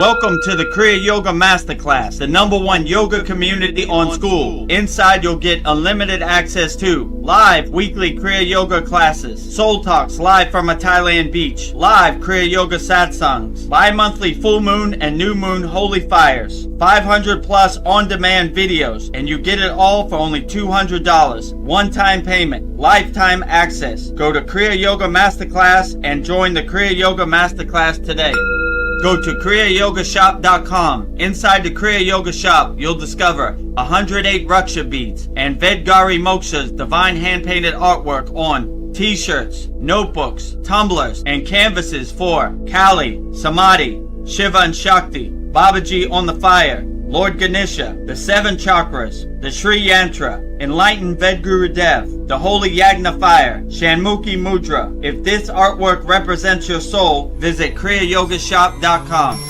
Welcome to the Kriya Yoga Masterclass, the #1 yoga community on SKOOL. Inside you'll get unlimited access to live weekly Kriya Yoga classes, soul talks live from a Thailand beach, live Kriya Yoga satsangs, bi-monthly full moon and new moon holy fires, 500 plus on-demand videos, and you get it all for only $200. One-time payment, lifetime access. Go to Kriya Yoga Masterclass and join the Kriya Yoga Masterclass today. Go to kriyayogashop.com. Inside the Kriya Yoga Shop, you'll discover 108 Raksha beads and Vedagurudev divine hand-painted artwork on t-shirts, notebooks, tumblers, and canvases for Kali, Samadhi, Shiva and Shakti, Babaji on the fire, Lord Ganesha, the 7 chakras, the Sri Yantra, Enlightened Vedagurudev, the Holy Yagna Fire, Shanmukhi Mudra. If this artwork represents your soul, visit kriyayogashop.com.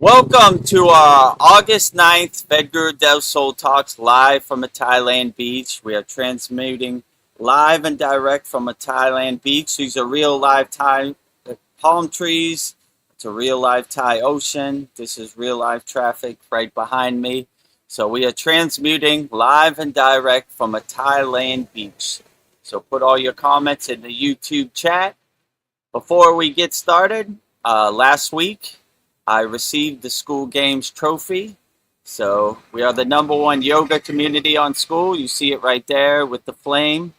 Welcome to our August 9th Vedagurudev Soul Talks live from a Thailand beach. We are transmitting live and direct from a Thailand beach. These are real live Thai palm trees. It's a real live Thai ocean. This is real live traffic right behind me. So we are transmuting live and direct from a Thailand beach. So put all your comments in the YouTube chat. Before we get started, last week I received the SKOOL Games trophy. So we are the #1 yoga community on SKOOL. You see it right there with the flame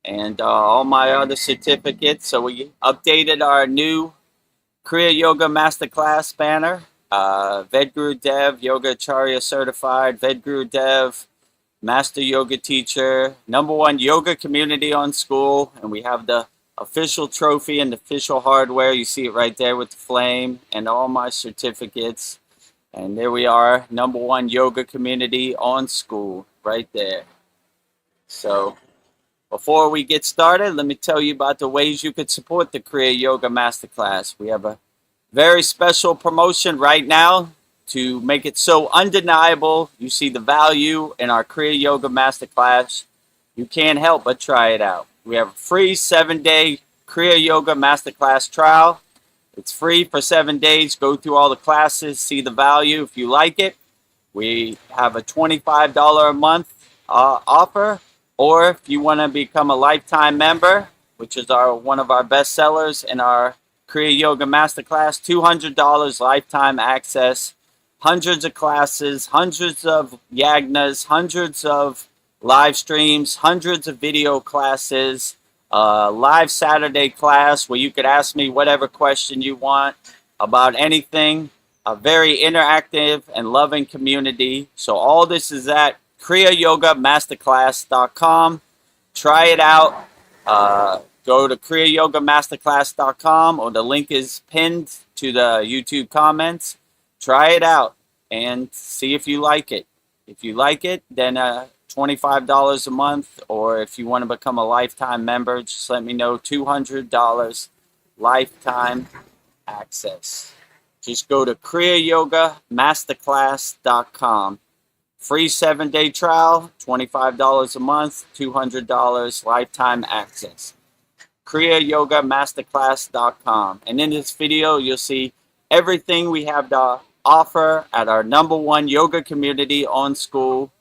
and all my other certificates. So we updated our new Kriya Yoga Masterclass banner. Vedagurudev Yoga Acharya certified, Vedagurudev Master Yoga Teacher, #1 yoga community on SKOOL, and we have the official trophy and official hardware. You see it right there with the flame and all my certificates. And there we are, #1 yoga community on SKOOL right there. So before we get started, let me tell you about the ways you could support the Kriya Yoga Masterclass. We have a very special promotion right now to make it so undeniable. You see the value in our Kriya Yoga Masterclass. You can't help but try it out. We have a free 7-day Kriya Yoga Masterclass trial. It's free for 7 days. Go through all the classes, see the value if you like it. We have a $25 a month offer. Or if you want to become a lifetime member, which is one of our best sellers in our Kriya Yoga Masterclass, $200 lifetime access, hundreds of classes, hundreds of yagnas, hundreds of live streams, hundreds of video classes, live Saturday class where you could ask me whatever question you want about anything. A very interactive and loving community. So all this is at kriyayogamasterclass.com. Try it out. Go to kriyayogamasterclass.com, or the link is pinned to the YouTube comments. Try it out and see if you like it. If you like it, then $25 a month, or if you want to become a lifetime member, just let me know. $200 lifetime access. Just go to kriyayogamasterclass.com. Free 7-day trial, $25 a month, $200 lifetime access. kriyayogamasterclass.com. And in this video, you'll see everything we have to offer at our #1 yoga community on SKOOL,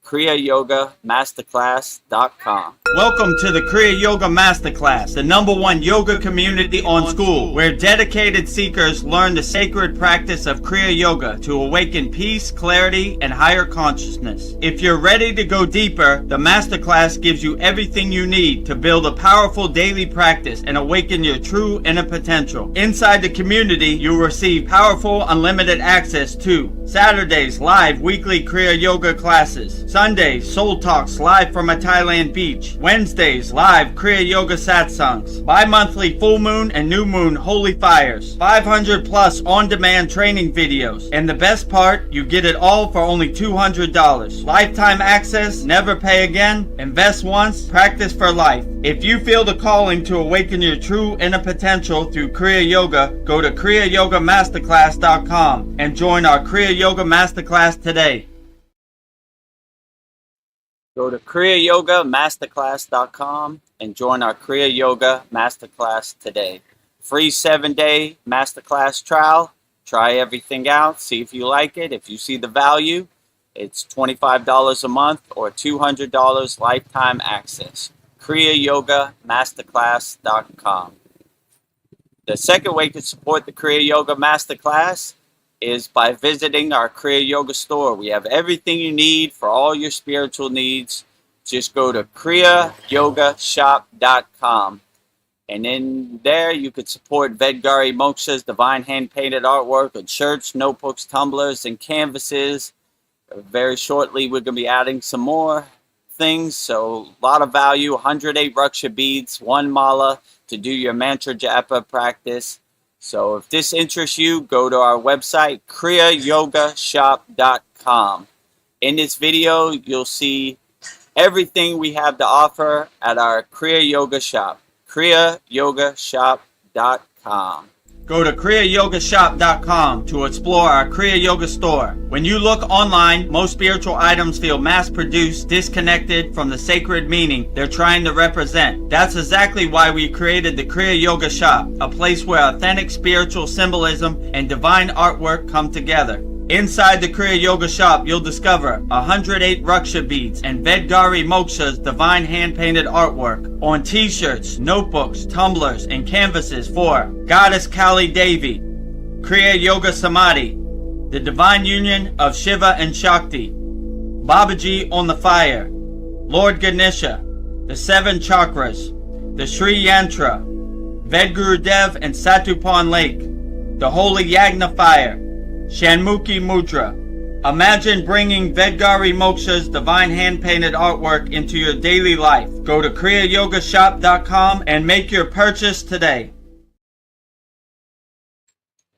kriyayogamasterclass.com. Welcome to the Kriya Yoga Masterclass, the #1 yoga community on SKOOL, where dedicated seekers learn the sacred practice of Kriya Yoga to awaken peace, clarity, and higher consciousness. If you're ready to go deeper, the Masterclass gives you everything you need to build a powerful daily practice and awaken your true inner potential. Inside the community, you'll receive powerful, unlimited access to Saturdays, live weekly Kriya Yoga classes. Sundays, Soul Talks live from a Thailand beach. Wednesdays, live Kriya Yoga satsangs. Bi-monthly full moon and new moon holy fires. 500 plus on-demand training videos. And the best part, you get it all for only $200. Lifetime access, never pay again, invest once, practice for life. If you feel the calling to awaken your true inner potential through Kriya Yoga, go to kriyayogamasterclass.com and join our Kriya Yoga Masterclass today. Go to kriyayogamasterclass.com and join our Kriya Yoga Masterclass today. Free 7-day Masterclass trial. Try everything out. See if you like it. If you see the value, it's $25 a month or $200 lifetime access. kriyayogamasterclass.com. The second way to support the Kriya Yoga Masterclass is by visiting our Kriya Yoga store. We have everything you need for all your spiritual needs. Just go to kriyayogashop.com. And in there, you could support Vedagurudev divine hand-painted artwork on shirts, notebooks, tumblers, and canvases. Very shortly, we're going to be adding some more things. So a lot of value, 108 Raksha beads, 1 mala to do your mantra japa practice. So if this interests you, go to our website, kriyayogashop.com. In this video, you'll see everything we have to offer at our Kriya Yoga Shop, kriyayogashop.com. Go to kriyayogashop.com to explore our Kriya Yoga store. When you look online, most spiritual items feel mass-produced, disconnected from the sacred meaning they're trying to represent. That's exactly why we created the Kriya Yoga Shop, a place where authentic spiritual symbolism and divine artwork come together. Inside the Kriya Yoga Shop, you'll discover 108 Raksha beads and Vedagurudev divine hand-painted artwork on t-shirts, notebooks, tumblers, and canvases for Goddess Kali Devi, Kriya Yoga Samadhi, the divine union of Shiva and Shakti, Babaji on the fire, Lord Ganesha, the 7 chakras, the Sri Yantra, Vedagurudev and Satupan Lake, the Holy Yagna fire, Shanmukhi Mudra. Imagine bringing Vedagurudev divine hand-painted artwork into your daily life. Go to kriyayogashop.com and make your purchase today.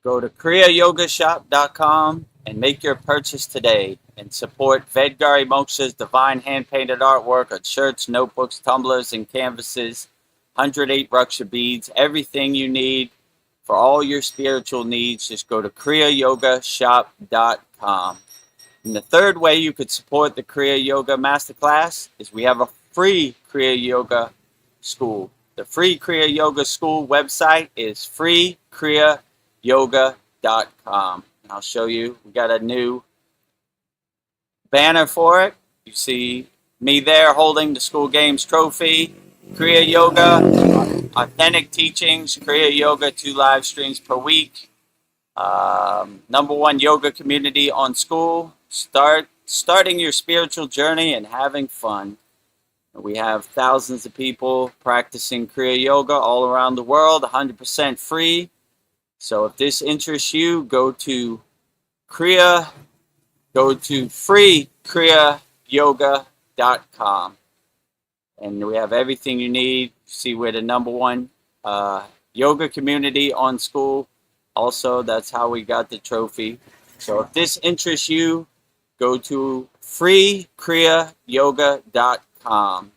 Go to kriyayogashop.com and make your purchase today and support Vedagurudev divine hand-painted artwork on shirts, notebooks, tumblers, and canvases, 108 Raksha beads, everything you need for all your spiritual needs. Just go to kriyayogashop.com. And the third way you could support the Kriya Yoga Masterclass is we have a free Kriya Yoga School. The free Kriya Yoga School website is freekriyayoga.com. And I'll show you. We got a new banner for it. You see me there holding the school games trophy. Kriya Yoga, authentic teachings, Kriya Yoga, 2 live streams per week. #1 yoga community on SKOOL. Starting your spiritual journey and having fun. We have thousands of people practicing Kriya Yoga all around the world, 100% free. So if this interests you, go to freekriyayoga.com. And we have everything you need. See, we're the #1 yoga community on SKOOL. Also, that's how we got the trophy. So if this interests you, go to freekriyayoga.com.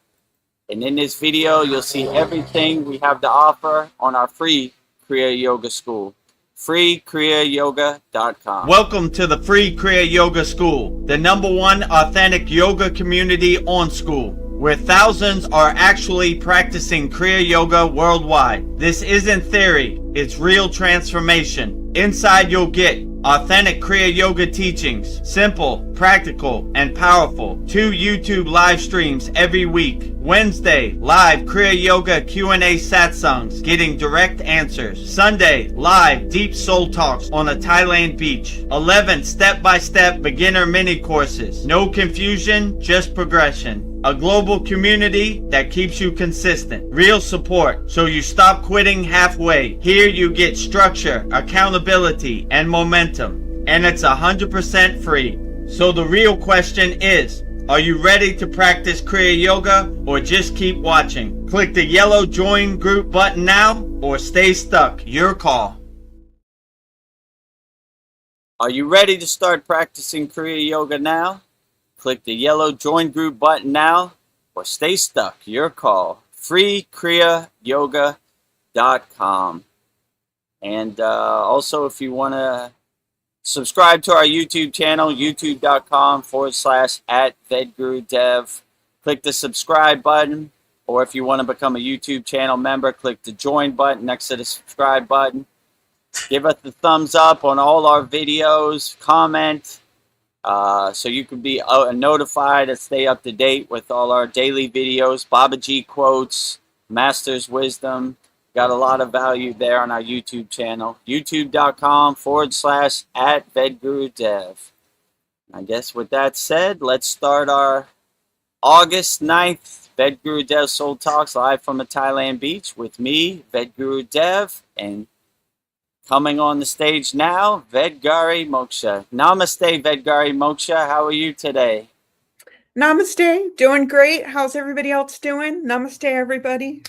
And in this video, you'll see everything we have to offer on our free Kriya Yoga School. freekriyayoga.com. Welcome to the free Kriya Yoga School, the #1 authentic yoga community on SKOOL, where thousands are actually practicing Kriya Yoga worldwide. This isn't theory, it's real transformation. Inside you'll get Authentic Kriya Yoga teachings, simple, practical, and powerful. 2 YouTube live streams every week. Wednesday, live Kriya Yoga Q&A satsangs, getting direct answers. Sunday, live deep soul talks on a Thailand beach. 11 step-by-step beginner mini courses. No confusion, just progression. A global community that keeps you consistent. Real support, so you stop quitting halfway. Here you get structure, accountability, and momentum. And it's 100% free. So the real question is, are you ready to practice Kriya Yoga or just keep watching? Click the yellow join group button now or stay stuck. Your call. Are you ready to start practicing Kriya Yoga now? Click the yellow join group button now or stay stuck. Your call. Free kriyayogashop.com. And also, if you want to subscribe to our YouTube channel, youtube.com/@Vedagurudev. Click the subscribe button. Or if you want to become a YouTube channel member, click the join button next to the subscribe button. Give us the thumbs up on all our videos. Comment. So you can be notified and stay up to date with all our daily videos, Babaji quotes, Master's Wisdom. Got a lot of value there on our YouTube channel, youtube.com/@Vedagurudev. I guess with that said, let's start our August 9th Vedagurudev Soul Talks live from a Thailand beach with me, Vedagurudev, and coming on the stage now, Vedgari Moksha. Namaste, Vedgari Moksha. How are you today? Namaste. Doing great. How's everybody else doing? Namaste, everybody.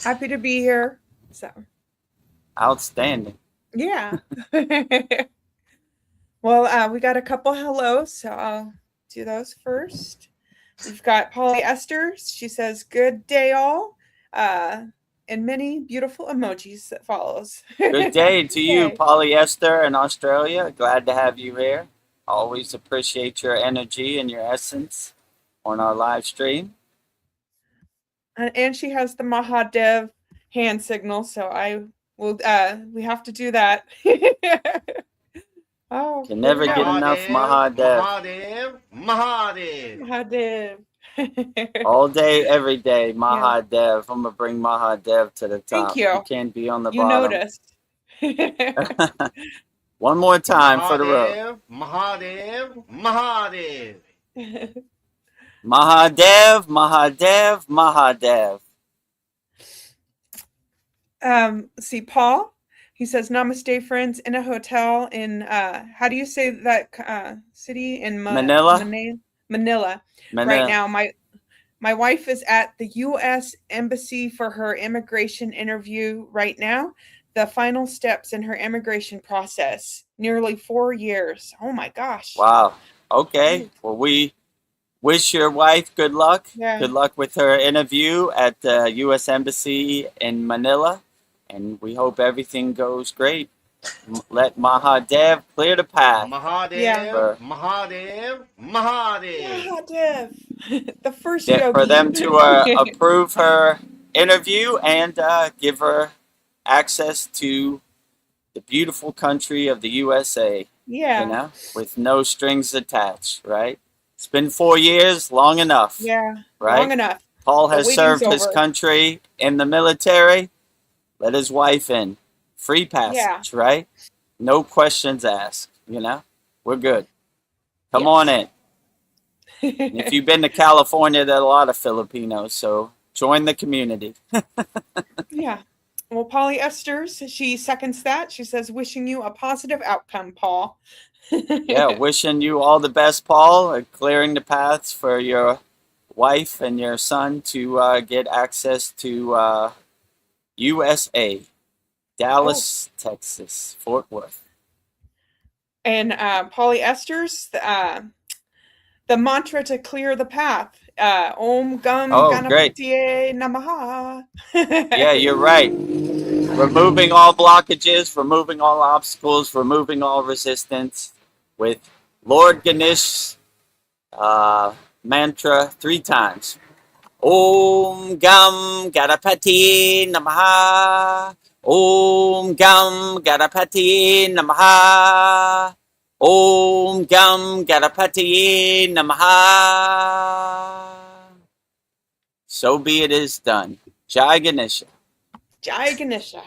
Happy to be here. So, outstanding. Yeah. Well, we got a couple hellos, so I'll do those first. We've got Polly Esther. She says, "Good day, all." And many beautiful emojis that follows. Good day to you, polyester in Australia. Glad to have you here. Always appreciate your energy and your essence on our live stream. And she has the Mahadev hand signal, so I will. We have to do that. Oh, can never get enough Mahadev. Mahadev. All day, every day, Mahadev. Yeah. I'm gonna bring Mahadev to the top. Thank you. You can't be on the you bottom. You noticed. One more time for the road. Mahadev. Mahadev, Mahadev, Mahadev. See, Paul. He says, "Namaste, friends, in a hotel in how do you say that city in Manila? Manila. Right now, my wife is at the U.S. Embassy for her immigration interview right now. The final steps in her immigration process. Nearly 4 years. Oh my gosh. Wow. Okay. Well, we wish your wife good luck. Yeah. Good luck with her interview at the U.S. Embassy in Manila. And we hope everything goes great. Let Mahadev clear the path. Mahadev. Mahadev. The first yogi. For them to approve her interview and give her access to the beautiful country of the USA. Yeah. You know, with no strings attached, right? It's been 4 years, long enough. Yeah. Right? Long enough. Paul has served his country in the military. Let his wife in. Free passage, right? No questions asked, you know? We're good. Come on in. If you've been to California, there are a lot of Filipinos, so join the community. Yeah. Well, Polly Esther, she seconds that. She says, "Wishing you a positive outcome, Paul." Yeah, wishing you all the best, Paul. Clearing the paths for your wife and your son to get access to USA. Dallas, Texas, Fort Worth. And Polly Esther's, the mantra to clear the path. Om Gam Ganapatiye Namaha. Yeah, you're right. Removing all blockages, removing all obstacles, removing all resistance with Lord Ganesh mantra 3 times. Om Gam Ganapatiye Namaha. Om Gam Ganapati Namaha. Om Gam Ganapati Namaha. So be it is done. Jai Ganesha. Jai Ganesha.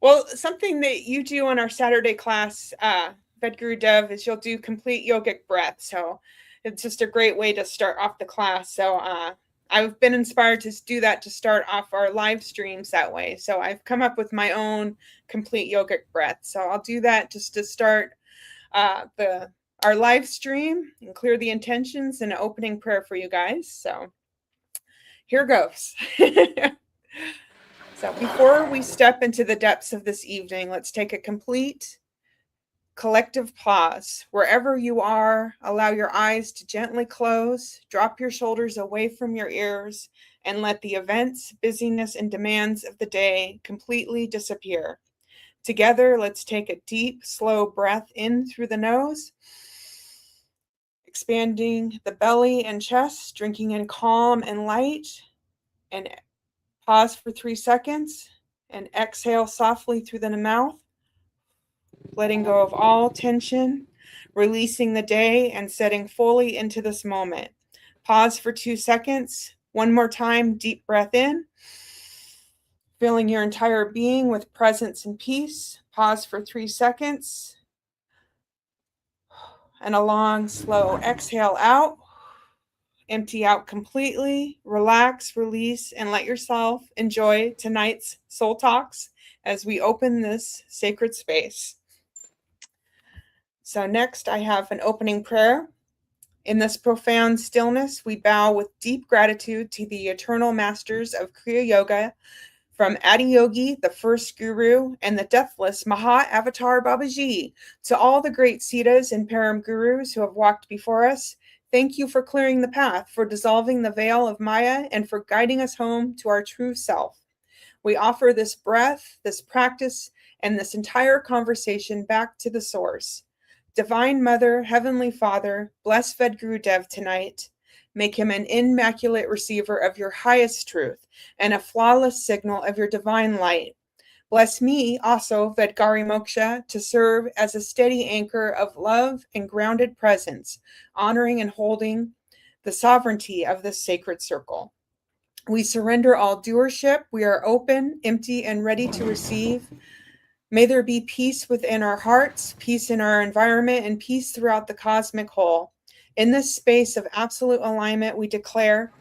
Well, something that you do in our Saturday class, Vedagurudev, is you'll do complete yogic breath. So it's just a great way to start off the class. So I've been inspired to do that to start off our live streams that way. So I've come up with my own complete yogic breath. So I'll do that just to start our live stream and clear the intentions and an opening prayer for you guys. So here goes. So before we step into the depths of this evening, let's take a complete collective pause. Wherever you are, allow your eyes to gently close, drop your shoulders away from your ears, and let the events, busyness, and demands of the day completely disappear. Together, let's take a deep, slow breath in through the nose, expanding the belly and chest, drinking in calm and light, and pause for 3 seconds and exhale softly through the mouth, letting go of all tension, releasing the day and setting fully into this moment. Pause for 2 seconds. One more time, deep breath in, filling your entire being with presence and peace. Pause for 3 seconds. And a long, slow exhale out. Empty out completely, relax, release, and let yourself enjoy tonight's Soul Talks as we open this sacred space. So next I have an opening prayer. In this profound stillness, we bow with deep gratitude to the eternal masters of Kriya Yoga, from Adiyogi, the first guru, and the deathless Maha Avatar Babaji, to all the great Siddhas and Param Gurus who have walked before us. Thank you for clearing the path, for dissolving the veil of Maya, and for guiding us home to our true self. We offer this breath, this practice, and this entire conversation back to the source. Divine Mother, Heavenly Father, bless Vedagurudev tonight. Make him an immaculate receiver of your highest truth and a flawless signal of your divine light. Bless me also, Vedgari Moksha, to serve as a steady anchor of love and grounded presence, honoring and holding the sovereignty of this sacred circle. We surrender all doership. We are open, empty, and ready to receive. May there be peace within our hearts, peace in our environment, and peace throughout the cosmic whole. In this space of absolute alignment, we declare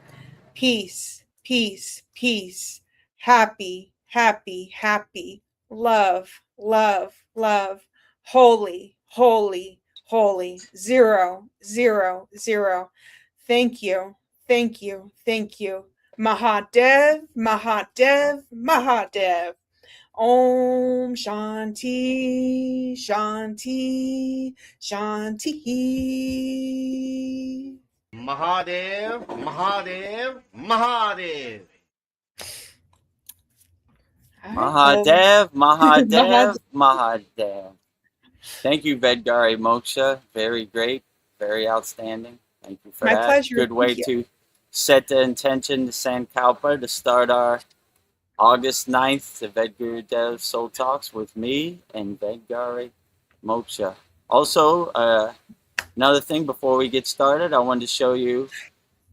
peace, peace, peace, happy, happy, happy, love, love, love, holy, holy, holy, 0, 0, 0. Thank you, thank you, thank you. Mahadev, Mahadev, Mahadev. Om Shanti, Shanti, Shanti. Mahadev, Mahadev, Mahadev. Mahadev, Mahadev, Mahadev. Thank you, Vedgari Moksha. Very great, very outstanding. Thank you for that. My pleasure. Good way to set the intention to Sankalpa to start our August 9th, the Vedagurudev Soul Talks with me and Vedgari Moksha. Also, another thing before we get started, I wanted to show you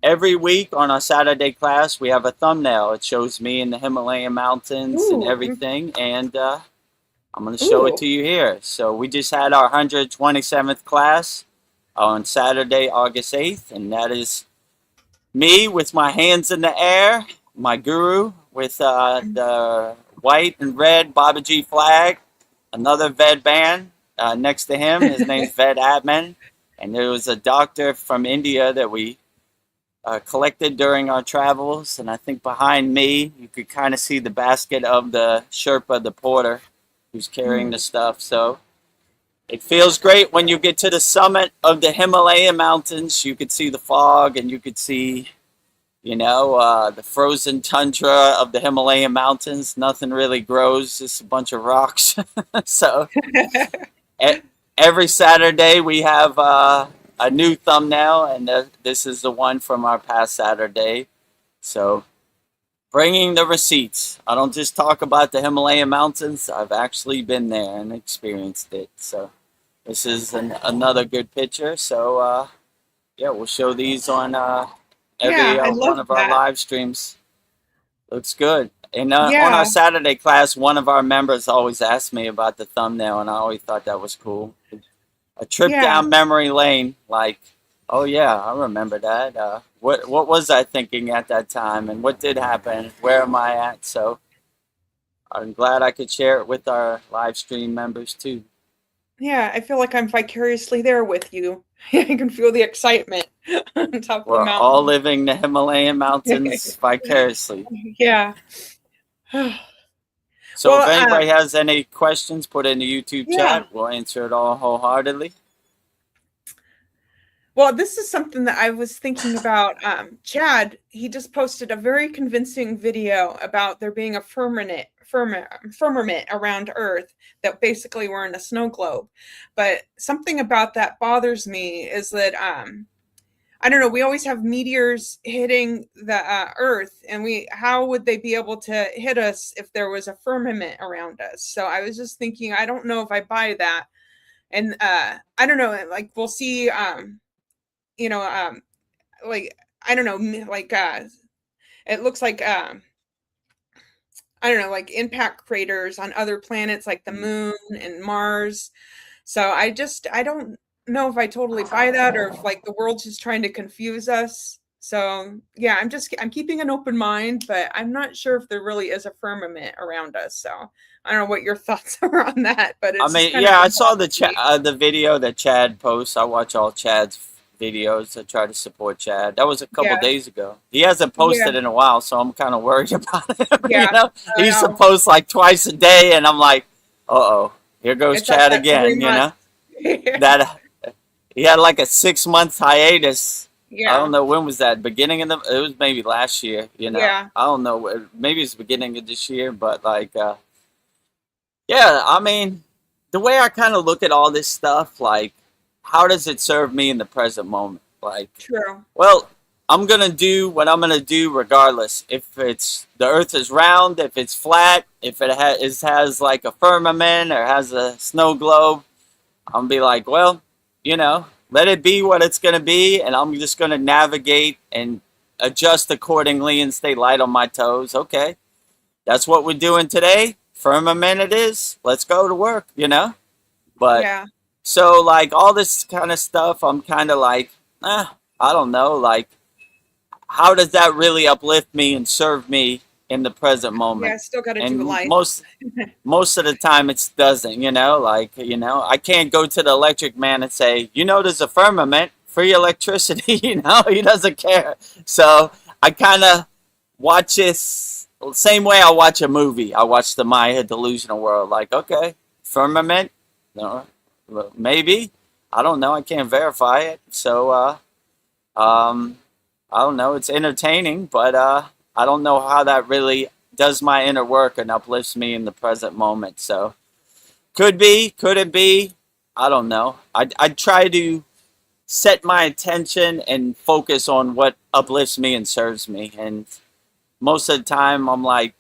every week on our Saturday class, we have a thumbnail. It shows me in the Himalayan mountains and everything, and I'm going to show it to you here. So we just had our 127th class on Saturday, August 8th, and that is me with my hands in the air, my guru with the white and red Babaji flag, another Ved band next to him. His name's Ved Atman, and there was a doctor from India that we collected during our travels. And I think behind me, you could kind of see the basket of the Sherpa, the porter, who's carrying the stuff. So it feels great when you get to the summit of the Himalayan mountains. You could see the fog, and you could see, you know, the frozen tundra of the Himalayan mountains. Nothing really grows, just a bunch of rocks. So every Saturday we have a new thumbnail, and this is the one from our past Saturday. So bringing the receipts. I don't just talk about the Himalayan mountains. I've actually been there and experienced it. So this is another good picture. So yeah, we'll show these on every Yeah, I one love of our that. live streams. Looks good. And on our Yeah, Saturday class, one of our members always asked me about the thumbnail, and I always thought that was cool. A trip yeah, down memory lane, like, oh yeah, I remember that. What was I thinking at that time, and what did happen? Where am I at? So I'm glad I could share it with our live stream members too. yeah. I feel like I'm vicariously there with you. I can feel the excitement on top of the We're all mountain. living the Himalayan mountains vicariously. Yeah. So if Well, anybody has any questions, put it in the YouTube yeah. chat. We'll answer it all wholeheartedly. Well, this is something that I was thinking about. Chad, he just posted a very convincing video about there being a firmament around Earth, that basically we're in a snow globe. But something about that bothers me is that I don't know. We always have meteors hitting the Earth, and how would they be able to hit us if there was a firmament around us? So I was just thinking, I don't know if I buy that, and I don't know. Like we'll see. You know, like I don't know, like it looks like I don't know, like impact craters on other planets like the moon and Mars. So I don't know if I totally buy that, or if like the world's just trying to confuse us. So yeah, I'm keeping an open mind, but I'm not sure if there really is a firmament around us. So I don't know what your thoughts are on that, but I it's just mean, kind of yeah, a I saw thought to me. the video that Chad posts. I watch all Chad's videos. I try to support Chad. That was a couple Yeah, days ago. He hasn't yeah, posted in a while, so I'm kind of worried about him. You yeah. know, he I used to know. post like twice a day, and I'm like, uh oh, here goes It's like Chad that every again. You month. know, that he had like a 6 month hiatus. I don't Yeah, know when was that. Beginning of it was maybe last year. You know, yeah. I don't know. Maybe it's beginning of this year, but like. Yeah, I mean, the way I kind of look at all this stuff, like, how does it serve me in the present moment? Like, True. well, I'm gonna do what I'm gonna do regardless. If it's the Earth is round, if it's flat, if it has like a firmament or has a snow globe, I'm gonna be like, well, let it be what it's gonna be, and I'm just gonna navigate and adjust accordingly and stay light on my toes. Okay, that's what we're doing today. Firmament it is. Let's go to work. But Yeah. so like all this kind of stuff, I'm kind of like, I don't know. Like, how does that really uplift me and serve me in the present Yeah, moment? still gotta do And life. most of the time it doesn't. Like I can't go to the electric man and say, there's a firmament, free electricity. He doesn't care. So I kind of watch this same way I watch a movie. I watch the Maya Delusional World. Like, okay, firmament, no, well, maybe. I don't know. I can't verify it. So, I don't know. It's entertaining, but I don't know how that really does my inner work and uplifts me in the present moment. So, could be, could it be? I don't know. I try to set my attention and focus on what uplifts me and serves me. And most of the time I'm like,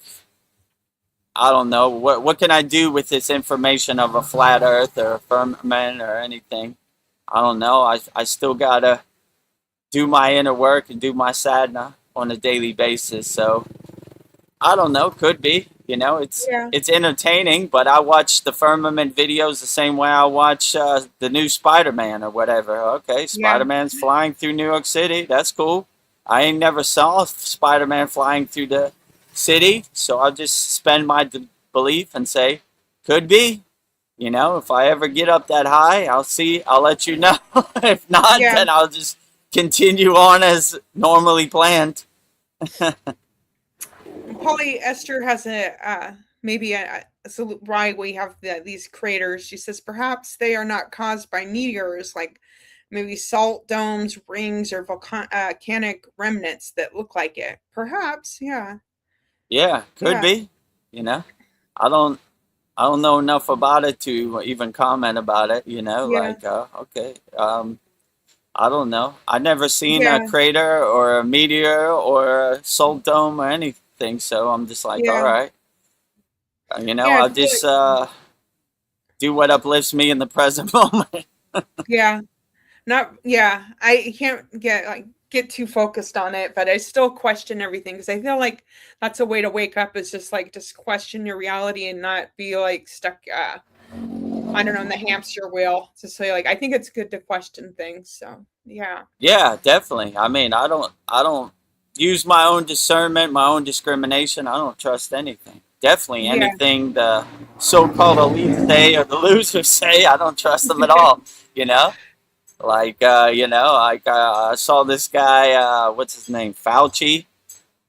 I don't know, what can I do with this information of a flat earth or a firmament or anything? I don't know. I still gotta do my inner work and do my sadhana on a daily basis. So I don't know, could be. Yeah. It's entertaining, but I watch the firmament videos the same way I watch the new Spider-Man or whatever. Okay, Yeah. Spider-Man's flying through New York City. That's cool. I ain't never saw Spider-Man flying through the city, so I'll just suspend my belief and say, could be. If I ever get up that high, I'll let you know. If not, Yeah. then I'll just continue on as normally planned. Polyester has maybe why we have these craters. She says perhaps they are not caused by meteors, like maybe salt domes, rings, or volcanic remnants that look like it. Perhaps, yeah. Yeah, could Yeah. be. I don't I don't know enough about it to even comment about it, Yeah. like okay. I don't know. I never seen a Yeah. crater or a meteor or a salt dome or anything thing. So I'm just like, all Yeah. right, Yeah, I I'll feel just like, do what uplifts me in the present moment. yeah. Not yeah, I can't get too focused on it, but I still question everything because I feel like that's a way to wake up is just question your reality and not be like stuck I don't know, in the hamster wheel. To say like I think it's good to question things. So yeah. Yeah, definitely. I mean, I don't use my own discernment, my own discrimination. I don't trust anything. Definitely Yeah. anything the so-called elites say or the losers say, I don't trust them at all. You know, I saw this guy. What's his name? Fauci.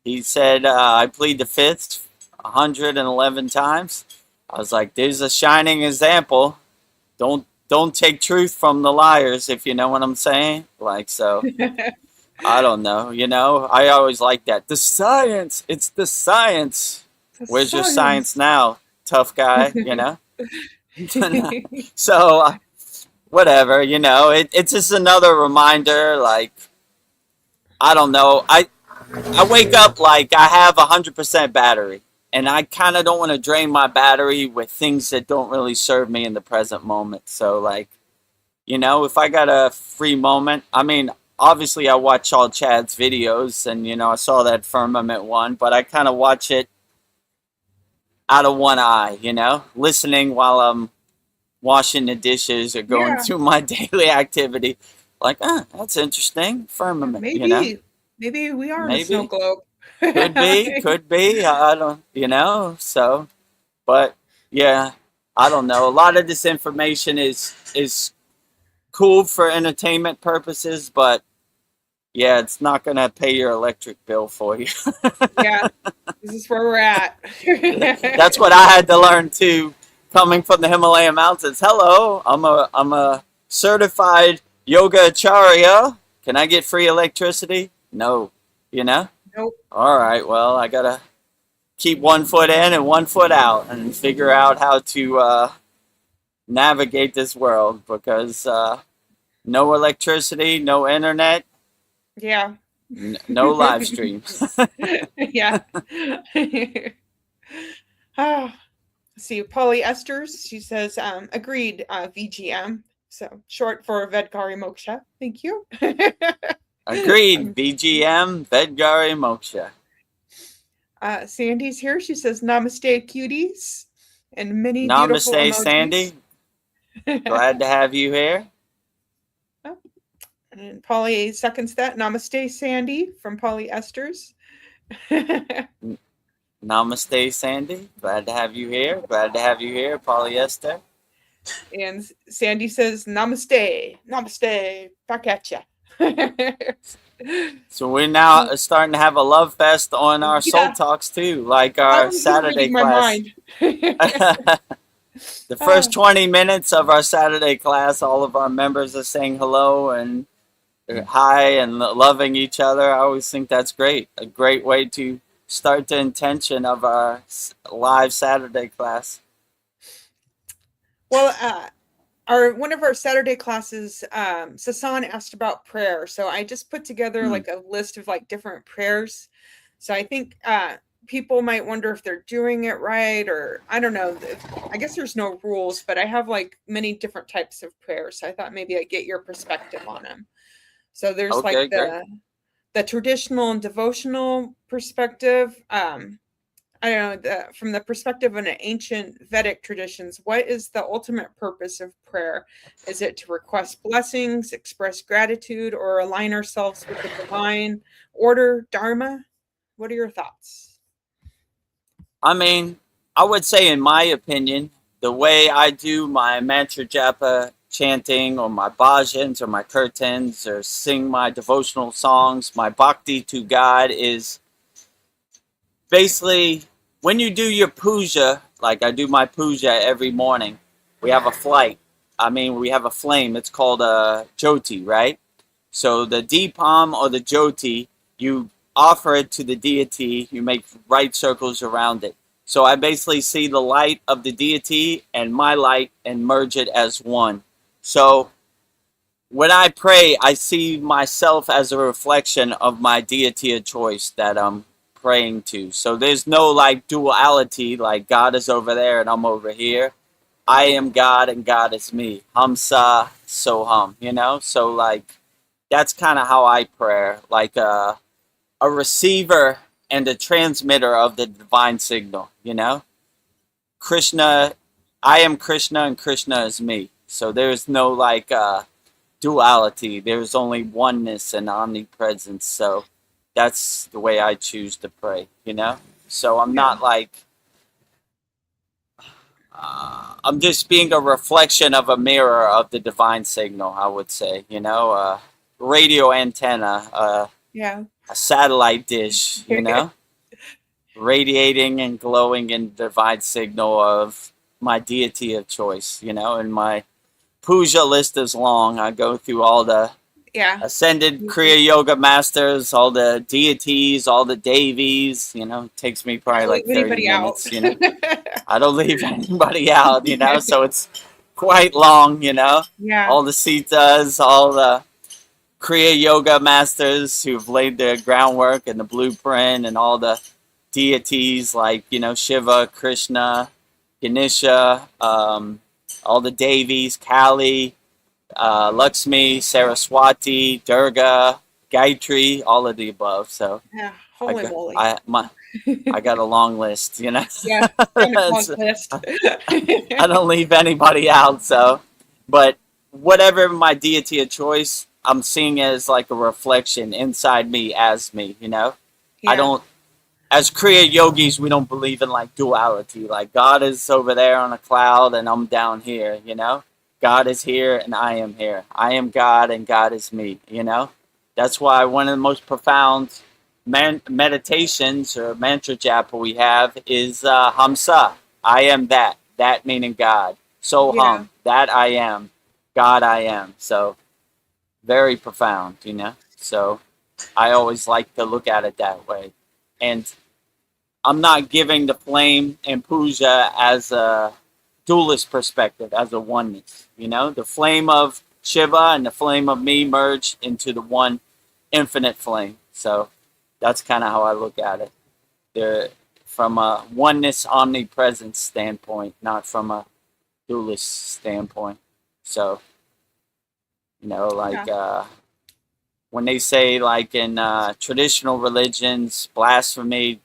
He said, "I plead the fifth 111 times." I was like, "There's a shining example. Don't take truth from the liars, if you know what I'm saying." Like so. I don't know. I always like that. The science. It's the science. The Where's your science science. now, tough guy? So whatever. It's just another reminder. Like I don't know. I wake up like I have 100% battery, and I kind of don't want to drain my battery with things that don't really serve me in the present moment. So like if I got a free moment, I mean, obviously I watch all Chad's videos and, I saw that firmament one, but I kind of watch it out of one eye, listening while I'm washing the dishes or going Yeah. through my daily activity. Like, that's interesting. Firmament, Maybe we are in a snow Maybe. globe. Could be. I don't, so, but yeah, I don't know. A lot of this information is cool for entertainment purposes, but yeah, it's not going to pay your electric bill for you. Yeah. This is where we're at. That's what I had to learn too, coming from the Himalayan mountains. Hello, I'm a certified yoga acharya. Can I get free electricity? No, Nope. All right, well, I got to keep one foot in and one foot out and figure out how to navigate this world because no electricity, no internet, Yeah. no live streams. Yeah. Ah, see, polyesters, she says, agreed, VGM. So short for Vedgari Moksha. Thank you. Agreed. BGM, Vedgari Moksha. Sandy's here. She says, Namaste, cuties. And many beautiful Namaste, emojis. Sandy. Glad to have you here. And Polly seconds that. Namaste, Sandy from Polyesters. Namaste, Sandy. Glad to have you here. Glad to have you here, Polyester. And Sandy says, Namaste. Namaste. Back at ya. So we're now starting to have a love fest on our Soul Talks too, like our Saturday class. The first 20 minutes of our Saturday class, all of our members are saying hello and hi and loving each other. I always think that's great. A great way to start the intention of our live Saturday class. Well, one of our Saturday classes, Sasan asked about prayer. So I just put together like a list of like different prayers. So I think people might wonder if they're doing it right, or I don't know. I guess there's no rules, but I have like many different types of prayers. So I thought maybe I'd get your perspective on them. So there's like the traditional and devotional perspective. I don't know, from the perspective of an ancient Vedic traditions, what is the ultimate purpose of prayer? Is it to request blessings, express gratitude, or align ourselves with the divine order, Dharma? What are your thoughts? I mean, I would say, in my opinion, the way I do my mantra japa chanting or my bhajans or my kirtans or sing my devotional songs, my bhakti to God is basically when you do your puja, like I do my puja every morning, we have a we have a flame. It's called a jyoti, right? So the deepam or the jyoti, you offer it to the deity, you make right circles around it. So I basically see the light of the deity and my light and merge it as one. So when I pray, I see myself as a reflection of my deity of choice that I'm praying to. So there's no like duality, like God is over there and I'm over here. I am God and God is me. Hamsa Soham, you know? So like that's kind of how I pray, like a receiver and a transmitter of the divine signal, you know? Krishna, I am Krishna and Krishna is me. So there's no like duality. There's only oneness and omnipresence. So that's the way I choose to pray, you know? So I'm not like, I'm just being a reflection of a mirror of the divine signal, I would say, you know? Radio antenna, a satellite dish, you know? Radiating and glowing in divine signal of my deity of choice, you know? And my puja list is long. I go through all the ascended Kriya yoga masters, all the deities, all the devis, you know, it takes me probably like 30 minutes, you know. I don't leave anybody out, you know, so it's quite long, you know. All the sitas, all the Kriya yoga masters who've laid the groundwork and the blueprint, and all the deities like, you know, Shiva, Krishna, Ganesha, all the devis, Kali, Lakshmi, Saraswati, Durga, Gayatri, all of the above. So holy moly. I got a long list, you know. Yeah, kind of long list. I don't leave anybody out. So, but whatever my deity of choice, I'm seeing it as like a reflection inside me as me, you know. I don't, as Kriya yogis, we don't believe in like duality. Like God is over there on a cloud and I'm down here, you know. God is here and I am here. I am God and God is me, you know. That's why one of the most profound meditations or mantra japa we have is Hamsa. I am that. That meaning God. Soham. That I am. God I am. So very profound, you know. So I always like to look at it that way. And I'm not giving the flame and puja as a dualist perspective, as a oneness, you know. The flame of Shiva and the flame of me merge into the one infinite flame. So that's kind of how I look at it. They're from a oneness, omnipresence standpoint, not from a dualist standpoint. So, you know, like when they say like in traditional religions, blasphemy,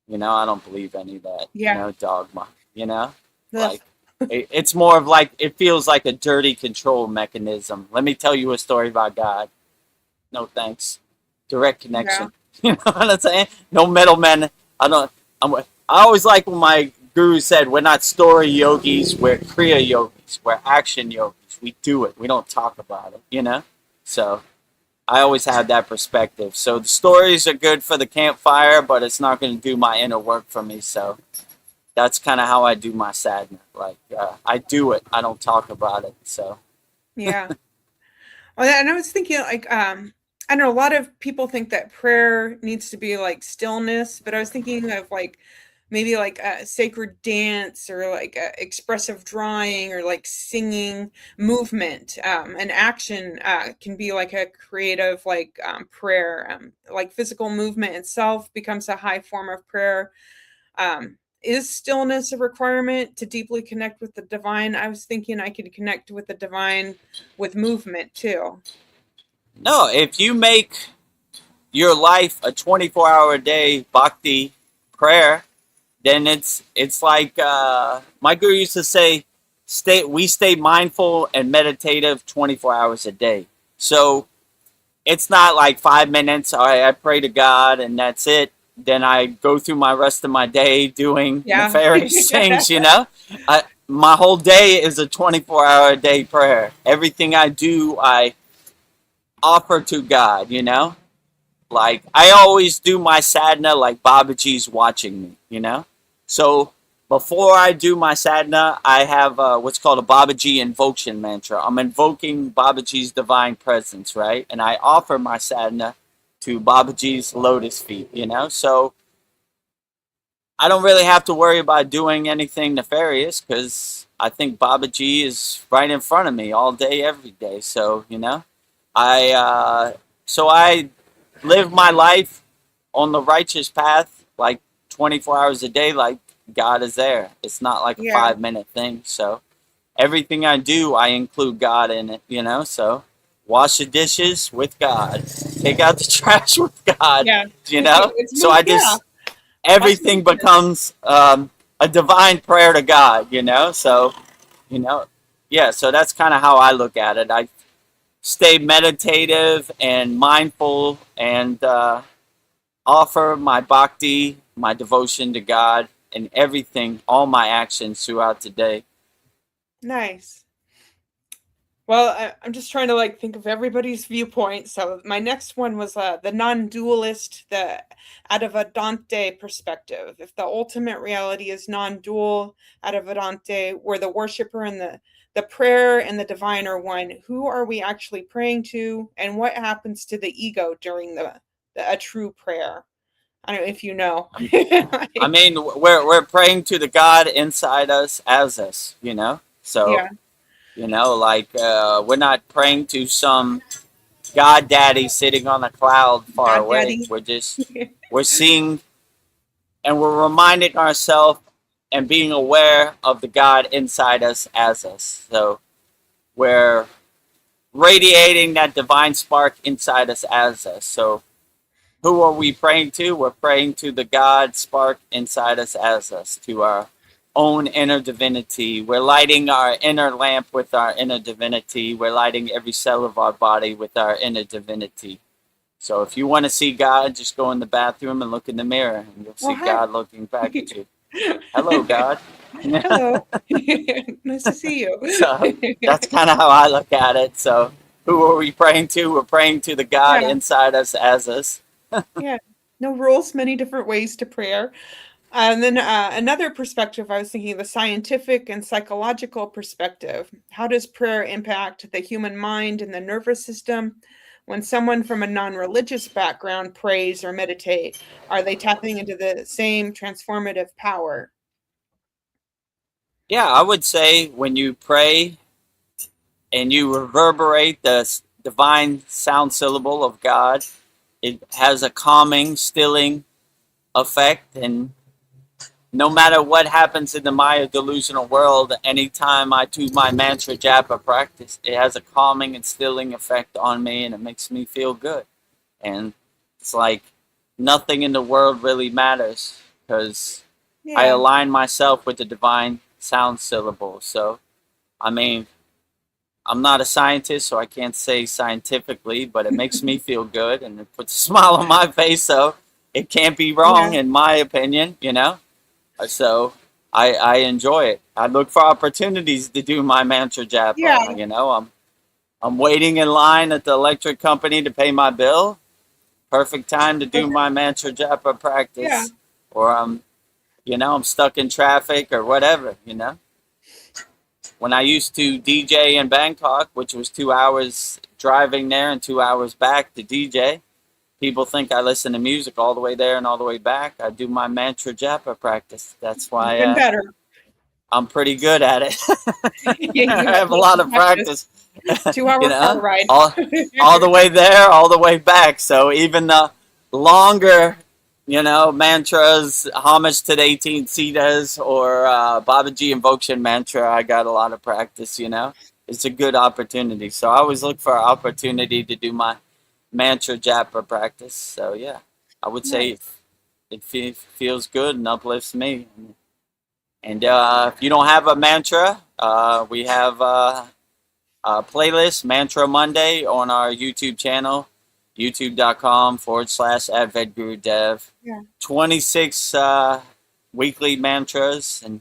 you know, I don't believe any of that, you know, dogma, you know, like it's more of like, it feels like a dirty control mechanism. Let me tell you a story about God. No thanks. Direct connection. You know what I'm saying? No middlemen. I always like when my guru said, we're not story yogis, we're kriya yogis, we're action yogis. We do it. We don't talk about it, you know? So I always had that perspective. So the stories are good for the campfire, but it's not going to do my inner work for me. So that's kind of how I do my sadhana. Like, I do it. I don't talk about it. So. Yeah. Well, and I was thinking like, I know a lot of people think that prayer needs to be like stillness, but I was thinking of like maybe like a sacred dance or like a expressive drawing or like singing movement. And action can be like a creative like prayer. Like physical movement itself becomes a high form of prayer. Is stillness a requirement to deeply connect with the divine? I was thinking I could connect with the divine with movement too. No, if you make your life a 24-hour a day bhakti prayer, then it's like my guru used to say, we stay mindful and meditative 24 hours a day. So it's not like 5 minutes, all right, I pray to God and that's it. Then I go through my rest of my day doing nefarious things, you know. My whole day is a 24-hour a day prayer. Everything I do, I offer to God, you know. Like I always do my sadhana like Babaji's watching me, you know. So before I do my sadhana, I have what's called a Babaji invocation mantra. I'm invoking Babaji's divine presence, right? And I offer my sadhana to Babaji's lotus feet, you know. So I don't really have to worry about doing anything nefarious because I think Babaji is right in front of me all day, every day. So, you know, I live my life on the righteous path, like 24 hours a day, like God is there. It's not like a Yeah. 5-minute thing. So everything I do, I include God in it, so wash the dishes with God, take out the trash with God, Yeah. It's so me. I Yeah. just, everything becomes a divine prayer to God, so, yeah, so that's kind of how I look at it. I stay meditative and mindful and offer my bhakti, my devotion to God, and everything, all my actions throughout the day. Nice. Well, I'm just trying to like think of everybody's viewpoint. So my next one was the non-dualist, the out of Vedanta perspective. If the ultimate reality is non-dual, out of Vedanta, where the worshiper and the prayer and the divine are one, who are we actually praying to, and what happens to the ego during a true prayer? I don't know if you know. I mean, we're praying to the God inside us as us, So, Yeah. like we're not praying to some God daddy sitting on a cloud far God away. Daddy. We're seeing and we're reminding ourselves and being aware of the God inside us as us. So we're radiating that divine spark inside us as us. So who are we praying to? We're praying to the God spark inside us as us, to our own inner divinity. We're lighting our inner lamp with our inner divinity. We're lighting every cell of our body with our inner divinity. So if you want to see God, just go in the bathroom and look in the mirror, and you'll see God looking back at you. Hello, God. Hello. Nice to see you. So that's kind of how I look at it. So who are we praying to? We're praying to the God Yeah. inside us as us. Yeah. No rules, many different ways to prayer. And then another perspective, I was thinking the scientific and psychological perspective. How does prayer impact the human mind and the nervous system? When someone from a non-religious background prays or meditate, are they tapping into the same transformative power? Yeah, I would say when you pray and you reverberate the divine sound syllable of God, it has a calming, stilling effect. And no matter what happens in the Maya delusional world, anytime I do my mantra japa practice, it has a calming and stilling effect on me, and it makes me feel good. And it's like nothing in the world really matters because I align myself with the divine sound syllable. So, I mean, I'm not a scientist, so I can't say scientifically, but it makes me feel good and it puts a smile on my face. So it can't be wrong, in my opinion, So I enjoy it. I look for opportunities to do my mantra japa. Yeah. I'm waiting in line at the electric company to pay my bill. Perfect time to do my mantra japa practice. Yeah. Or I'm stuck in traffic or whatever. When I used to DJ in Bangkok, which was 2 hours driving there and 2 hours back to DJ, people think I listen to music all the way there and all the way back. I do my mantra japa practice. That's why Even better. I'm pretty good at it. Yeah, I have a lot of practice. 2-hour car ride. all the way there, all the way back. So even the longer, mantras, homage to the 18 Siddhas or Babaji Invocation mantra, I got a lot of practice, It's a good opportunity. So I always look for an opportunity to do my mantra japa practice. So yeah, I would say it feels good and uplifts me. And if you don't have a mantra, we have a playlist, Mantra Monday, on our YouTube channel, youtube.com/@Vedagurudev. Yeah. 26 weekly mantras, and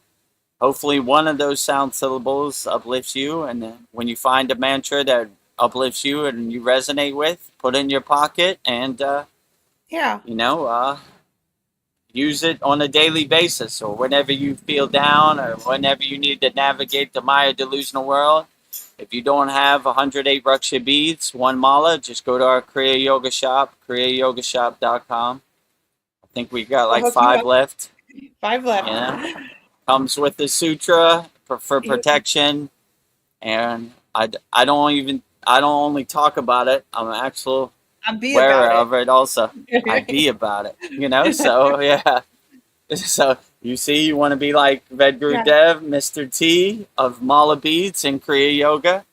hopefully one of those sound syllables uplifts you. And when you find a mantra that uplifts you and you resonate with, put it in your pocket and, use it on a daily basis, or whenever you feel down or whenever you need to navigate the Maya delusional world. If you don't have 108 Raksha beads, one mala, just go to our Kriya Yoga Shop, kriyayogashop.com. I think we got like 5 left. 5 left. Comes with the sutra for protection, and I don't only talk about it. I'm an actual I'm be wearer about of it also. I it. be about it, you know? So, yeah. So, you see, you want to be like Yeah, Vedagurudev, Mr. T of Mala Beads and Kriya Yoga.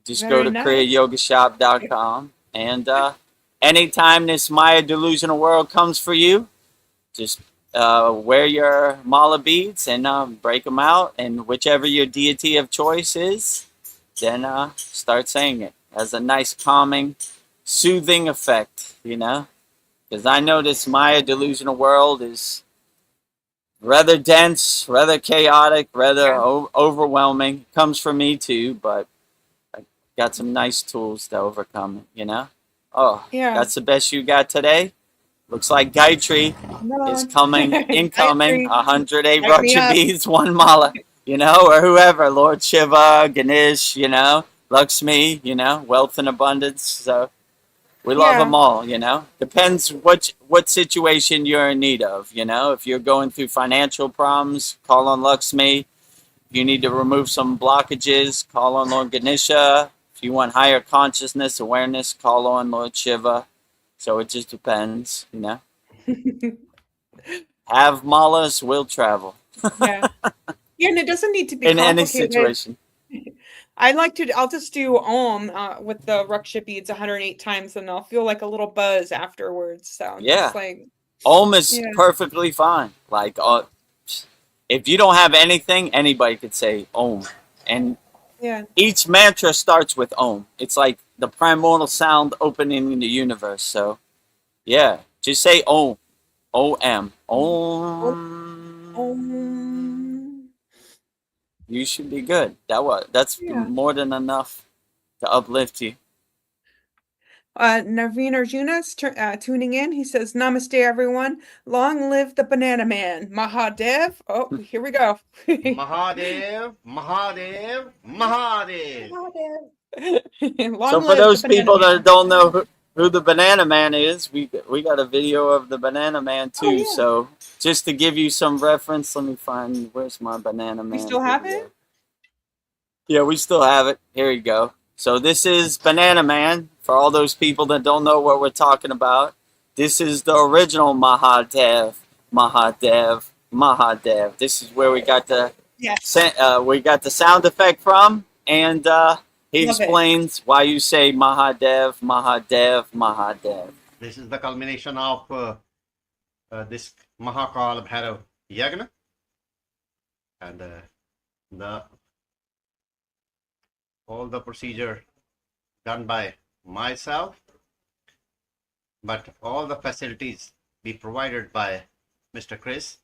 Just go very to nice. kriyayogashop.com. And anytime this Maya delusional world comes for you, just wear your mala beads and break them out. And whichever your deity of choice is, then start saying it. Has a nice calming, soothing effect, you know? Because I know this Maya delusional world is rather dense, rather chaotic, rather Yeah, overwhelming. Comes from me too, but I got some nice tools to overcome it, you know? Oh, yeah. that's the best you got today? Looks like Gayatri Come is on. coming, incoming, Gayatri, 108 light me Raksha up. beads, one mala, you know, or whoever, Lord Shiva, Ganesh, you know, Lakshmi, you know, wealth and abundance. So we love them Yeah, all, you know. Depends what situation you're in need of, you know. If you're going through financial problems, call on Lakshmi. If you need to remove some blockages, call on Lord Ganesha. If you want higher consciousness, awareness, call on Lord Shiva. So it just depends, you know. Have malas, will travel yeah, yeah. And it doesn't need to be in any complicated. situation. I'll just do Om with the Raksha beads 108 times, and I'll feel like a little buzz afterwards. So just Yeah, like, Om is yeah, perfectly fine. Like, if you don't have anything, anybody could say Om, and yeah, each mantra starts with Om. It's like the primordial sound opening in the universe. So yeah, just say Om, O-M, Om. Om. Om. You should be good. That's Yeah. more than enough to uplift you. Naveen Arjuna's tuning in. He says, Namaste, everyone. Long live the banana man. Mahadev. Oh, here we go. Mahadev, Mahadev, Mahadev. Mahadev. So Long for live the those banana people that man. don't know who the Banana Man is, we got a video of the Banana Man Oh, too. yeah. So just to give you some reference, let me find where's my Banana We Man still have it? video. Yeah, we still have it. Here you go. So this is Banana Man. For all those people that don't know what we're talking about, this is the original Mahadev, Mahadev, Mahadev. This is where Yes. we got the sound effect from, and he Love it. explains why you say Mahadev, Mahadev, Mahadev. This is the culmination of this Mahakal Bhairav Yagna, and the all the procedure done by myself, but all the facilities be provided by Mr. Chris.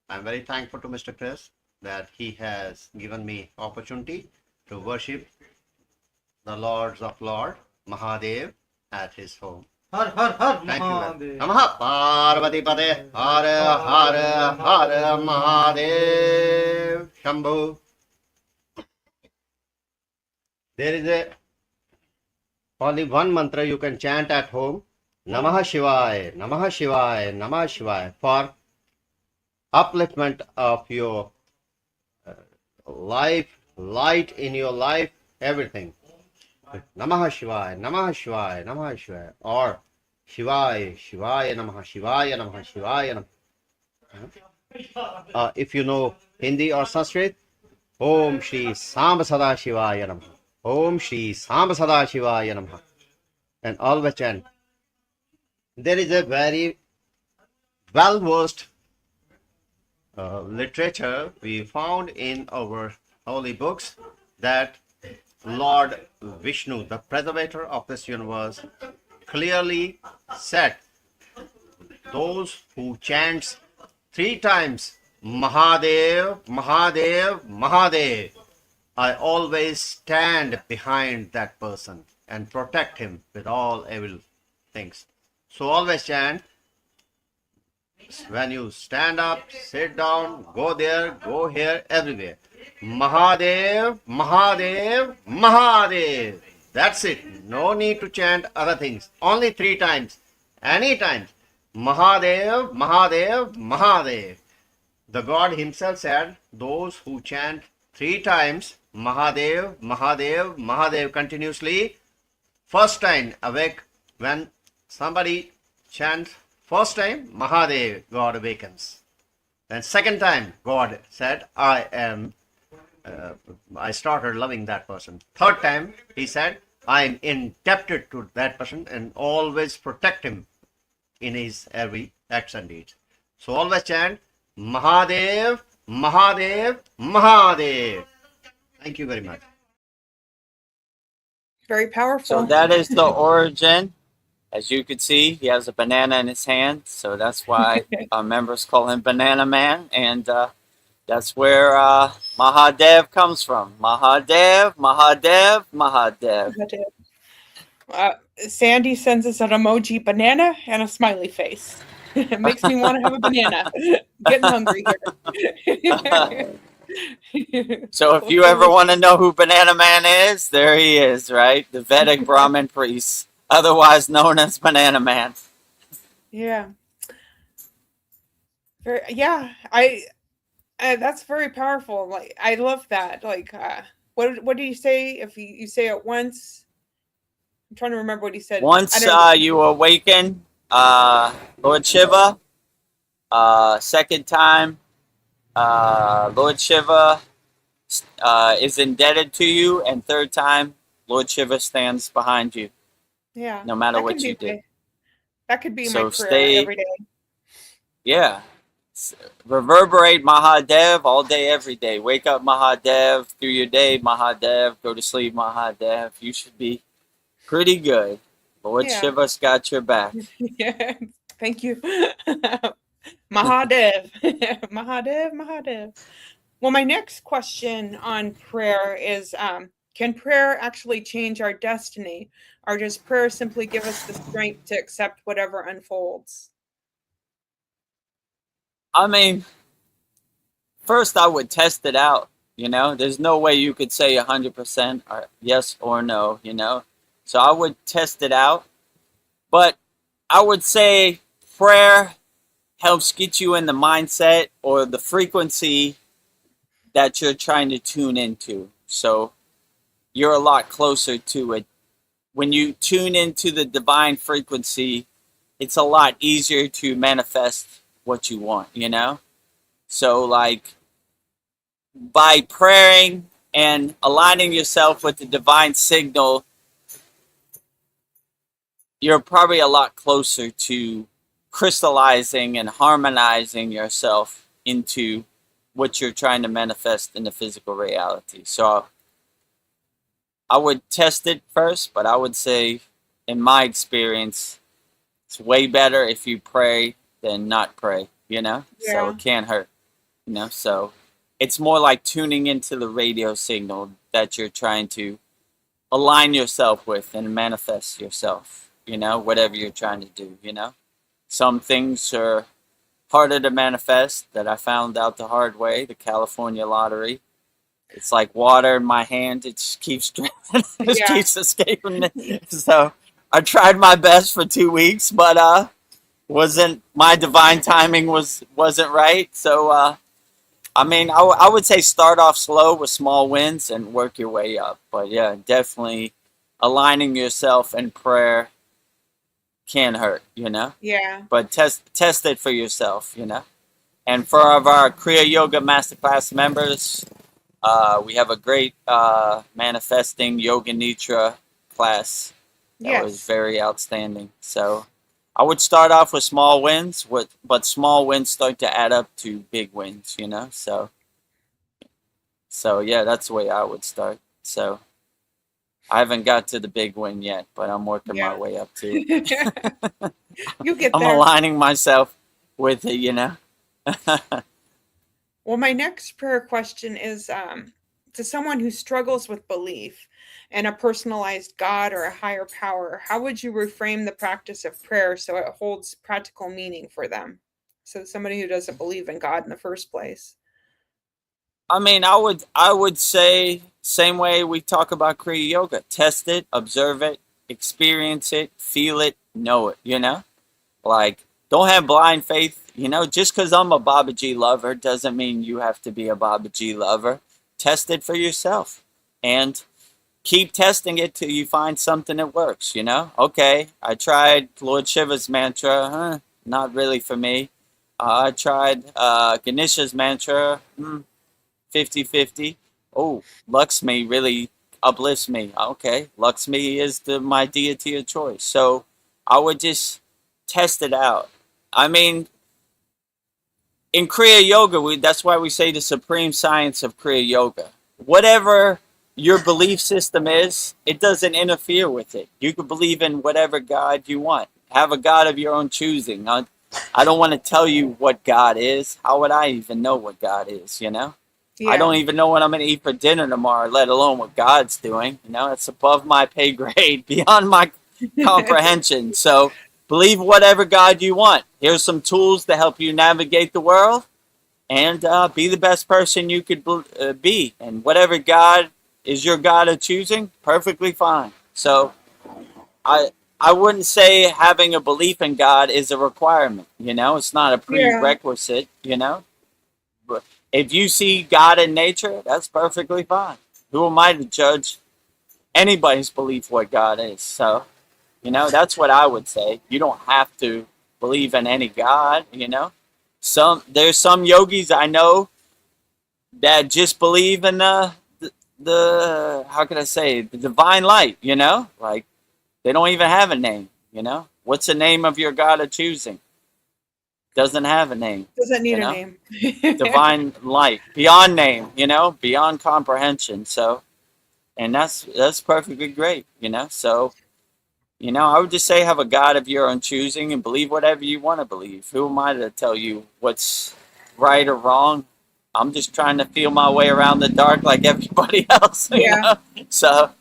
I'm very thankful to Mr. Chris that he has given me opportunity to worship the Lords of Lord Mahadev at his home. Har har har Thank you. Mahadev. Namaha Parvati Pade Hare Hare Hare Mahadev Shambhu. There is only one mantra you can chant at home. Namaha Shivaya, Namaha Shivaya, Namaha Shivaya, for upliftment of your life, light in your life, everything. Namaha Shivaya, Namaha Shivaya, Namaha Shivaya, or Shivaya, Shivaya Namaha, Shivaya Namaha, Shivaya Namaha. If you know Hindi or Sanskrit, Om Shri Samba Sada Shivaya Namaha, Om Shri Samba Sada Shivaya Namaha, and always chant. There is a very well-versed literature we found in our holy books that Lord Vishnu, the preservator of this universe, clearly said, those who chants 3 times Mahadev, Mahadev, Mahadev, I always stand behind that person and protect him with all evil things. So always chant. When you stand up, sit down, go there, go here, everywhere. Mahadev, Mahadev, Mahadev. That's it. No need to chant other things. Only 3 times. Any time. Mahadev, Mahadev, Mahadev. The God himself said, those who chant 3 times Mahadev, Mahadev, Mahadev continuously, first time awake when somebody chants first time, Mahadev, God awakens. Then second time, God said, I started loving that person. Third time, he said, I am indebted to that person and always protect him in his every acts and deeds. So always chant, Mahadev, Mahadev, Mahadev. Thank you very much. Very powerful. So that is the origin. As you can see, he has a banana in his hand, so that's why our members call him Banana Man, and that's where Mahadev comes from. Mahadev, Mahadev, Mahadev. Sandy sends us an emoji banana and a smiley face. It makes me want to have a banana. Getting hungry here. So if you ever want to know who Banana Man is, there he is, right? The Vedic Brahmin priest, otherwise known as Banana Man. Yeah. That's very powerful. Like, I love that. Like, what do you say if you say it once? I'm trying to remember what he said. Once you awaken, Lord Shiva. Second time, Lord Shiva is indebted to you, and third time, Lord Shiva stands behind you. Yeah. No matter what you do. That could be my prayer every day. Yeah. Reverberate Mahadev all day, every day. Wake up Mahadev, through your day Mahadev, go to sleep Mahadev. You should be pretty good. Lord Shiva's got your back. Yeah. Thank you. Mahadev. Mahadev, Mahadev. Well, my next question on prayer is, can prayer actually change our destiny? Or does prayer simply give us the strength to accept whatever unfolds? I mean, first I would test it out, you know? There's no way you could say 100% or yes or no, you know? So I would test it out. But I would say prayer helps get you in the mindset or the frequency that you're trying to tune into. So you're a lot closer to it. When you tune into the divine frequency, it's a lot easier to manifest what you want, you know? So like by praying and aligning yourself with the divine signal, you're probably a lot closer to crystallizing and harmonizing yourself into what you're trying to manifest in the physical reality. So I would test it first, but I would say, in my experience, it's way better if you pray than not pray, you know? Yeah. So it can't hurt, you know? So it's more like tuning into the radio signal that you're trying to align yourself with and manifest yourself, you know, whatever you're trying to do, you know? Some things are harder to manifest that I found out the hard way, the California lottery. It's like water in my hand. It just keeps keeps escaping me. So I tried my best for 2 weeks, but my divine timing wasn't right. So I mean, I would say start off slow with small wins and work your way up. But yeah, definitely aligning yourself in prayer can hurt, you know? Yeah. But test it for yourself, you know? And for our Kriya Yoga Masterclass members, we have a great manifesting Yoga Nitra class that was very outstanding. So I would start off with small wins, but small wins start to add up to big wins, you know? So yeah, that's the way I would start. So I haven't got to the big win yet, but I'm working my way up to it. You get there. I'm aligning myself with it, you know? Well, my next prayer question is to someone who struggles with belief in a personalized God or a higher power. How would you reframe the practice of prayer so it holds practical meaning for them? So somebody who doesn't believe in God in the first place. I mean, I would say same way we talk about Kriya Yoga. Test it, observe it, experience it, feel it, know it, you know? Like, don't have blind faith, you know? Just because I'm a Babaji lover doesn't mean you have to be a Babaji lover. Test it for yourself. And keep testing it till you find something that works, you know? Okay, I tried Lord Shiva's mantra, not really for me. I tried Ganesha's mantra, 50-50. Oh, Lakshmi really uplifts me. Okay, Lakshmi is my deity of choice. So I would just test it out. I mean, in Kriya Yoga, that's why we say the supreme science of Kriya Yoga. Whatever your belief system is, it doesn't interfere with it. You can believe in whatever God you want. Have a God of your own choosing. I don't want to tell you what God is. How would I even know what God is, you know? I don't even know what I'm going to eat for dinner tomorrow, let alone what God's doing. You know, it's above my pay grade, beyond my comprehension. So believe whatever God you want. Here's some tools to help you navigate the world and be the best person you could be. And whatever God is your God of choosing, perfectly fine. So I wouldn't say having a belief in God is a requirement. You know, it's not a prerequisite, you know. But if you see God in nature, that's perfectly fine. Who am I to judge anybody's belief what God is? So, you know, that's what I would say. You don't have to believe in any God, you know. There's some yogis I know that just believe in the how can I say, the divine light, you know? Like they don't even have a name, you know? What's the name of your God of choosing? Doesn't have a name. Doesn't need you know? a name. Divine light, beyond name, you know, beyond comprehension. So, and that's perfectly great, you know. So, you know, I would just say have a God of your own choosing and believe whatever you want to believe. Who am I to tell you what's right or wrong? I'm just trying to feel my way around the dark like everybody else, you know. So,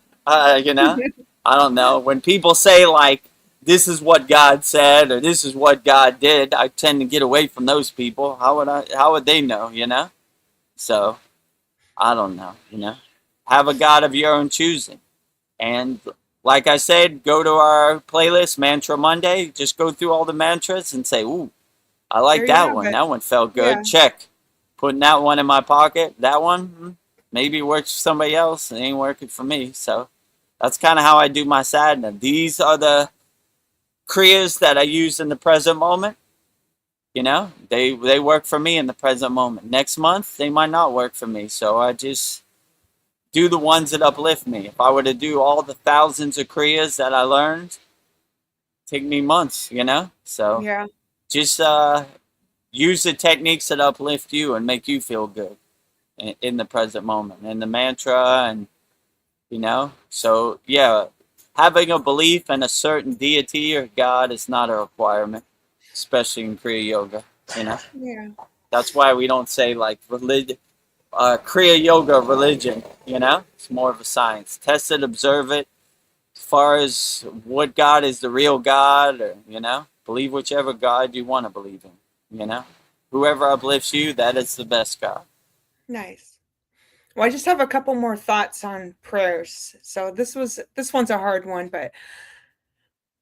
you know, I don't know. When people say like, this is what God said or this is what God did, I tend to get away from those people. How would they know, you know? So, I don't know, you know. Have a God of your own choosing. And like I said, go to our playlist, Mantra Monday. Just go through all the mantras and say, ooh, I like that one. That one felt good. Check. Putting that one in my pocket. That one, maybe it works for somebody else. It ain't working for me. So that's kind of how I do my sadhana. These are the kriyas that I use in the present moment. You know, they work for me in the present moment. Next month, they might not work for me. So I just do the ones that uplift me. If I were to do all the thousands of kriyas that I learned, take me months, you know? So just use the techniques that uplift you and make you feel good in the present moment. And the mantra and, you know? So, yeah, having a belief in a certain deity or God is not a requirement, especially in Kriya Yoga, you know? Yeah. That's why we don't say, like, religion. Kriya Yoga religion, you know? It's more of a science. Test it, observe it. As far as what God is the real God, or, you know? Believe whichever God you want to believe in, you know? Whoever uplifts you, that is the best God. Nice. Well, I just have a couple more thoughts on prayers. So this one's a hard one, but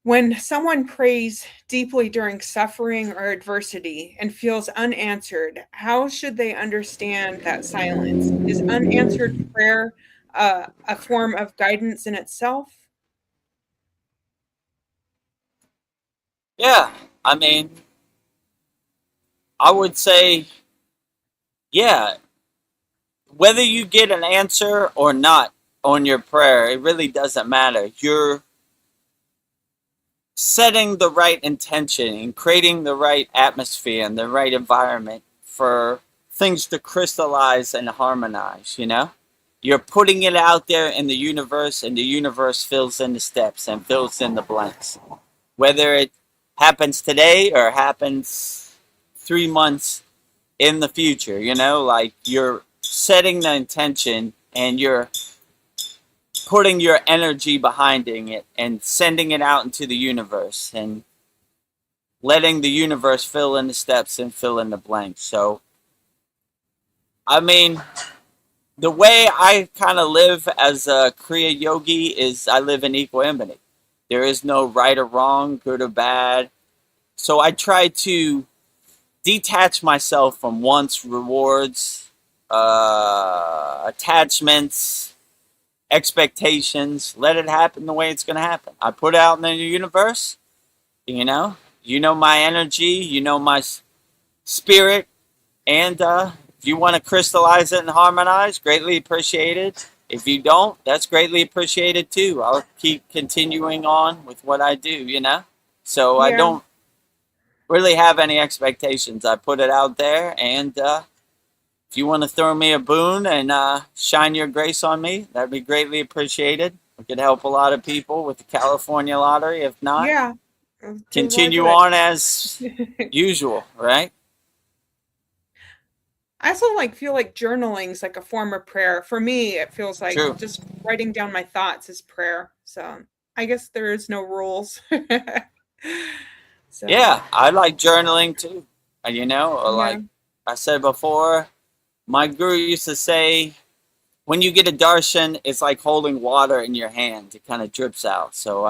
when someone prays deeply during suffering or adversity and feels unanswered, how should they understand that silence? Is unanswered prayer a form of guidance in itself? Yeah, I mean, I would say, yeah, whether you get an answer or not on your prayer, it really doesn't matter. You're setting the right intention and creating the right atmosphere and the right environment for things to crystallize and harmonize, you know? You're putting it out there in the universe, and the universe fills in the steps and fills in the blanks. Whether it happens today or happens 3 months in the future, you know? Like, you're setting the intention and you're putting your energy behind it and sending it out into the universe and letting the universe fill in the steps and fill in the blanks. So, I mean, the way I kind of live as a Kriya yogi is I live in equanimity. There is no right or wrong, good or bad. So I try to detach myself from wants, rewards, attachments, expectations. Let it happen the way it's going to happen. I put it out in the universe. You know my energy. You know my spirit. And if you want to crystallize it and harmonize, greatly appreciated. If you don't, that's greatly appreciated too. I'll keep continuing on with what I do, So I don't really have any expectations. I put it out there, and if you want to throw me a boon and shine your grace on me, that'd be greatly appreciated. We could help a lot of people with the California lottery. If not, continue on as usual, right? I also feel like journaling is like a form of prayer. For me, it feels like just writing down my thoughts is prayer. So I guess there is no rules. So. Yeah, I like journaling too. Like I said before, my guru used to say, when you get a darshan, it's like holding water in your hand. It kind of drips out. So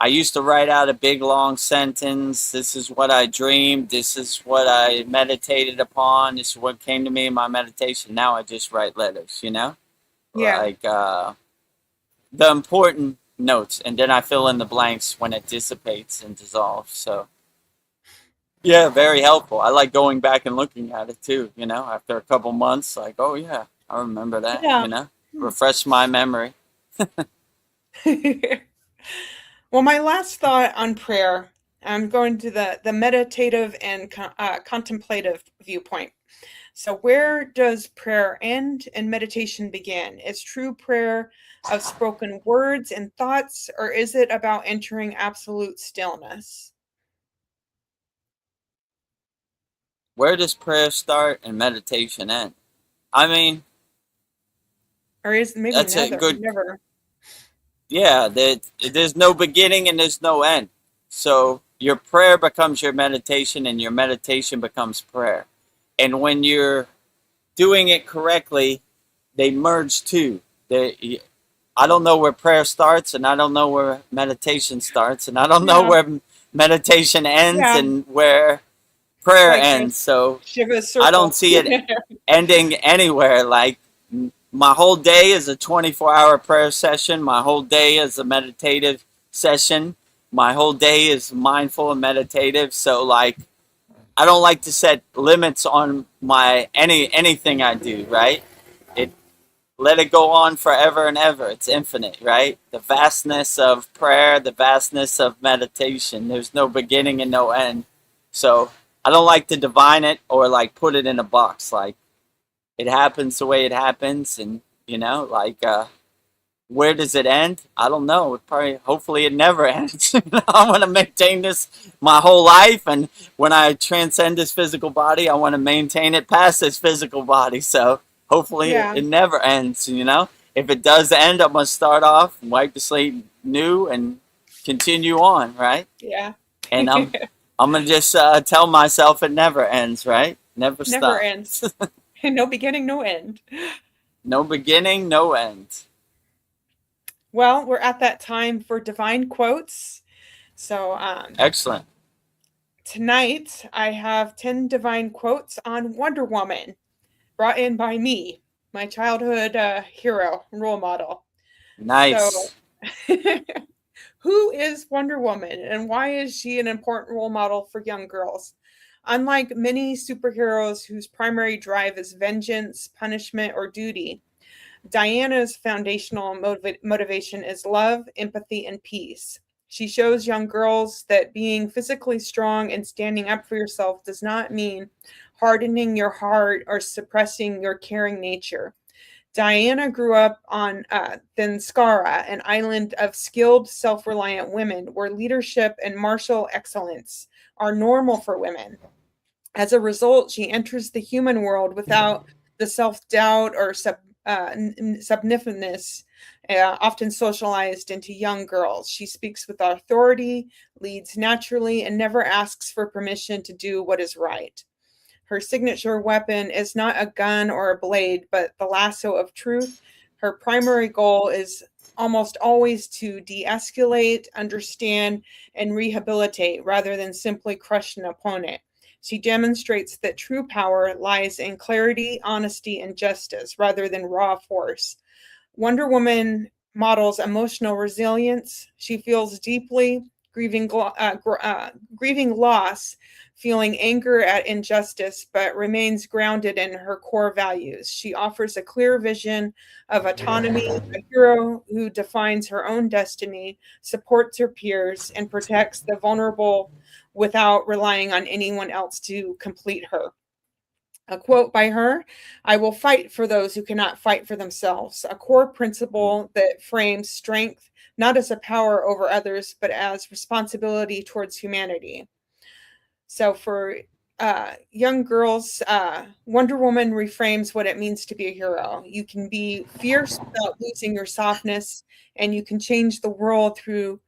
I used to write out a big long sentence. This is what I dreamed. This is what I meditated upon. This is what came to me in my meditation. Now I just write letters, Yeah. Like the important notes. And then I fill in the blanks when it dissipates and dissolves. So, yeah, very helpful. I like going back and looking at it too, after a couple months. Like, oh, yeah, I remember that, Refresh my memory. Well, my last thought on prayer, I'm going to the meditative and contemplative viewpoint. So where does prayer end and meditation begin? Is true prayer of spoken words and thoughts, or is it about entering absolute stillness? Where does prayer start and meditation end? I mean, or is maybe that's neither, a good. Never. Yeah, there's no beginning and there's no end. So your prayer becomes your meditation, and your meditation becomes prayer. And when you're doing it correctly, they merge too. I don't know where prayer starts, and I don't know where meditation starts, and I don't know where meditation ends and where prayer ends. So I don't see it ending anywhere. Like, my whole day is a 24-hour prayer session. My whole day is a meditative session. My whole day is mindful and meditative. So, I don't like to set limits on my anything I do, right? Let it go on forever and ever. It's infinite, right? The vastness of prayer, the vastness of meditation. There's no beginning and no end. So I don't like to divine it or put it in a box. It happens the way it happens, and where does it end? I don't know. Hopefully it never ends. I want to maintain this my whole life, and when I transcend this physical body, I want to maintain it past this physical body. So hopefully it never ends. If it does end, I'm gonna start off, wipe the slate new, and continue on, right? Yeah. And I'm gonna just tell myself it never ends, right? Never ends. No beginning, no end. No beginning, no end. Well, we're at that time for divine quotes. So excellent. Tonight, I have 10 divine quotes on Wonder Woman, brought in by me, my childhood hero, role model. Nice. So, who is Wonder Woman, and why is she an important role model for young girls? Unlike many superheroes whose primary drive is vengeance, punishment, or duty, Diana's foundational motivation is love, empathy, and peace. She shows young girls that being physically strong and standing up for yourself does not mean hardening your heart or suppressing your caring nature. Diana grew up on Thanskara, an island of skilled, self-reliant women where leadership and martial excellence are normal for women. As a result, she enters the human world without the self-doubt or submissiveness often socialized into young girls. She speaks with authority, leads naturally, and never asks for permission to do what is right. Her signature weapon is not a gun or a blade, but the lasso of truth. Her primary goal is almost always to de-escalate, understand, and rehabilitate rather than simply crush an opponent. She demonstrates that true power lies in clarity, honesty, and justice rather than raw force. Wonder Woman models emotional resilience. She feels deeply, grieving loss, feeling anger at injustice, but remains grounded in her core values. She offers a clear vision of autonomy, a hero who defines her own destiny, supports her peers, and protects the vulnerable without relying on anyone else to complete her. A quote by her: "I will fight for those who cannot fight for themselves," a core principle that frames strength not as a power over others, but as responsibility towards humanity. So for young girls, Wonder Woman reframes what it means to be a hero. You can be fierce without losing your softness, and you can change the world through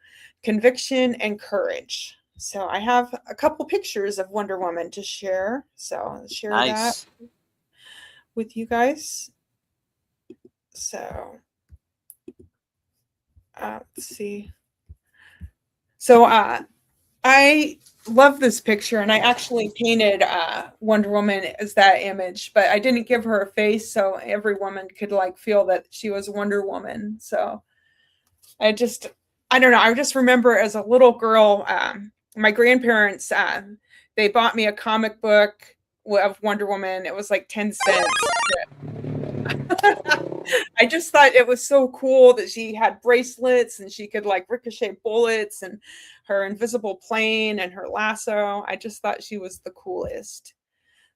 conviction and courage. So I have a couple pictures of Wonder Woman to share. So I'll share that with you guys. So let's see. So I love this picture, and I actually painted Wonder Woman as that image, but I didn't give her a face so every woman could like feel that she was Wonder Woman. So I don't know. I just remember as a little girl, my grandparents, they bought me a comic book of Wonder Woman. It was like 10 cents. I just thought it was so cool that she had bracelets and she could like ricochet bullets and her invisible plane and her lasso. I just thought she was the coolest.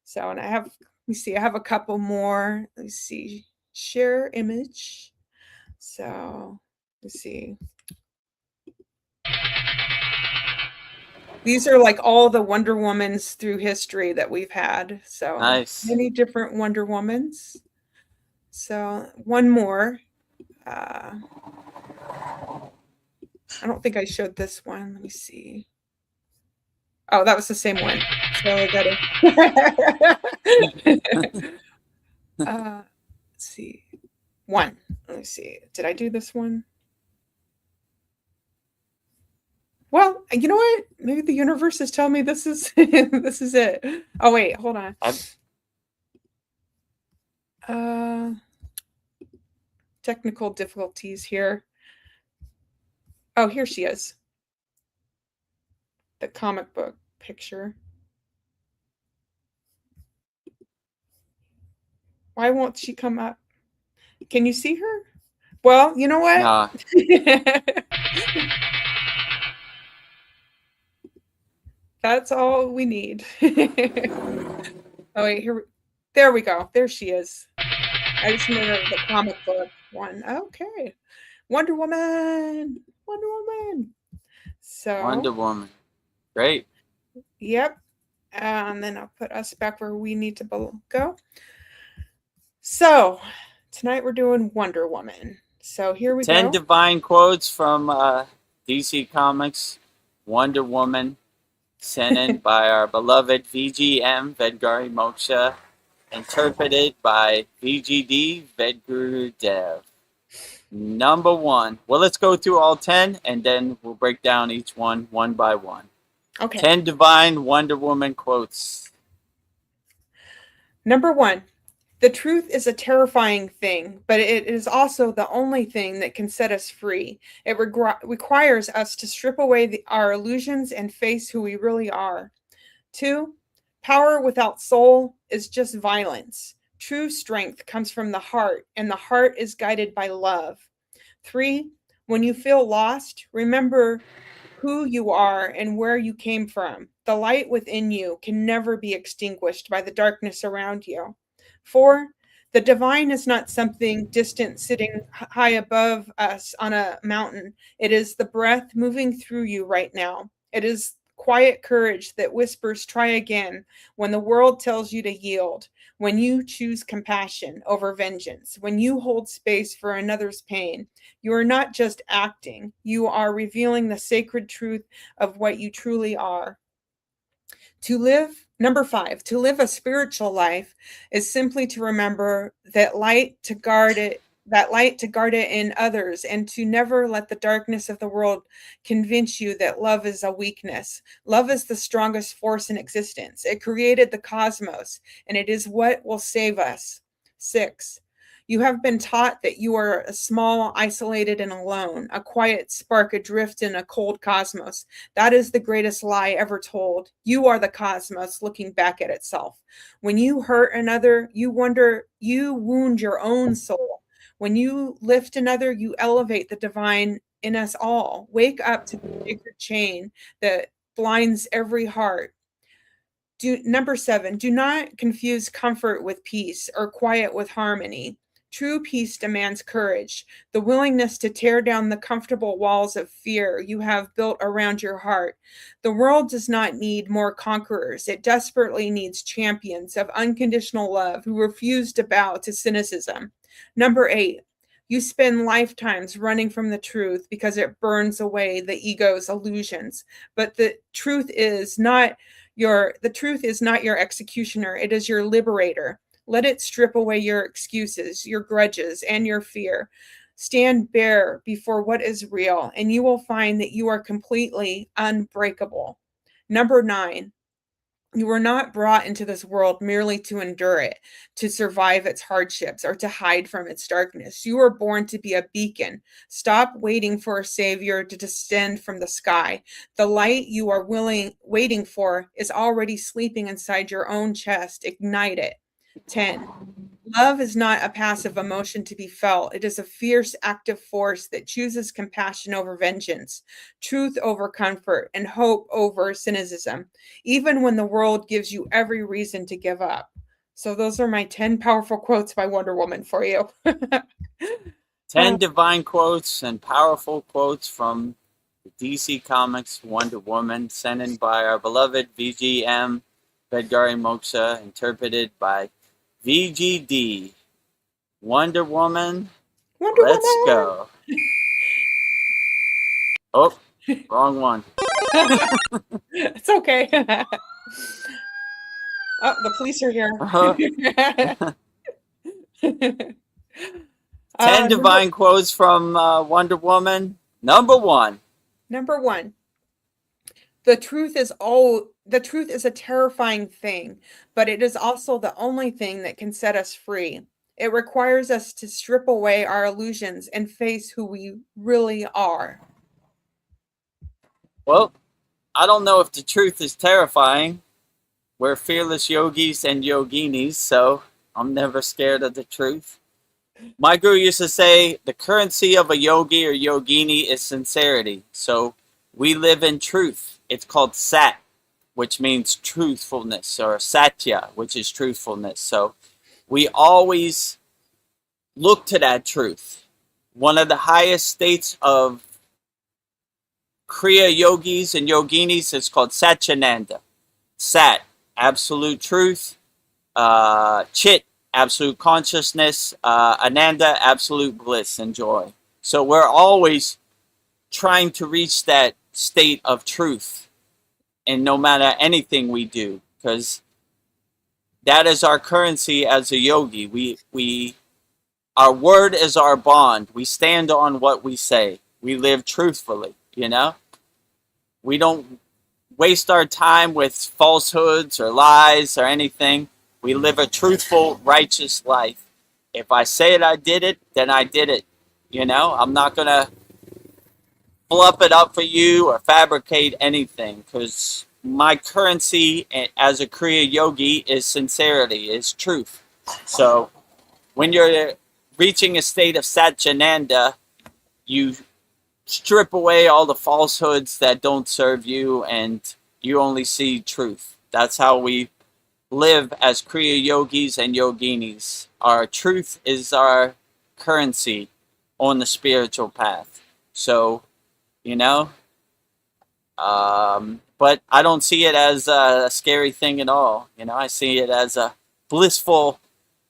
So, and let me see, I have a couple more. Let's see, share image. So let's see. These are like all the Wonder Womans through history that we've had. So nice. Many different Wonder Womans. So one more. I don't think I showed this one. Let me see. Oh, that was the same one. So I got it. Let's see. One. Let me see. Did I do this one? Well, you know what? Maybe the universe is telling me this is this is it. Oh wait, hold on. Technical difficulties here. Oh, here she is. The comic book picture. Why won't she come up? Can you see her? Well, you know what? Nah. That's all we need. Oh wait, there we go. There she is. I just remember the comic book one. Okay. Wonder Woman. Wonder Woman. So Wonder Woman. Great. Yep. And then I'll put us back where we need to go. So tonight we're doing Wonder Woman. So here we 10 go. 10 divine quotes from DC Comics. Wonder Woman. Sent in by our beloved VGM, Vedgari Moksha. Interpreted by VGD, Vedagurudev. Number 1. Well, let's go through all 10, and then we'll break down each one by one. Okay. 10 divine Wonder Woman quotes. Number 1. The truth is a terrifying thing, but it is also the only thing that can set us free. It requires us to strip away our illusions and face who we really are. 2. Power without soul is just violence. True strength comes from the heart, and the heart is guided by love. 3. When you feel lost, remember who you are and where you came from. The light within you can never be extinguished by the darkness around you. 4. The divine is not something distant sitting high above us on a mountain. It is the breath moving through you right now. It is quiet courage that whispers, try again, when the world tells you to yield, when you choose compassion over vengeance, when you hold space for another's pain. You are not just acting, you are revealing the sacred truth of what you truly are. Number 5, to live a spiritual life is simply to remember that light to guard it in others, and to never let the darkness of the world convince you that love is a weakness. Love is the strongest force in existence. It created the cosmos, and it is what will save us. 6, You have been taught that you are a small, isolated, and alone, a quiet spark adrift in a cold cosmos. That is the greatest lie ever told. You are the cosmos looking back at itself. When you hurt another, you wound your own soul. When you lift another, you elevate the divine in us all. Wake up to the sacred chain that blinds every heart. Number 7, do not confuse comfort with peace or quiet with harmony. True peace demands courage, the willingness to tear down the comfortable walls of fear you have built around your heart. The world does not need more conquerors. It desperately needs champions of unconditional love who refuse to bow to cynicism. Number 8, you spend lifetimes running from the truth because it burns away the ego's illusions. But the truth is not your executioner. It is your liberator. Let it strip away your excuses, your grudges, and your fear. Stand bare before what is real, and you will find that you are completely unbreakable. Number 9, you were not brought into this world merely to endure it, to survive its hardships, or to hide from its darkness. You were born to be a beacon. Stop waiting for a savior to descend from the sky. The light you are waiting for is already sleeping inside your own chest. Ignite it. 10. Love is not a passive emotion to be felt. It is a fierce, active force that chooses compassion over vengeance, truth over comfort, and hope over cynicism, even when the world gives you every reason to give up. So those are my 10 powerful quotes by Wonder Woman for you. 10 divine quotes and powerful quotes from the DC Comics Wonder Woman, sent in by our beloved VGM, Vedgari Moksha, interpreted by VGD. Wonder Woman, let's go. Oh, wrong one. It's okay. Oh, the police are here. 10 divine quotes from Wonder Woman. Number 1. Number 1. The truth is a terrifying thing, but it is also the only thing that can set us free. It requires us to strip away our illusions and face who we really are. Well, I don't know if the truth is terrifying. We're fearless yogis and yoginis, so I'm never scared of the truth. My guru used to say, the currency of a yogi or yogini is sincerity. So we live in truth. It's called Sat, which means truthfulness, or Satya, which is truthfulness. So we always look to that truth. One of the highest states of Kriya yogis and yoginis is called Satchinanda. Sat, absolute truth. Chit, absolute consciousness. Ananda, absolute bliss and joy. So we're always trying to reach that state of truth, and no matter anything we do, because that is our currency as a yogi. Our word is our bond. We stand on what we say. We live truthfully, we don't waste our time with falsehoods or lies or anything. We live a truthful, righteous life. If I say it, I did it, then I did it. I'm not going to fluff it up for you or fabricate anything, because my currency as a Kriya yogi is sincerity, is truth. So when you're reaching a state of Satchinanda, you strip away all the falsehoods that don't serve you, and you only see truth. That's how we live as Kriya yogis and yoginis. Our truth is our currency on the spiritual path. So but I don't see it as a scary thing at all. I see it as a blissful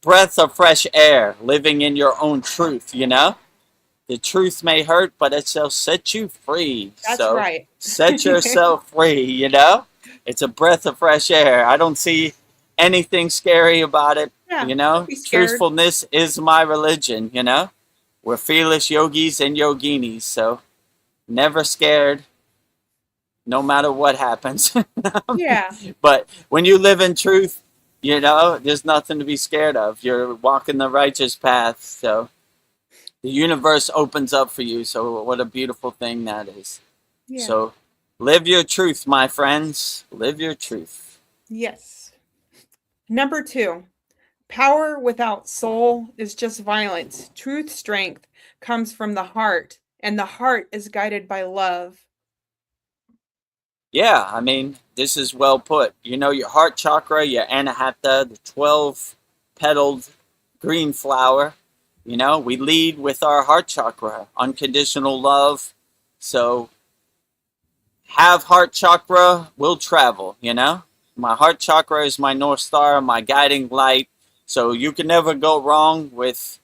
breath of fresh air, living in your own truth. The truth may hurt, but it shall set you free. That's right. Set yourself free. It's a breath of fresh air. I don't see anything scary about it. Yeah, Truthfulness is my religion. We're fearless yogis and yoginis, so never scared, no matter what happens. Yeah. But when you live in truth, You know, there's nothing to be scared of. You're walking the righteous path. So the universe opens up for you. So what a beautiful thing that is. Yeah. So live your truth, my friends. Live your truth. Yes. Number 2, power without soul is just violence. Truth strength comes from the heart, and the heart is guided by love. Yeah, I mean, this is well put. You know, your heart chakra, your anahata, the 12 petaled green flower. You know, we lead with our heart chakra, unconditional love. So have heart chakra, will travel, you know? My heart chakra is my North Star, my guiding light. So you can never go wrong with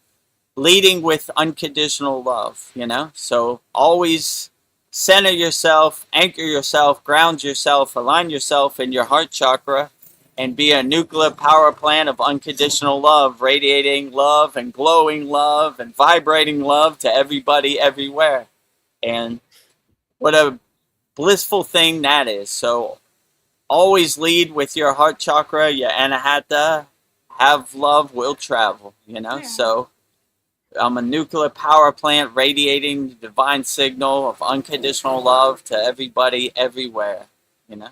leading with unconditional love, you know? So always center yourself, anchor yourself, ground yourself, align yourself in your heart chakra, and be a nuclear power plant of unconditional love, radiating love and glowing love and vibrating love to everybody everywhere. And what a blissful thing that is. So always lead with your heart chakra, your anahata. Have love, will travel, you know? Yeah. So I'm a nuclear power plant radiating the divine signal of unconditional love to everybody everywhere, you know?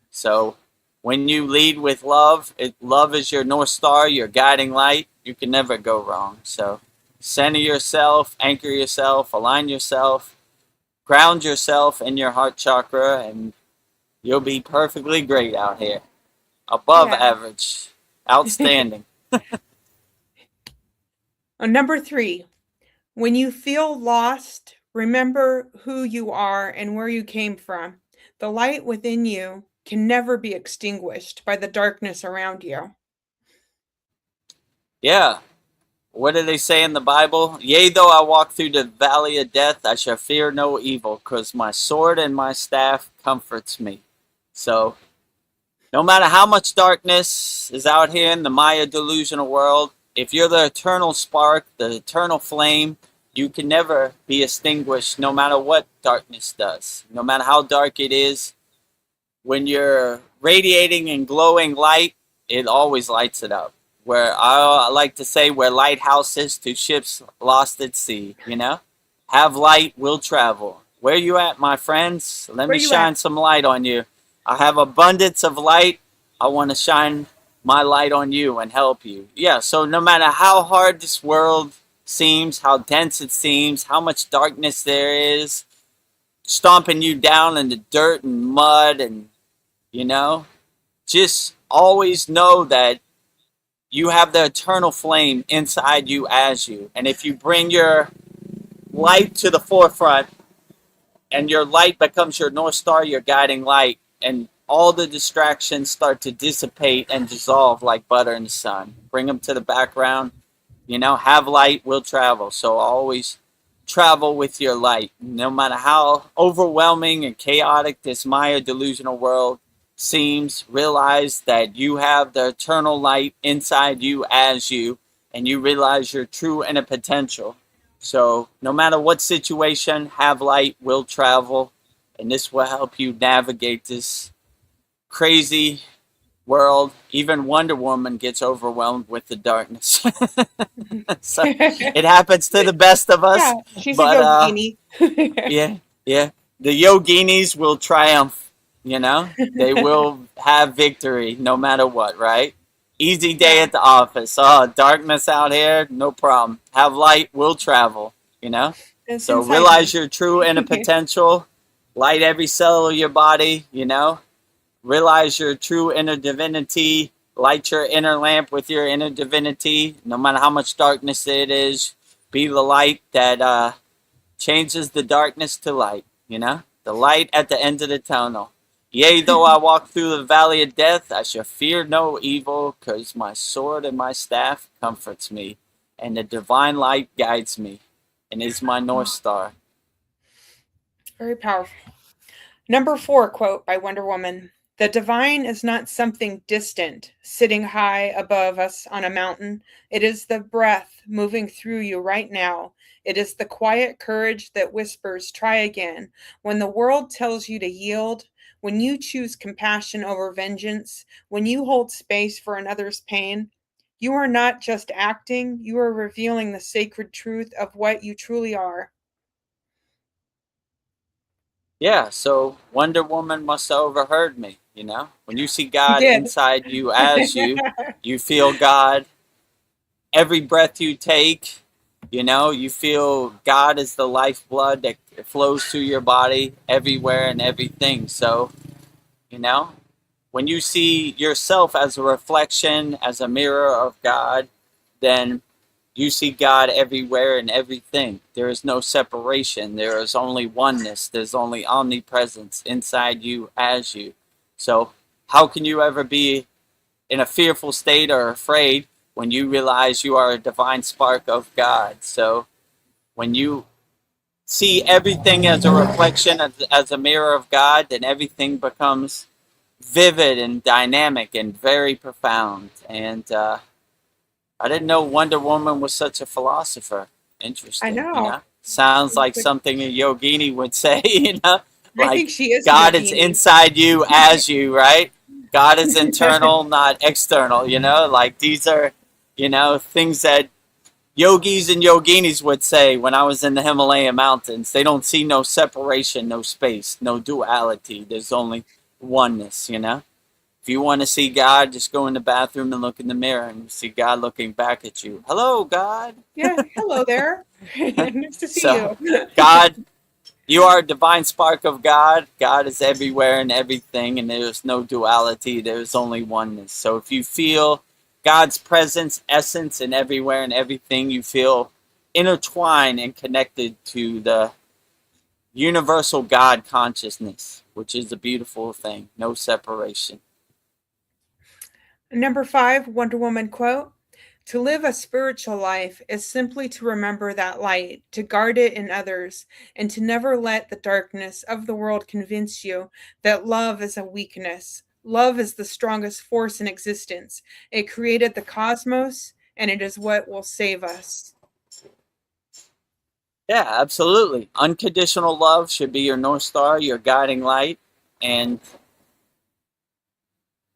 So when you lead with love, love is your North Star, your guiding light. You can never go wrong. So center yourself, anchor yourself, align yourself, ground yourself in your heart chakra, and you'll be perfectly great out here. Above average. Outstanding. Number 3, when you feel lost, remember who you are and where you came from. The light within you can never be extinguished by the darkness around you. Yeah. What do they say in the Bible? Yea, though I walk through the valley of death, I shall fear no evil, because my sword and my staff comforts me. So, no matter how much darkness is out here in the Maya delusional world, if you're the eternal spark, the eternal flame, you can never be extinguished no matter what darkness does. No matter how dark it is, when you're radiating and glowing light, it always lights it up. Where I like to say, where lighthouses to ships lost at sea, you know? Have light, will travel. Where you at, my friends? Let me shine some light on you. I have abundance of light. I want to shine my light on you and help you. Yeah, so no matter how hard this world seems, how dense it seems, how much darkness there is, stomping you down in the dirt and mud, and, you know, just always know that you have the eternal flame inside you as you. And if you bring your light to the forefront, and your light becomes your North Star, your guiding light, and all the distractions start to dissipate and dissolve like butter in the sun. Bring them to the background. You know, have light, will travel. So always travel with your light. No matter how overwhelming and chaotic this Maya delusional world seems, realize that you have the eternal light inside you as you, and you realize your true inner potential. So no matter what situation, have light, will travel, and this will help you navigate this crazy world. Even Wonder Woman gets overwhelmed with the darkness. So it happens to the best of us. Yeah, she's but, a yogini. yeah. The yoginis will triumph, you know? They will have victory no matter what, right? Easy day at the office. Oh, darkness out here, no problem. Have light, will travel, you know? It's So inside realize me. your true inner potential. Light every cell of your body, you know? Realize your true inner divinity. Light your inner lamp with your inner divinity. No matter how much darkness it is, be the light that changes the darkness to light, you know? The light at the end of the tunnel. Yea, though I walk through the valley of death, I shall fear no evil, because my sword and my staff comforts me, and the divine light guides me, and is my North Star. Very powerful. Number 4 quote by Wonder Woman. The divine is not something distant, sitting high above us on a mountain. It is the breath moving through you right now. It is the quiet courage that whispers, try again. When the world tells you to yield, When you choose compassion over vengeance, when you hold space for another's pain, you are not just acting, you are revealing the sacred truth of what you truly are. Yeah, so Wonder Woman must have overheard me, you know? When you see She God did. inside you as you feel God every breath you take, you know, you feel God is the lifeblood that flows through your body everywhere and everything. So, you know, when you see yourself as a reflection, as a mirror of God, then you see God everywhere and everything. There is no separation. There is only oneness. There's only omnipresence inside you as you. So, how can you ever be in a fearful state or afraid when you realize you are a divine spark of God? So, when you see everything as a reflection, as a mirror of God, then everything becomes vivid and dynamic and very profound. And I didn't know Wonder Woman was such a philosopher. I Interesting, you know. know? Sounds like something a yogini would say, you know? I think Like, she is a God is yogini. inside you as you, right? God is internal, not external, you know? Like, these are, you know, things that yogis and yoginis would say when I was in the Himalayan mountains. They don't see no separation, no space, no duality. There's only oneness, you know? If you want to see God, just go in the bathroom and look in the mirror and you see God looking back at you. Hello, God. Yeah, hello there. Nice to see So, you. God, you are a divine spark of God. God is everywhere and everything, and there's no duality. There's only oneness. So, if you feel God's presence, essence, and everywhere and everything, you feel intertwined and connected to the universal God consciousness, which is a beautiful thing. No separation. Number 5, Wonder Woman quote: "To live a spiritual life is simply to remember that light, to guard it in others, and to never let the darkness of the world convince you that love is a weakness. Love is the strongest force in existence. It created the cosmos, and it is what will save us." Yeah, absolutely. Unconditional love should be your North Star, your guiding light, and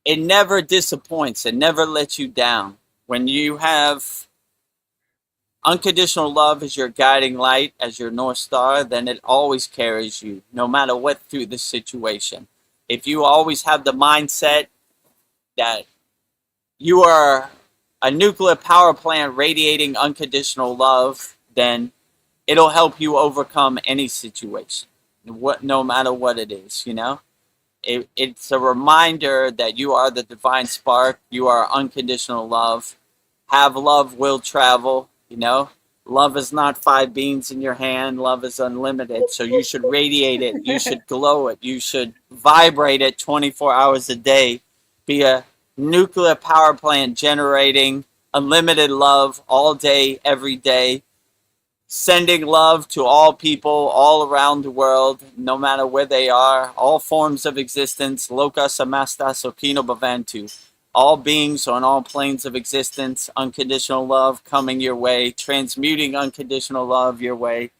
it never disappoints. It never lets you down. When you have unconditional love as your guiding light, as your North Star, then it always carries you, no matter what through the situation. If you always have the mindset that you are a nuclear power plant radiating unconditional love, then it'll help you overcome any situation, no matter what it is, you know? It's a reminder that you are the divine spark, you are unconditional love. Have love, will travel, you know? Love is not 5 beans in your hand, love is unlimited. So you should radiate it, you should glow it, you should vibrate it 24 hours a day. Be a nuclear power plant generating unlimited love all day, every day, sending love to all people all around the world, no matter where they are, all forms of existence, loka samasta sokino bhavantu. All beings on all planes of existence, unconditional love coming your way, transmuting unconditional love your way,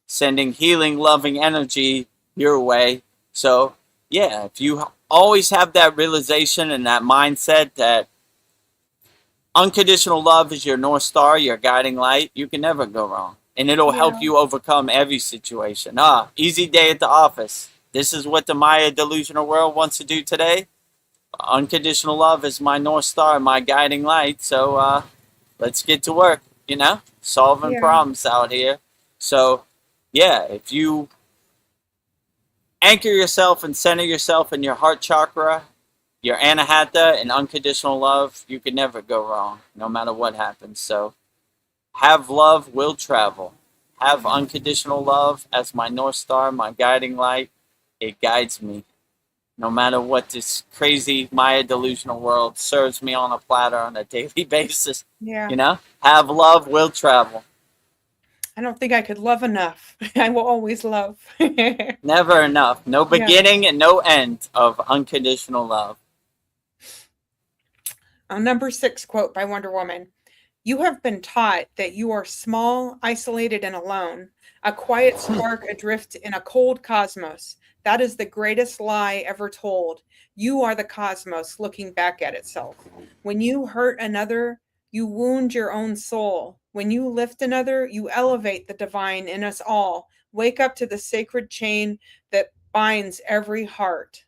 sending healing, loving energy your way. So, yeah, if you always have that realization and that mindset that unconditional love is your North Star, your guiding light, you can never go wrong. And it'll help Yeah. you overcome every situation. Easy day at the office. This is what the Maya delusional world wants to do today. Unconditional love is my North Star, my guiding light. So let's get to work, you know, solving Yeah. problems out here. So, yeah, if you anchor yourself and center yourself in your heart chakra, your anahata, and unconditional love, you can never go wrong, no matter what happens. So, have love, will travel. Have unconditional love as my North Star, my guiding light. It guides me. No matter what this crazy Maya delusional world serves me on a platter on a daily basis. Yeah. You know? Have love, will travel. I don't think I could love enough. I will always love. Never enough. No Yeah. beginning and no end of unconditional love. Number 6 quote by Wonder Woman: "You have been taught that you are small, isolated, and alone, a quiet spark adrift in a cold cosmos. That is the greatest lie ever told. You are the cosmos looking back at itself. When you hurt another, you wound your own soul. When you lift another, you elevate the divine in us all. Wake up to the sacred chain that binds every heart.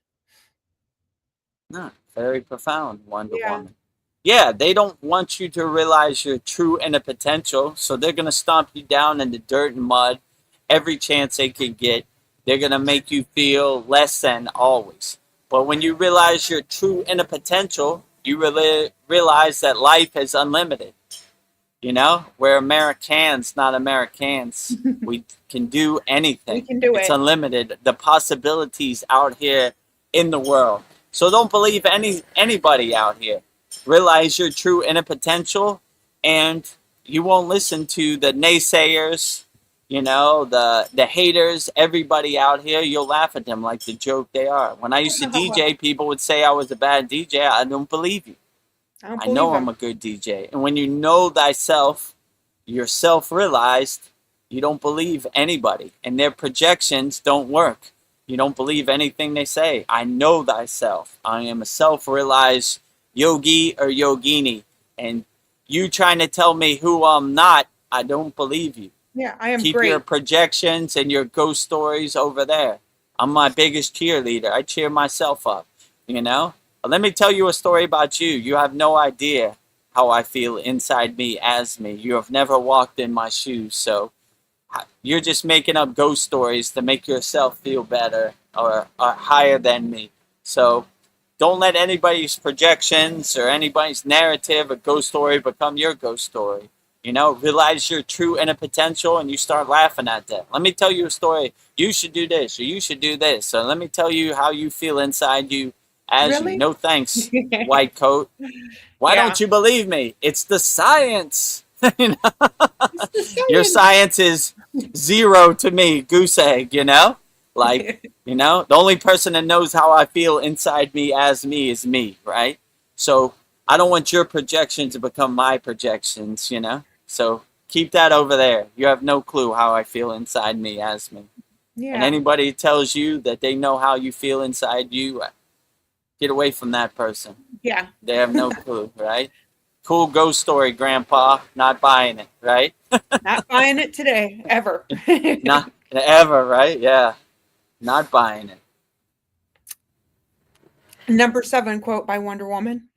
Very profound, Wonder Woman. Yeah, they don't want you to realize your true inner potential, so they're going to stomp you down in the dirt and mud every chance they can get. They're going to make you feel less than always. But when you realize your true inner potential, you really realize that life is unlimited. You know, we're Americans, not Americans. We can do anything. We can do it. It's unlimited. The possibilities out here in the world. So don't believe anybody out here. Realize your true inner potential, and you won't listen to the naysayers, you know, the haters, everybody out here. You'll laugh at them like the joke they are. When I used to DJ, people would say I was a bad DJ. I don't believe you. I know I'm a good DJ. And when you know thyself, you're self-realized, you don't believe anybody. And their projections don't work. You don't believe anything they say. I know thyself. I am a self-realized yogi or yogini. And you trying to tell me who I'm not, I don't believe you. Yeah, I am Keep great. your projections and your ghost stories over there. I'm my biggest cheerleader. I cheer myself up, you know? Let me tell you a story about you. You have no idea how I feel inside me as me. You have never walked in my shoes, so you're just making up ghost stories to make yourself feel better or higher than me. So don't let anybody's projections or anybody's narrative or ghost story become your ghost story. You know, realize your true inner potential and you start laughing at that. Let me tell you a story. You should do this or you should do this. So let me tell you how you feel inside you as Really? you. No thanks, white coat. Why don't you believe me? It's the science. You know? It's the science. Your science is zero to me, goose egg, you know? Like, you know, the only person that knows how I feel inside me as me is me, right? So I don't want your projection to become my projections, you know? So keep that over there. You have no clue how I feel inside me as me. Yeah. And anybody tells you that they know how you feel inside you, get away from that person. Yeah. They have no clue, right? Cool ghost story, Grandpa. Not buying it, right? Not buying it today, ever. Not ever, right? Yeah. Not buying it. Number 7 quote by Wonder Woman.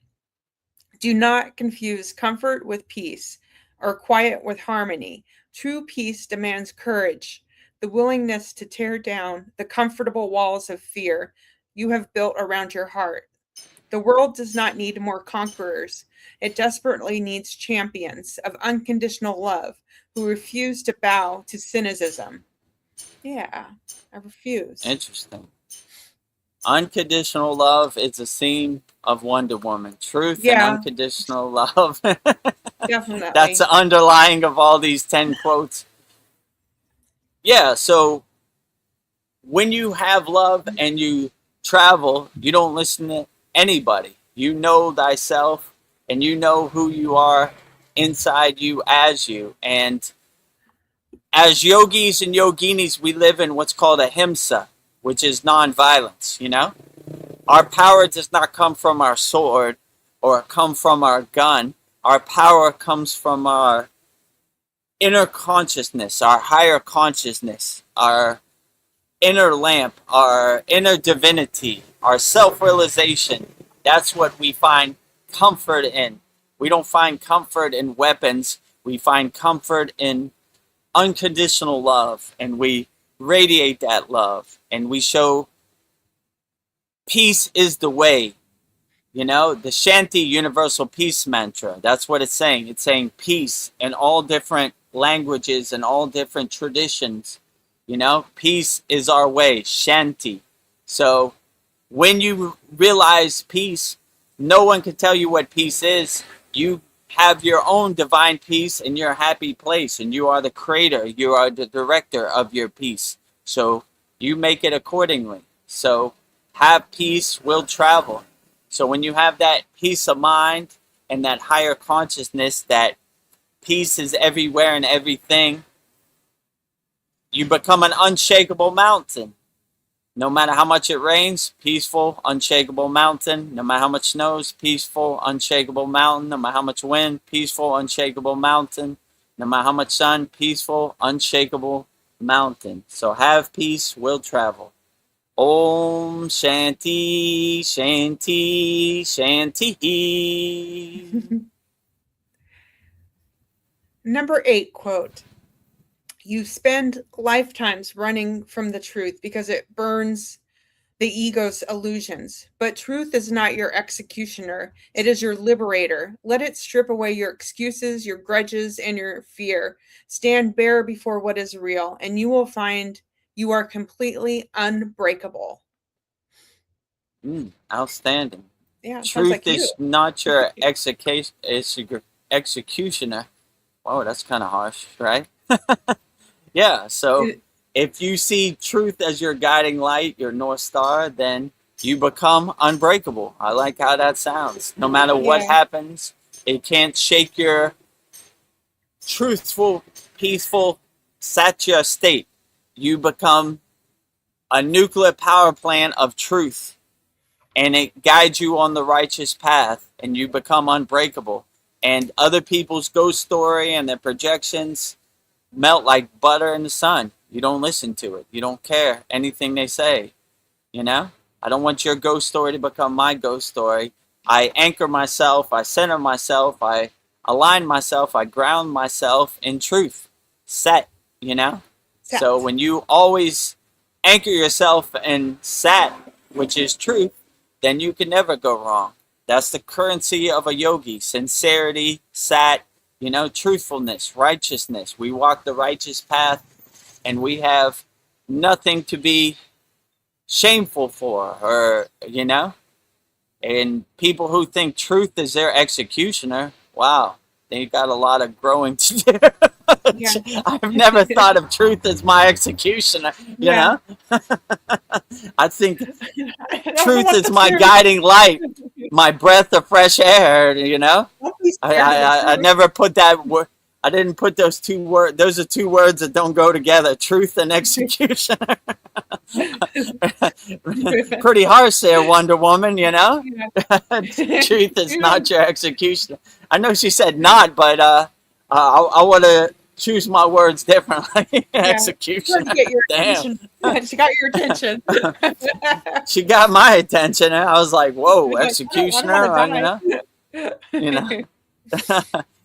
Do not confuse comfort with peace or quiet with harmony. True peace demands courage, the willingness to tear down the comfortable walls of fear you have built around your heart. The world does not need more conquerors. It desperately needs champions of unconditional love who refuse to bow to cynicism. Yeah, I refuse. Interesting. Unconditional love is a theme of Wonder Woman. Truth and unconditional love. Definitely. That's the underlying of all these 10 quotes. Yeah, so when you have love and you travel, you don't listen to anybody. You know thyself and you know who you are inside you as you. And as yogis and yoginis, we live in what's called ahimsa, which is nonviolence, you know? Our power does not come from our sword or come from our gun. Our power comes from our inner consciousness, our higher consciousness, our inner lamp, our inner divinity, our self-realization. That's what we find comfort in. We don't find comfort in weapons. We find comfort in unconditional love, and we radiate that love, and we show peace is the way. You know, the Shanti Universal Peace Mantra, that's what it's saying. It's saying peace in all different languages and all different traditions. You know, peace is our way, Shanti. So when you realize peace, no one can tell you what peace is. You have your own divine peace in your happy place, and you are the creator. You are the director of your peace. So you make it accordingly. So have peace, will travel. So when you have that peace of mind and that higher consciousness that peace is everywhere and everything, you become an unshakable mountain. No matter how much it rains, peaceful, unshakable mountain. No matter how much snows, peaceful, unshakable mountain. No matter how much wind, peaceful, unshakable mountain. No matter how much sun, peaceful, unshakable mountain. So have peace, will travel. Om Shanti Shanti Shanti. Number 8 quote. You spend lifetimes running from the truth because it burns the ego's illusions. But truth is not your executioner. It is your liberator. Let it strip away your excuses, your grudges, and your fear. Stand bare before what is real, and you will find you are completely unbreakable. Outstanding. Yeah, truth like is not your executioner. Whoa, that's kind of harsh, right? Yeah, so if you see truth as your guiding light, your North Star, then you become unbreakable. I like how that sounds. No matter what happens, it can't shake your truthful, peaceful, satya state. You become a nuclear power plant of truth, and it guides you on the righteous path, and you become unbreakable. And other people's ghost story and their projections melt like butter in the sun. You don't listen to it. You don't care anything they say. You know? I don't want your ghost story to become my ghost story. I anchor myself. I center myself. I align myself. I ground myself in truth. Set, you know? Set. So when you always anchor yourself in sat, which is truth, then you can never go wrong. That's the currency of a yogi. Sincerity, sat, you know, truthfulness, righteousness. We walk the righteous path, and we have nothing to be shameful for, or, you know. And people who think truth is their executioner, wow, they got a lot of growing to do. Yeah. I've never thought of truth as my executioner, you know. I think truth is my guiding light, my breath of fresh air, you know. I never put that word. I didn't put those two words. Those are two words that don't go together. Truth and executioner. Pretty harsh there, Wonder Woman, you know? Truth is not your executioner. I know she said not, but I want to choose my words differently. Executioner. Damn. She got your attention. She got my attention. And I was like, whoa, executioner, you know? You know?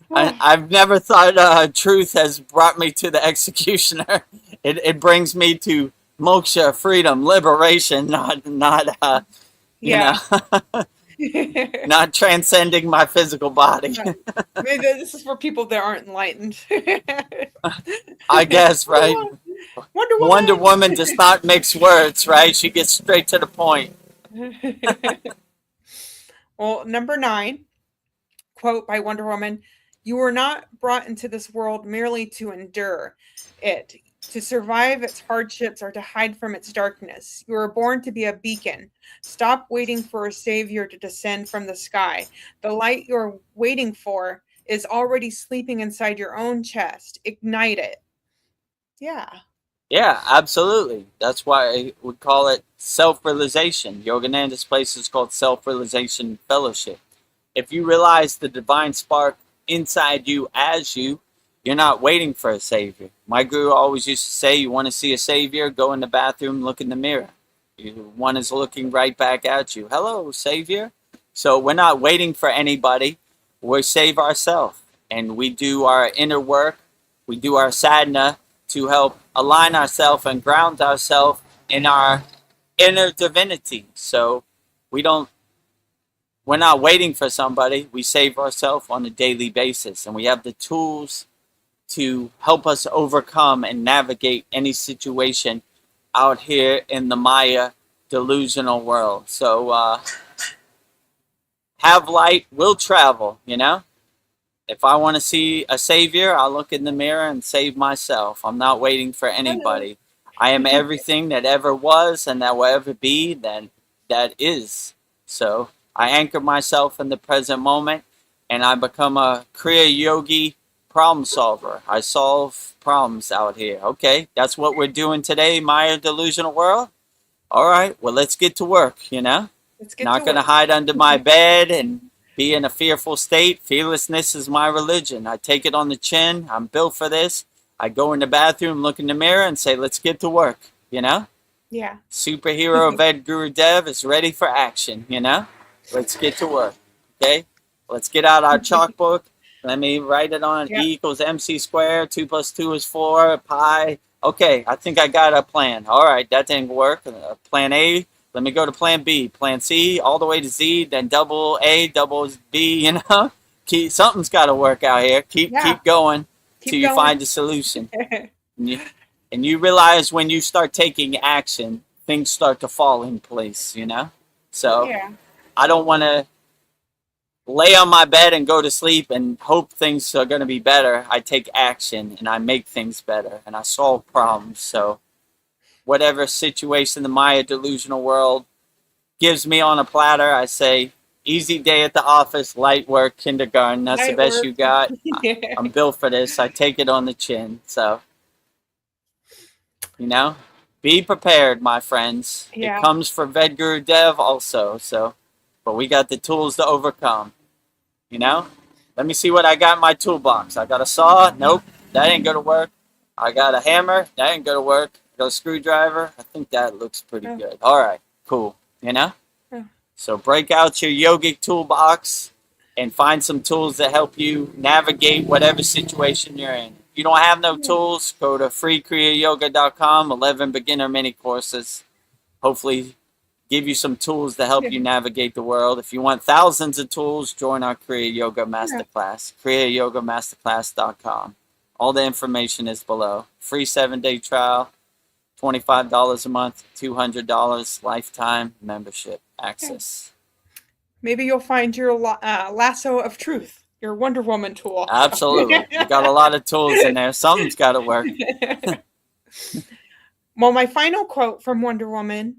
I've never thought truth has brought me to the executioner. It brings me to moksha, freedom, liberation, not you know, not transcending my physical body. Maybe this is for people that aren't enlightened. I guess, right? Wonder Woman does not mix words, right? She gets straight to the point. Well, number 9, quote by Wonder Woman, "You were not brought into this world merely to endure it, to survive its hardships, or to hide from its darkness. You were born to be a beacon. Stop waiting for a savior to descend from the sky. The light you're waiting for is already sleeping inside your own chest. Ignite it." Yeah. Yeah, absolutely. That's why we call it self-realization. Yogananda's place is called Self-Realization Fellowship. If you realize the divine spark inside you as you, you're not waiting for a savior. My guru always used to say, you want to see a savior, go in the bathroom, look in the mirror. One is looking right back at you. Hello, savior. So we're not waiting for anybody. We save ourselves. And we do our inner work. We do our sadhana to help align ourselves and ground ourselves in our inner divinity. So we're not waiting for somebody. We save ourselves on a daily basis. And we have the tools to help us overcome and navigate any situation out here in the Maya delusional world. So have light, will travel, you know? If I want to see a savior, I'll look in the mirror and save myself. I'm not waiting for anybody. I am everything that ever was and that will ever be, that is. So I anchor myself in the present moment, and I become a Kriya yogi problem solver. I solve problems out here. Okay, that's what we're doing today, Maya delusional world. All right, well, let's get to work, you know? Let's get Not to going to work. hide under my bed and be in a fearful state. Fearlessness is my religion. I take it on the chin. I'm built for this. I go in the bathroom, look in the mirror, and say, let's get to work, you know? Yeah. Superhero Vedagurudev is ready for action, you know? Let's get to work, okay? Let's get out our chalkbook. Let me write it on. Yep. E equals MC squared. 2 plus 2 is 4. Pi. Okay, I think I got a plan. All right, that didn't work. Plan A. Let me go to plan B. Plan C, all the way to Z, then double A, double B, you know? Something's got to work out here. Keep going till you find a solution. And you realize when you start taking action, things start to fall in place, you know? So Yeah. I don't want to lay on my bed and go to sleep and hope things are going to be better. I take action and I make things better and I solve problems. So whatever situation the Maya delusional world gives me on a platter, I say, easy day at the office, light work, kindergarten. That's Light the best work. you got. I'm built for this. I take it on the chin. So, you know, be prepared, my friends. Yeah. It comes for Vedagurudev also. So, but we got the tools to overcome. You know, let me see what I got in my toolbox. I got a saw. Nope, that ain't gonna work. I got a hammer. That ain't gonna work. I got a screwdriver. I think that looks pretty good. All right, cool. You know, so break out your yogic toolbox and find some tools that help you navigate whatever situation you're in. If you don't have no tools, go to kriyayogashop.com. 11 beginner mini courses. Hopefully give you some tools to help you navigate the world. If you want thousands of tools, join our Kriya Yoga Masterclass, kriyayogashop.com. All the information is below. Free 7-day trial, $25 a month, $200 lifetime membership access. Maybe you'll find your lasso of truth, your Wonder Woman tool. Absolutely. You got a lot of tools in there. Something's got to work. Well, my final quote from Wonder Woman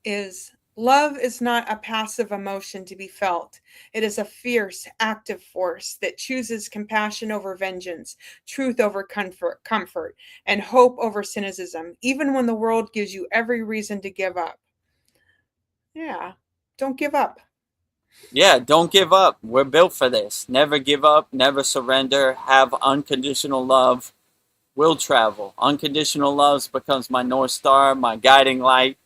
is, love is not a passive emotion to be felt. It is a fierce, active force that chooses compassion over vengeance, truth over comfort, and hope over cynicism, even when the world gives you every reason to give up. Yeah, don't give up. Yeah, don't give up. We're built for this. Never give up, never surrender, have unconditional love. Will travel. Unconditional love becomes my North Star, my guiding light.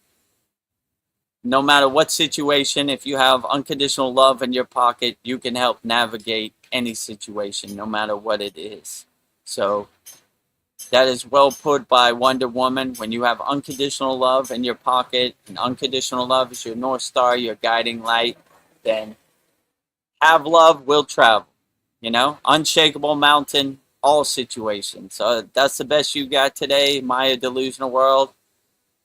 No matter what situation, if you have unconditional love in your pocket, you can help navigate any situation, no matter what it is. So that is well put by Wonder Woman. When you have unconditional love in your pocket, and unconditional love is your North Star, your guiding light, then have love, will travel. You know, unshakable mountain, all situations. So that's the best you got today, Maya Delusional World.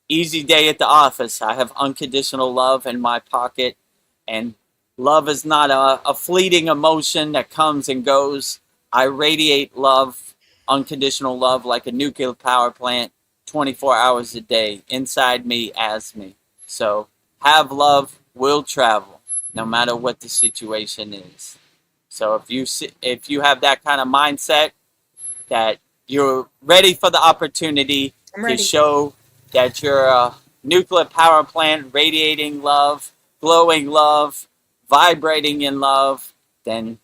Easy day at the office. I have unconditional love in my pocket, and love is not a fleeting emotion that comes and goes. I radiate love, unconditional love, like a nuclear power plant 24 hours a day, inside me, as me. So have love, will travel, no matter what the situation is. So if you have that kind of mindset, that you're ready for the opportunity to show that you're a nuclear power plant, radiating love, glowing love, vibrating in love, then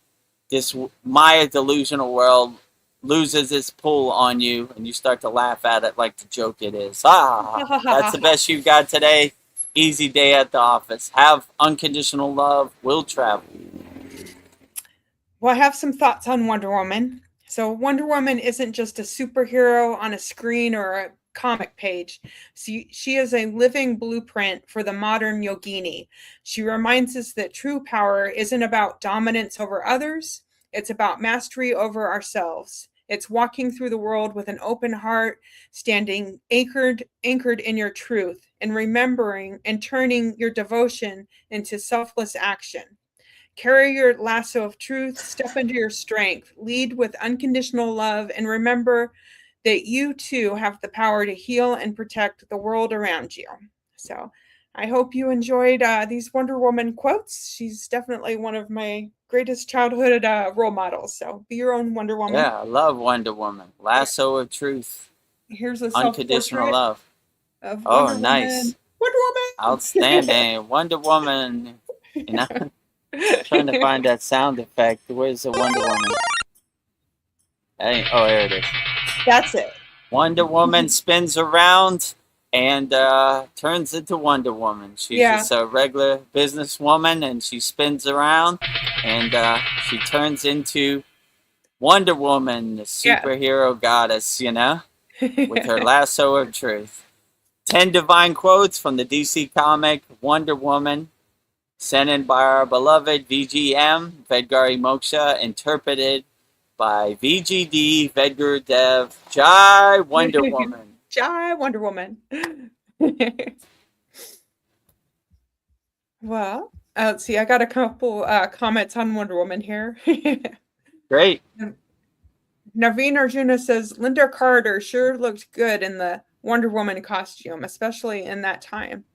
this Maya delusional world loses its pull on you and you start to laugh at it like the joke it is. That's the best you got today. Easy day at the office. Have unconditional love, will travel. Well, I have some thoughts on Wonder Woman. So Wonder Woman isn't just a superhero on a screen or a comic page. She is a living blueprint for the modern yogini. She reminds us that true power isn't about dominance over others. It's about mastery over ourselves. It's walking through the world with an open heart, standing anchored in your truth, and remembering and turning your devotion into selfless action. Carry your lasso of truth, step into your strength, lead with unconditional love, and remember that you too have the power to heal and protect the world around you. So I hope you enjoyed these Wonder Woman quotes. She's definitely one of my greatest childhood role models. So be your own Wonder Woman. Yeah, I love Wonder Woman. Lasso of truth. Here's a unconditional love. of Wonder nice. Woman. Wonder Woman. Outstanding. Wonder Woman. You know, trying to find that sound effect. Where's the Wonder Woman? Hey, oh, there it is. That's it. Wonder Woman spins around and turns into Wonder Woman. She's just a regular businesswoman, and she spins around, and she turns into Wonder Woman, the superhero goddess, you know, with her lasso of truth. 10 divine quotes from the DC comic Wonder Woman, sent in by our beloved VGM, Vedgari Moksha, interpreted by VGD Vedagurudev. Jai Wonder Woman. Jai Wonder Woman. Well, let's see. I got a couple comments on Wonder Woman here. Great. Naveen Arjuna says, Linda Carter sure looked good in the Wonder Woman costume, especially in that time.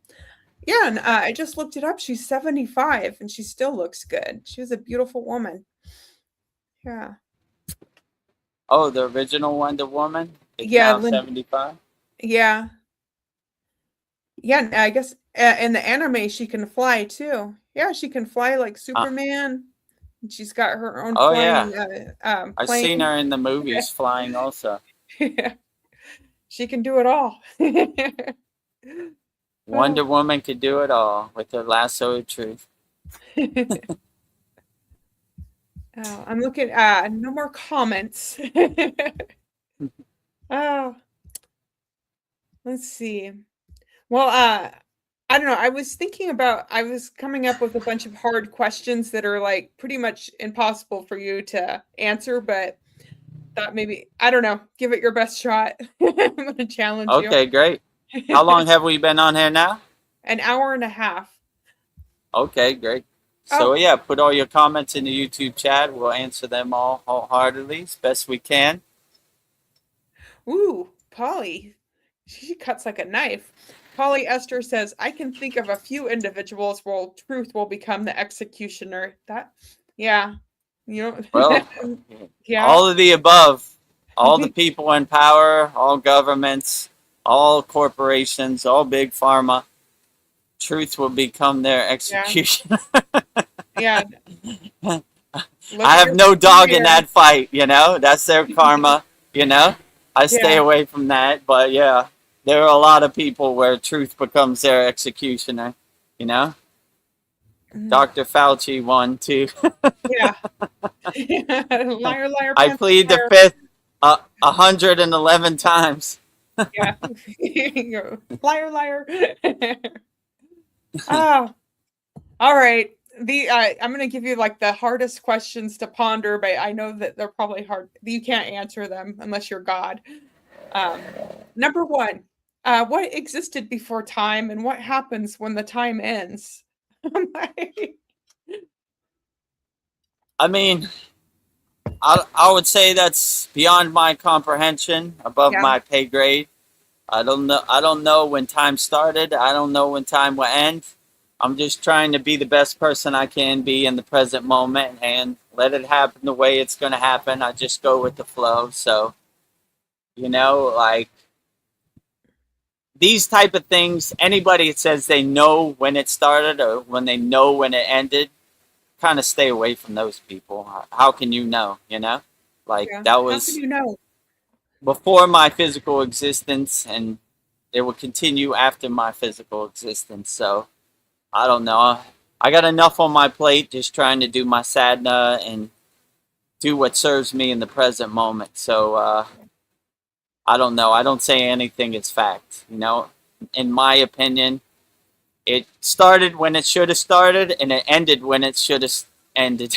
Yeah, and I just looked it up. She's 75, and she still looks good. She was a beautiful woman. Yeah. Oh, the original Wonder Woman? It's now 75? Yeah. Yeah, I guess in the anime she can fly too. Yeah, she can fly like Superman. She's got her own flying, I've seen her in the movies flying also. Yeah. She can do it all. Wonder Woman could do it all with her lasso of truth. I'm looking no more comments. Let's see. Well, I don't know. I was coming up with a bunch of hard questions that are like pretty much impossible for you to answer, but thought maybe, I don't know, give it your best shot. I'm going to challenge you. Okay, great. How long have we been on here now? An hour and a half. Okay, great. So yeah, put all your comments in the YouTube chat. We'll answer them all wholeheartedly as best we can. Ooh, Polly. She cuts like a knife. Polly Esther says, I can think of a few individuals where truth will become the executioner. Yeah. You know, well, yeah. All of the above. All the people in power, all governments, all corporations, all big pharma. Truth will become their executioner. Yeah. I have no dog in that fight, you know? That's their karma, you know? I stay away from that, but yeah, there are a lot of people where truth becomes their executioner, you know? Dr. Fauci won too. Yeah. Liar, liar. I plead the fifth 111 times. Yeah. Liar, liar. Oh, all right. I'm going to give you like the hardest questions to ponder, but I know that they're probably hard. You can't answer them unless you're God. Number one, what existed before time and what happens when the time ends? I mean, I would say that's beyond my comprehension, above my pay grade. I don't know when time started. I don't know when time will end. I'm just trying to be the best person I can be in the present moment and let it happen the way it's going to happen. I just go with the flow. So, you know, like these type of things, anybody that says they know when it started or when they know when it ended, kind of stay away from those people. How can you know, you know? Like that was... How can you know? Before my physical existence, and it will continue after my physical existence. So, I don't know. I got enough on my plate just trying to do my sadhana and do what serves me in the present moment. So, I don't know. I don't say anything is fact. You know, in my opinion, it started when it should have started, and it ended when it should have ended.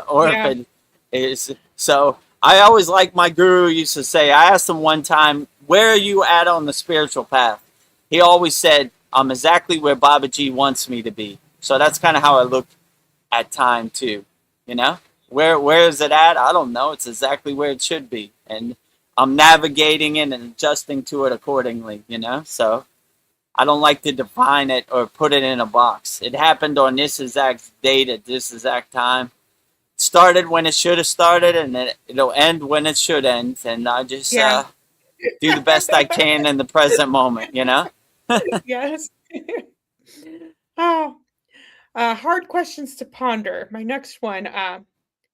Or if it is. So, I always like my guru used to say, I asked him one time, where are you at on the spiritual path? He always said, I'm exactly where Babaji wants me to be. So that's kind of how I look at time too. You know, where is it at? I don't know. It's exactly where it should be. And I'm navigating it and adjusting to it accordingly, you know? So I don't like to define it or put it in a box. It happened on this exact date at this exact time. Started when it should have started, and it'll end when it should end. And I just do the best I can in the present moment, you know? Yes. Oh, hard questions to ponder. My next one.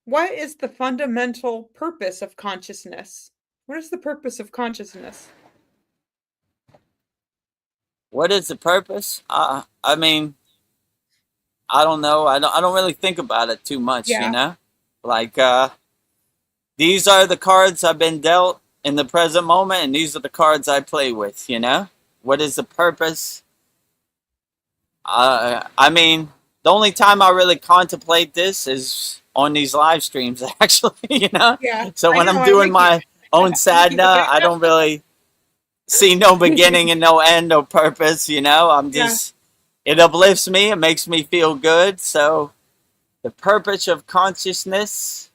What is the fundamental purpose of consciousness? What is the purpose of consciousness? What is the purpose? I mean, I don't know. I don't really think about it too much, you Yeah. know? Like, these are the cards I've been dealt in the present moment, and these are the cards I play with, you know? What is the purpose? I mean, the only time I really contemplate this is on these live streams, actually, you know? Yeah. So I when I'm know. I doing like you. my own I like you. sadhana, I don't really see no beginning and no end, no purpose, you know? I'm Yeah. just, it uplifts me, it makes me feel good. So the purpose of consciousness,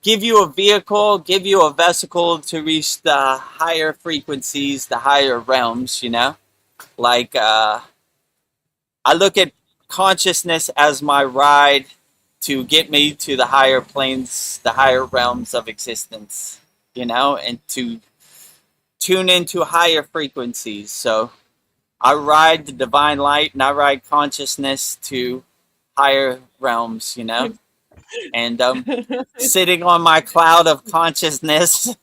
give you a vehicle, give you a vesicle to reach the higher frequencies, the higher realms, you know? Like, I look at consciousness as my ride to get me to the higher planes, the higher realms of existence, you know, and to tune into higher frequencies. So I ride the divine light and I ride consciousness to higher realms, you know, and sitting on my cloud of consciousness,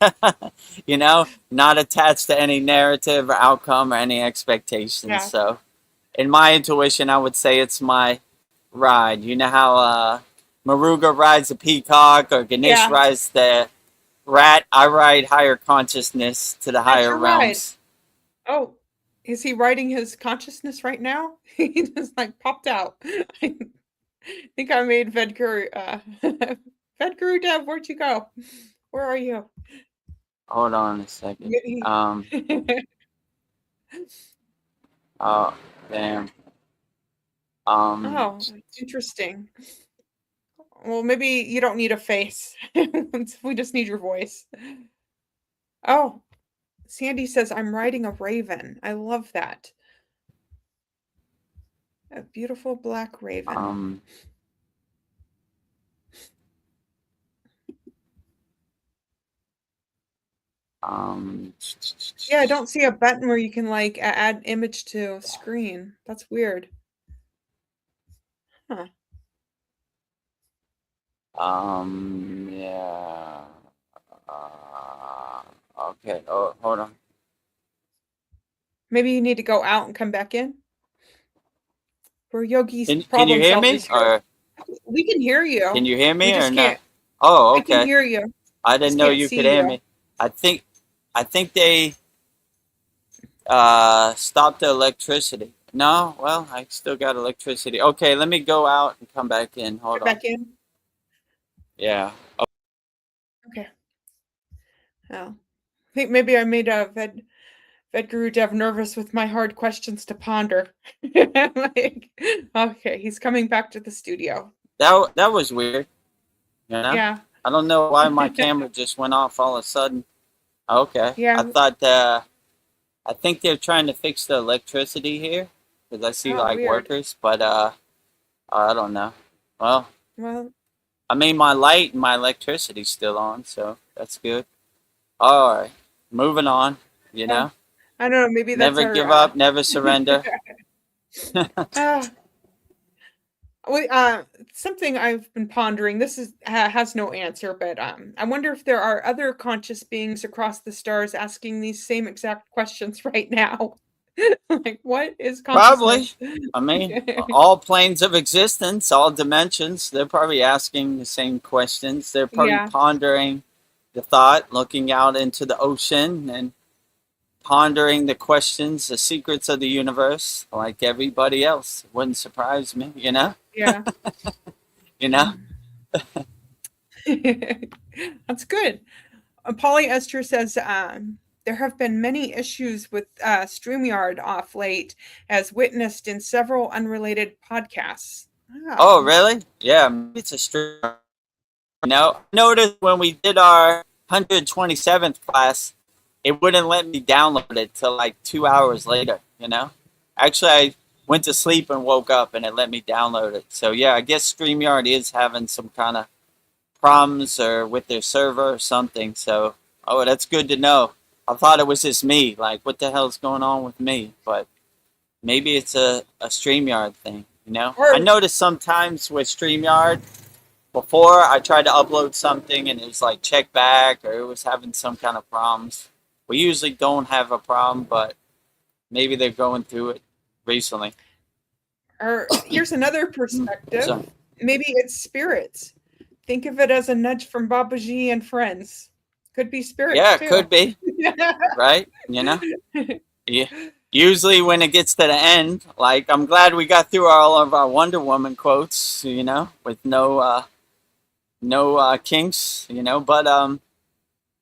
you know, not attached to any narrative or outcome or any expectations. Yeah. So in my intuition, I would say it's my ride. You know how Maruga rides the peacock or Ganesh Yeah. rides the rat? I ride higher consciousness to the That's higher your ride. realms. Oh, is he riding his consciousness right now? He just like popped out. I think I made Vedagurudev, where'd you go? Where are you? Hold on a second. He- Oh, damn. Oh, interesting. Well, maybe you don't need a face. We just need your voice. Oh, Sandy says, I'm riding a raven. I love that. A beautiful black raven. Yeah, I don't see a button where you can like add image to screen. That's weird. Huh. Yeah. Okay. Oh, hold on. Maybe you need to go out and come back in. We're Yogi's Can you problem hear me? solvers here. Or We can hear you. can you hear me We or just not? can't. Oh, I can okay. hear you. I didn't Just know can't you could see hear you. me. I think they stopped the electricity. No, well, I still got electricity. Okay, let me go out and come back in. Hold Come on. back in. Yeah. Okay. Oh, I think maybe I made Vedagurudev nervous with my hard questions to ponder. Like, okay, he's coming back to the studio. That was weird. You know? Yeah. I don't know why my camera just went off all of a sudden. Okay. Yeah. I thought I think they're trying to fix the electricity here because I see like Weird. workers, but I don't know. Well, Well, I mean my light and my electricity's still on, so that's good. All right, moving on. You know, I don't know. Maybe that's never our. give up, never surrender. Something I've been pondering. This has no answer, but I wonder if there are other conscious beings across the stars asking these same exact questions right now. Like, what is Probably. consciousness? I mean, all planes of existence, all dimensions, they're probably asking the same questions. They're probably Yeah. pondering the thought, looking out into the ocean and pondering the questions, the secrets of the universe, like everybody else. Wouldn't surprise me, you know? Yeah. You know? That's good. Polyester says there have been many issues with StreamYard off late, as witnessed in several unrelated podcasts. Oh, really? Yeah, maybe it's a stream. No, I noticed when we did our 127th class, it wouldn't let me download it till like 2 hours later, you know? Actually, I went to sleep and woke up and it let me download it. So, yeah, I guess StreamYard is having some kind of problems or with their server or something. So, oh, that's good to know. I thought it was just me. Like, what the hell's going on with me? But maybe it's a StreamYard thing, you know? I noticed sometimes with StreamYard, before I tried to upload something and it was like check back or it was having some kind of problems. We usually don't have a problem, but maybe they're going through it recently. Or here's another perspective. So, maybe it's spirits. Think of it as a nudge from Babaji and friends. Could be spirits too. Yeah, could be. Right? You know? Yeah. Usually when it gets to the end, like, I'm glad we got through all of our Wonder Woman quotes, you know, with no kinks, you know, but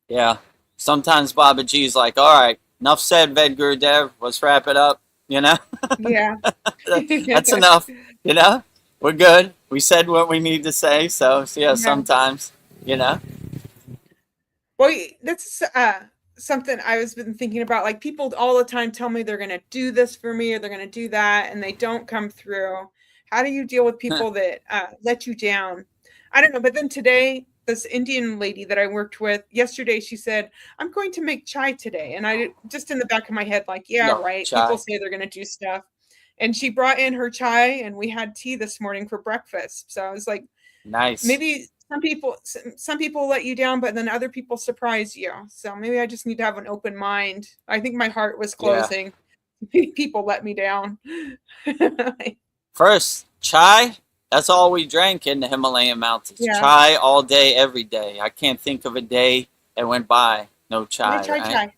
yeah, sometimes Baba G's like, all right, enough said, Vedagurudev, let's wrap it up, you know. Yeah. That's enough, you know, we're good, we said what we need to say, so yeah, sometimes, you know. Well, that's something I was been thinking about. Like, people all the time tell me they're going to do this for me or they're going to do that, and they don't come through. How do you deal with people that let you down? I don't know. But then today, this Indian lady that I worked with yesterday, she said, I'm going to make chai today. And I just in the back of my head, like, yeah, right. Chai. People say they're going to do stuff. And she brought in her chai and we had tea this morning for breakfast. So I was like, nice. Maybe some people let you down, but then other people surprise you. So maybe I just need to have an open mind. I think my heart was closing. Yeah. People let me down. First, chai, that's all we drank in the Himalayan mountains. Yeah. Chai all day, every day. I can't think of a day that went by no chai. Chai.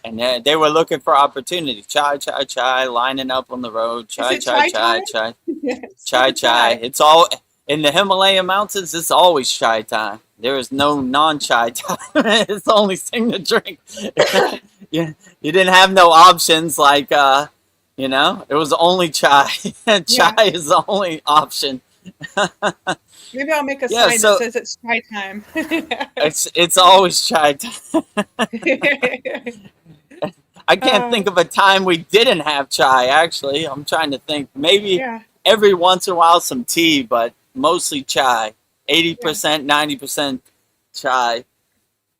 And they were looking for opportunity. Chai, lining up on the road. Chai. It's all... In the Himalayan mountains, it's always chai time. There is no non-chai time. It's the only thing to drink. You didn't have no options like, you know, it was only chai. Chai is the only option. Maybe I'll make a sign that says it's chai time. It's always chai time. I can't think of a time we didn't have chai, actually. I'm trying to think. Maybe every once in a while some tea, but mostly chai. 80%, 90% chai.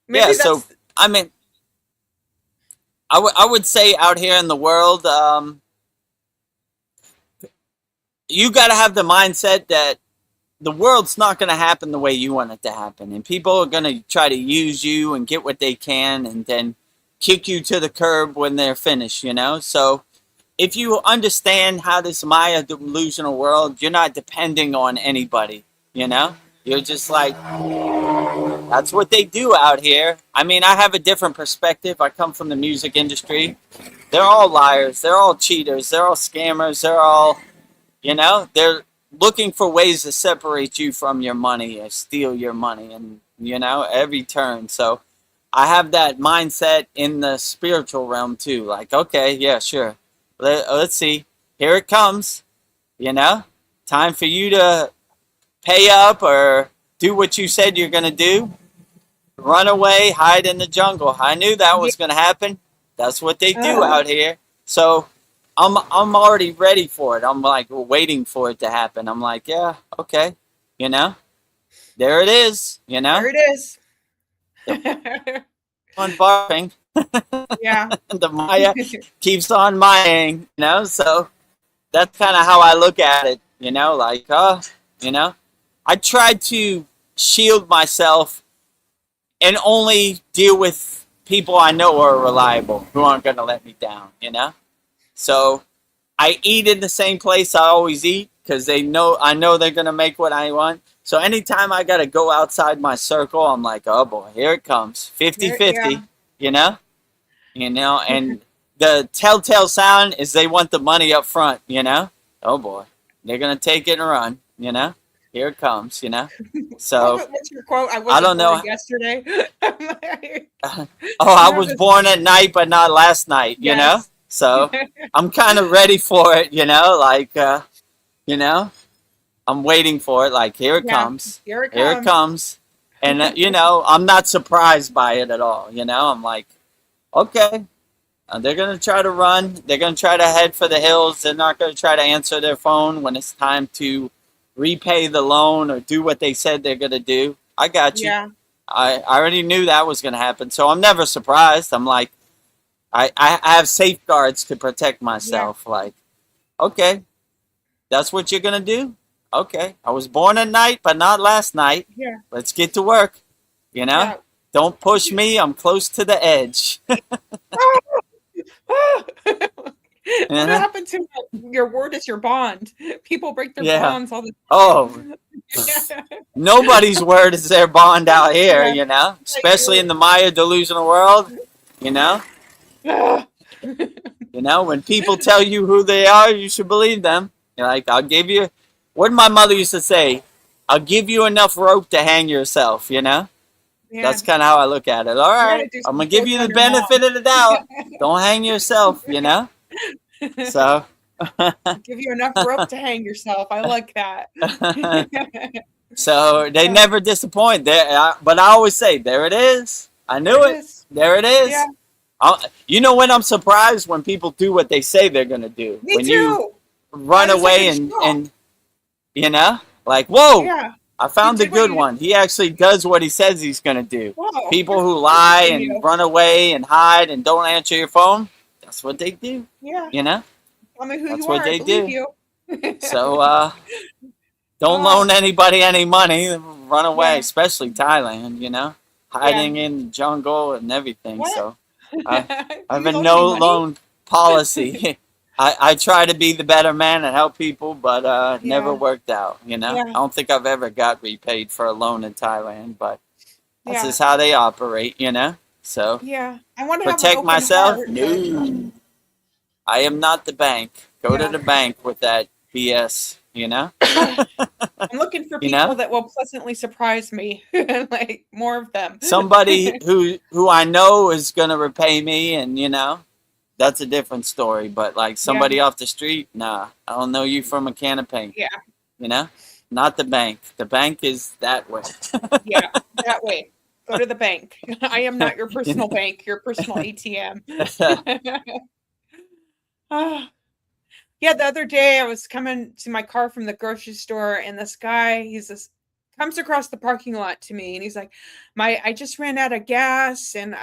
Maybe so, I mean, I would say out here in the world, you got to have the mindset that the world's not going to happen the way you want it to happen. And people are going to try to use you and get what they can and then kick you to the curb when they're finished, you know? So if you understand how this Maya delusional world, you're not depending on anybody, you know? You're just like, that's what they do out here. I mean, I have a different perspective. I come from the music industry. They're all liars. They're all cheaters. They're all scammers. They're all, you know, they're looking for ways to separate you from your money or steal your money and, you know, every turn. So I have that mindset in the spiritual realm too. Like, okay, yeah, sure. Let's see. Here it comes. You know, time for you to pay up or do what you said you're going to do. Run away, hide in the jungle. I knew that was going to happen. That's what they do out here. So I'm already ready for it. I'm like waiting for it to happen. I'm like, yeah, okay. You know, there it is. You know, there it is. On barfing. Yeah. The Maya keeps on Mayaing, you know, so that's kind of how I look at it, you know, like, you know, I try to shield myself and only deal with people I know are reliable, who aren't going to let me down, you know. So I eat in the same place I always eat because I know they're going to make what I want. So anytime I got to go outside my circle, I'm like, oh boy, here it comes. 50-50, you know, and the telltale sound is they want the money up front, you know. Oh boy, they're going to take it and run, you know. Here it comes, you know. So what's your quote? I don't know. Yesterday. I was born at night, but not last night, you know. So I'm kind of ready for it, you know, like, you know, I'm waiting for it. Like, here it comes. Here it comes. And, you know, I'm not surprised by it at all. You know, I'm like, okay, they're going to try to run. They're going to try to head for the hills. They're not going to try to answer their phone when it's time to repay the loan or do what they said they're going to do. I got you. Yeah. I already knew that was going to happen. So I'm never surprised. I'm like, I have safeguards to protect myself. Like, okay, that's what you're going to do? Okay. I was born at night, but not last night. Yeah. Let's get to work. You know? Yeah. Don't push me. I'm close to the edge. What happened to your word is your bond? People break their bonds all the time. Oh, nobody's word is their bond out here, you know, especially in the Maya delusional world, you know. You know, when people tell you who they are, you should believe them. You're like, I'll give you, what did my mother used to say? I'll give you enough rope to hang yourself, you know. Yeah. That's kind of how I look at it. All right, I'm going to give you the benefit of the doubt. Don't hang yourself, you know. So. Give you enough rope to hang yourself. I like that. So they never disappoint. But I always say, there it is. I knew it. There it is. Yeah. You know when I'm surprised? When people do what they say they're going to do. Me when too. You run away and, you know, like, whoa, yeah. I found the good one. He actually does what he says he's going to do. Whoa. People who lie and run away and hide and don't answer your phone, that's what they do. Yeah. You know? Tell me who that's you what are. They do. You. So, don't loan anybody any money. Run away, especially Thailand, you know? Hiding in the jungle and everything. What? So, I have a no-loan policy. I try to be the better man and help people, but never worked out, you know? Yeah. I don't think I've ever got repaid for a loan in Thailand, but that's just how they operate, you know? So, I want to protect myself? No. I am not the bank. Go to the bank with that BS, you know? I'm looking for people that will pleasantly surprise me. Like, more of them. Somebody who I know is going to repay me, and, you know, that's a different story. But, like, somebody off the street, nah. I don't know you from a can of paint. Yeah. You know? Not the bank. The bank is that way. Yeah, that way. Go to the bank. I am not your personal bank, your personal ATM. Yeah, the other day I was coming to my car from the grocery store, and this guy, comes across the parking lot to me, and he's like, I just ran out of gas, and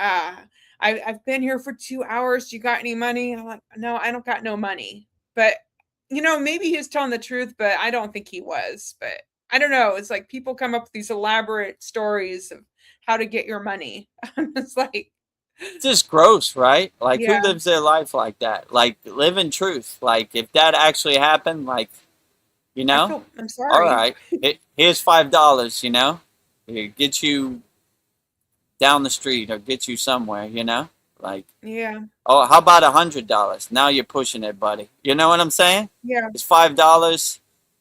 I've been here for 2 hours. You got any money? I'm like, no, I don't got no money. But, you know, maybe he was telling the truth, but I don't think he was. But I don't know. It's like people come up with these elaborate stories of how to get your money. It's like, it's just gross, right? Like, who lives their life like that? Like, live in truth. Like, if that actually happened, like, you know? I'm sorry. All right. Here's $5, you know? It get you down the street or get you somewhere, you know? Like, oh, how about $100? Now you're pushing it, buddy. You know what I'm saying? Yeah. It's $5.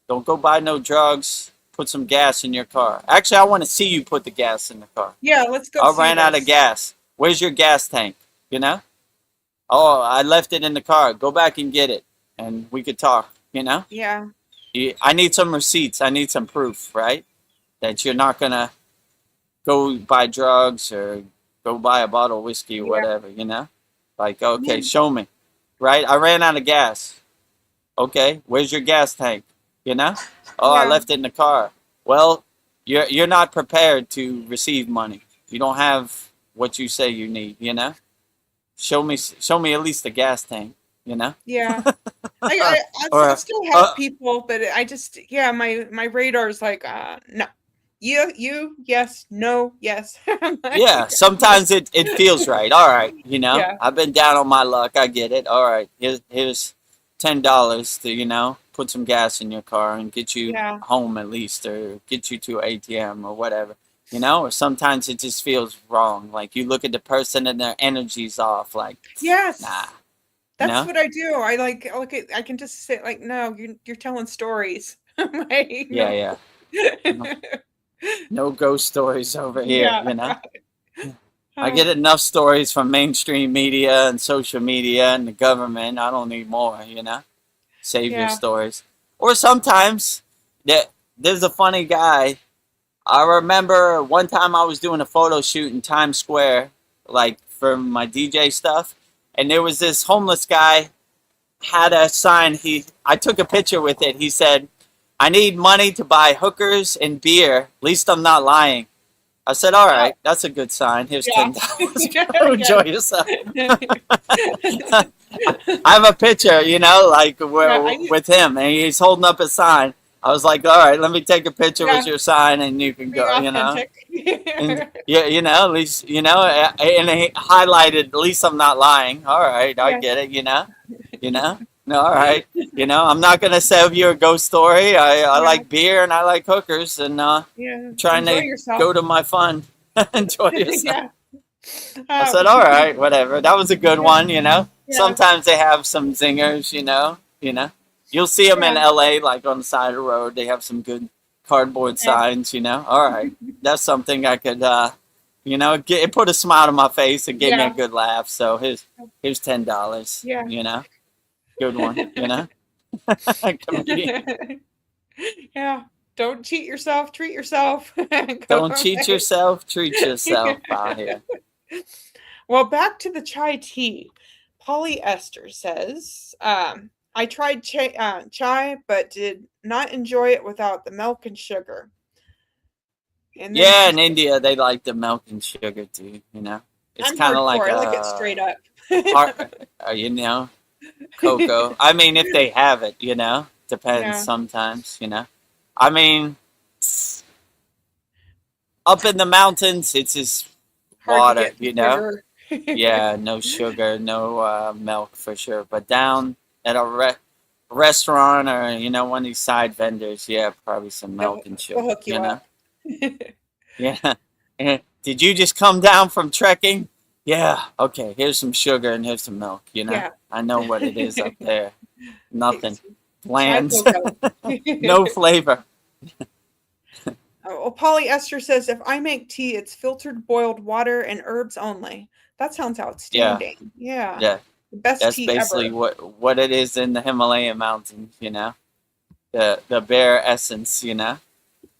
Don't go buy no drugs. Put some gas in your car. Actually, I want to see you put the gas in the car. Yeah, let's go. I ran out of gas. Where's your gas tank? You know? Oh, I left it in the car. Go back and get it, and we could talk, you know? Yeah. I need some receipts. I need some proof, right? That you're not going to go buy drugs or go buy a bottle of whiskey or whatever, you know? Like, okay, show me, right? I ran out of gas. Okay, where's your gas tank? You know? Oh, I left it in the car. Well, you're not prepared to receive money. You don't have what you say you need, you know? Show me at least the gas tank, you know? Yeah. I still help people, but I just, my radar's like, no. You, yes, no, yes. Yeah, sometimes it feels right. All right, you know? Yeah. I've been down on my luck. I get it. All right, here's $10 to, you know, put some gas in your car and get you home at least, or get you to an ATM or whatever. You know, or sometimes it just feels wrong. Like, you look at the person and their energy's off. Like, nah. That's what I do. I can just say, like, no, you're telling stories. Like, no. No ghost stories over here, you know. I get enough stories from mainstream media and social media and the government. I don't need more, you know. Save your stories. Or sometimes there's a funny guy. I remember one time I was doing a photo shoot in Times Square, like, for my DJ stuff, and there was this homeless guy, had a sign. I took a picture with it. He said, I need money to buy hookers and beer. At least I'm not lying. I said, all right, that's a good sign. Here's $10. Go enjoy yourself. I have a picture, like with him, and he's holding up a sign. I was like, all right, let me take a picture with your sign, and you can go, authentic. And, at least, and he highlighted, at least I'm not lying. All right, I get it, No, all right. I'm not going to sell you a ghost story. I like beer and I like hookers, and trying Enjoy to yourself. go to my fun. Enjoy yourself. Yeah. I said, all right, whatever. That was a good one, Yeah. Sometimes they have some zingers, You'll see them in LA, like on the side of the road. They have some good cardboard signs, All right. That's something I could, it put a smile on my face and gave me a good laugh. So here's $10, Good one, Yeah. Don't cheat yourself, treat yourself. Don't cheat yourself, treat yourself out here. Well, back to the chai tea. Polyester says, I tried chai, but did not enjoy it without the milk and sugar. And in India, they like the milk and sugar too, It's kind of like I like it straight up. Cocoa. I mean, if they have it, depends sometimes, I mean, up in the mountains, it's just water, Yeah, no sugar, no milk for sure. But down at a restaurant or, one of these side vendors, probably some milk and sugar, They'll hook you up. Yeah. Did you just come down from trekking? Yeah. Okay. Here's some sugar and here's some milk. I know what it is up there. Nothing. Bland. No flavor. Well, Polyester says, if I make tea, it's filtered boiled water and herbs only. That sounds outstanding. Yeah. The best That's tea basically ever. what it is in the Himalayan mountains, the bare essence,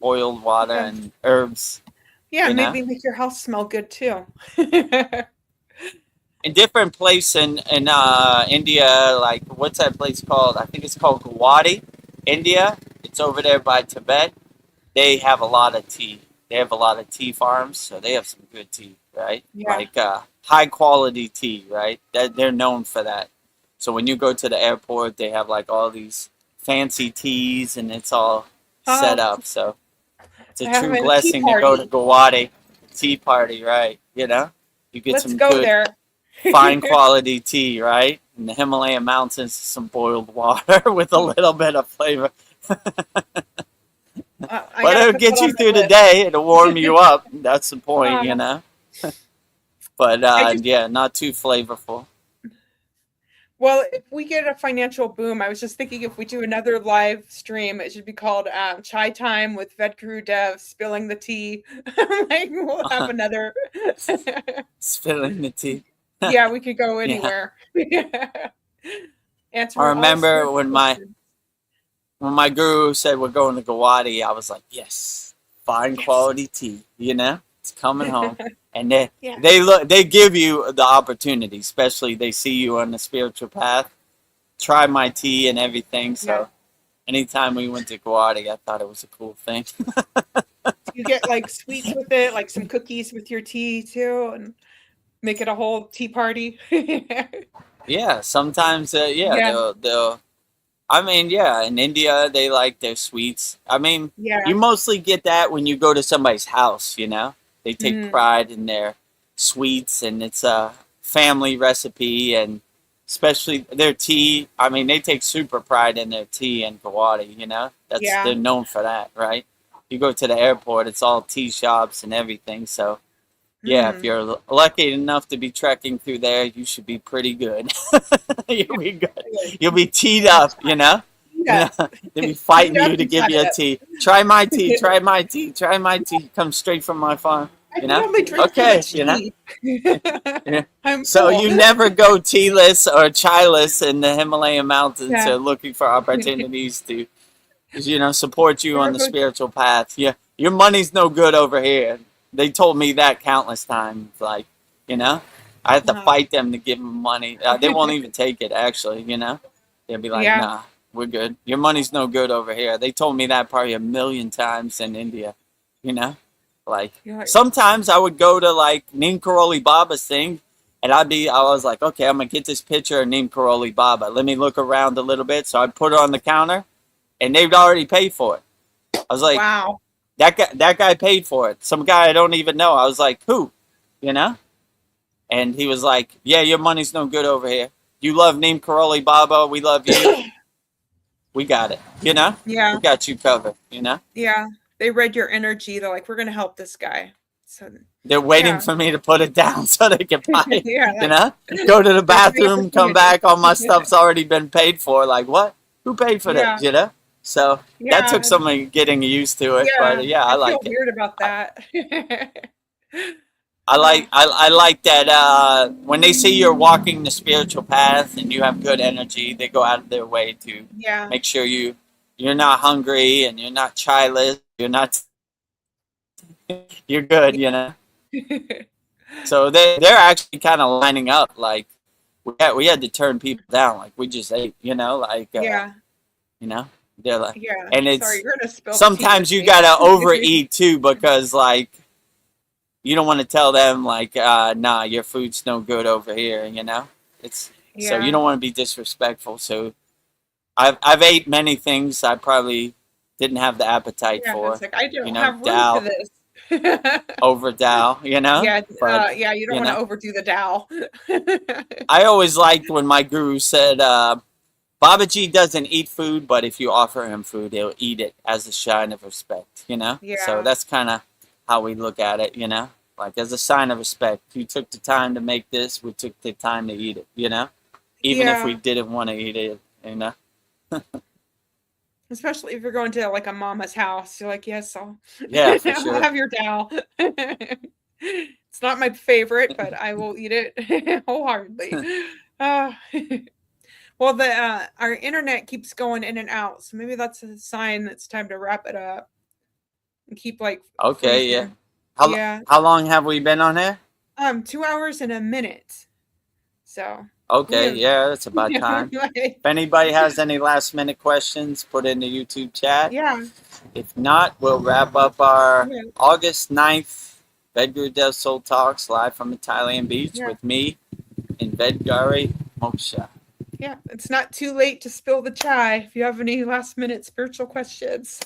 boiled water and herbs. Maybe make your house smell good too. In different place in India, like what's that place called? I think it's called Guwahati, India. It's over there by Tibet. They have a lot of tea. They have a lot of tea farms, so they have some good tea, right? Like high quality tea, right? They're known for that. So when you go to the airport, they have like all these fancy teas, and it's all set up. So it's a true blessing to go to Guwahati, tea party, right? You get some good, fine quality tea, right? In the Himalayan mountains, some boiled water with a little bit of flavor. But it'll get you through the day. It'll warm you up. That's the point, But not too flavorful. Well, if we get a financial boom, I was just thinking if we do another live stream, it should be called Chai Time with Vedagurudev spilling the tea. We'll have another spilling the tea. Yeah, we could go anywhere. I remember when my guru said we're going to Guwahati, I was like, yes, fine quality tea, it's coming home. And they give you the opportunity, especially they see you on the spiritual path. Try my tea and everything. So anytime we went to Guwahati, I thought it was a cool thing. You get like sweets with it, like some cookies with your tea too, and make it a whole tea party. Sometimes they'll I mean, in India, they like their sweets. I mean, you mostly get that when you go to somebody's house, They take pride in their sweets, and it's a family recipe, and especially their tea. I mean, they take super pride in their tea in Guwahati, They're known for that, right? You go to the airport, it's all tea shops and everything, so... if you're lucky enough to be trekking through there, you should be pretty good. You'll be good. You'll be teed up, They'll be fighting you to give you a tea. Try my tea, try my tea, try my tea. Comes straight from my farm, Okay, So you never go tealess or chai-less in the Himalayan mountains looking for opportunities to, support you on the spiritual path. Your money's no good over here. They told me that countless times, I had to fight them to give them money. They won't even take it, actually, They'll be like, nah, we're good. Your money's no good over here. They told me that probably 1 million times in India, Like, You're like, sometimes I would go to like Neem Karoli Baba's thing, and I was like, okay, I'm gonna get this picture of Neem Karoli Baba. Let me look around a little bit. So I'd put it on the counter, and they'd already paid for it. I was like, wow. that guy paid for it. Some guy I don't even know. I was like, who? You know? And he was like, yeah, your money's no good over here. You love Neem Karoli Baba. We love you. We got it. You know? Yeah. We got you covered. You know? Yeah. They read your energy. They're like, we're going to help this guy. So they're waiting for me to put it down so they can buy it. Yeah, you know? Go to the bathroom, come back, all my stuff's already been paid for. Like, what? Who paid for this? You know? So that took some getting used to it. But yeah, I like it. I feel weird about that. I like that when they see you're walking the spiritual path and you have good energy, they go out of their way to make sure you're not hungry and you're not childless, you're good, you know. So they're actually kind of lining up. Like we had to turn people down. Like we just ate, you know. Like you know, they're like, and it's sorry, you're gonna spill sometimes you gotta overeat too because like. You don't want to tell them like, nah, your food's no good over here, you know. It's so you don't want to be disrespectful. So I've ate many things I probably didn't have the appetite for. It's like, I don't you know, have room Dal, for this. over Dal, you know. Yeah, but, you don't want to overdo the Dal. I always liked when my guru said, Babaji doesn't eat food, but if you offer him food, he'll eat it as a sign of respect, you know. So that's kind of how we look at it, you know, like as a sign of respect. You took the time to make this, we took the time to eat it, you know, even if we didn't want to eat it, you know. Especially if you're going to like a mama's house, you're like, yes, I'll for sure. I'll have your Dal. It's not my favorite, but I will eat it wholeheartedly. Well, our internet keeps going in and out, so maybe that's a sign it's time to wrap it up. And keep like freezing. How long have we been on here? 2 hours and a minute. So okay, that's about time. If anybody has any last minute questions, put in the YouTube chat. If not, we'll wrap up our August 9th Vedagurudev Soul Talks live from the Thailand beach with me and Vedgari Moksha. Yeah, it's not too late to spill the chai if you have any last minute spiritual questions.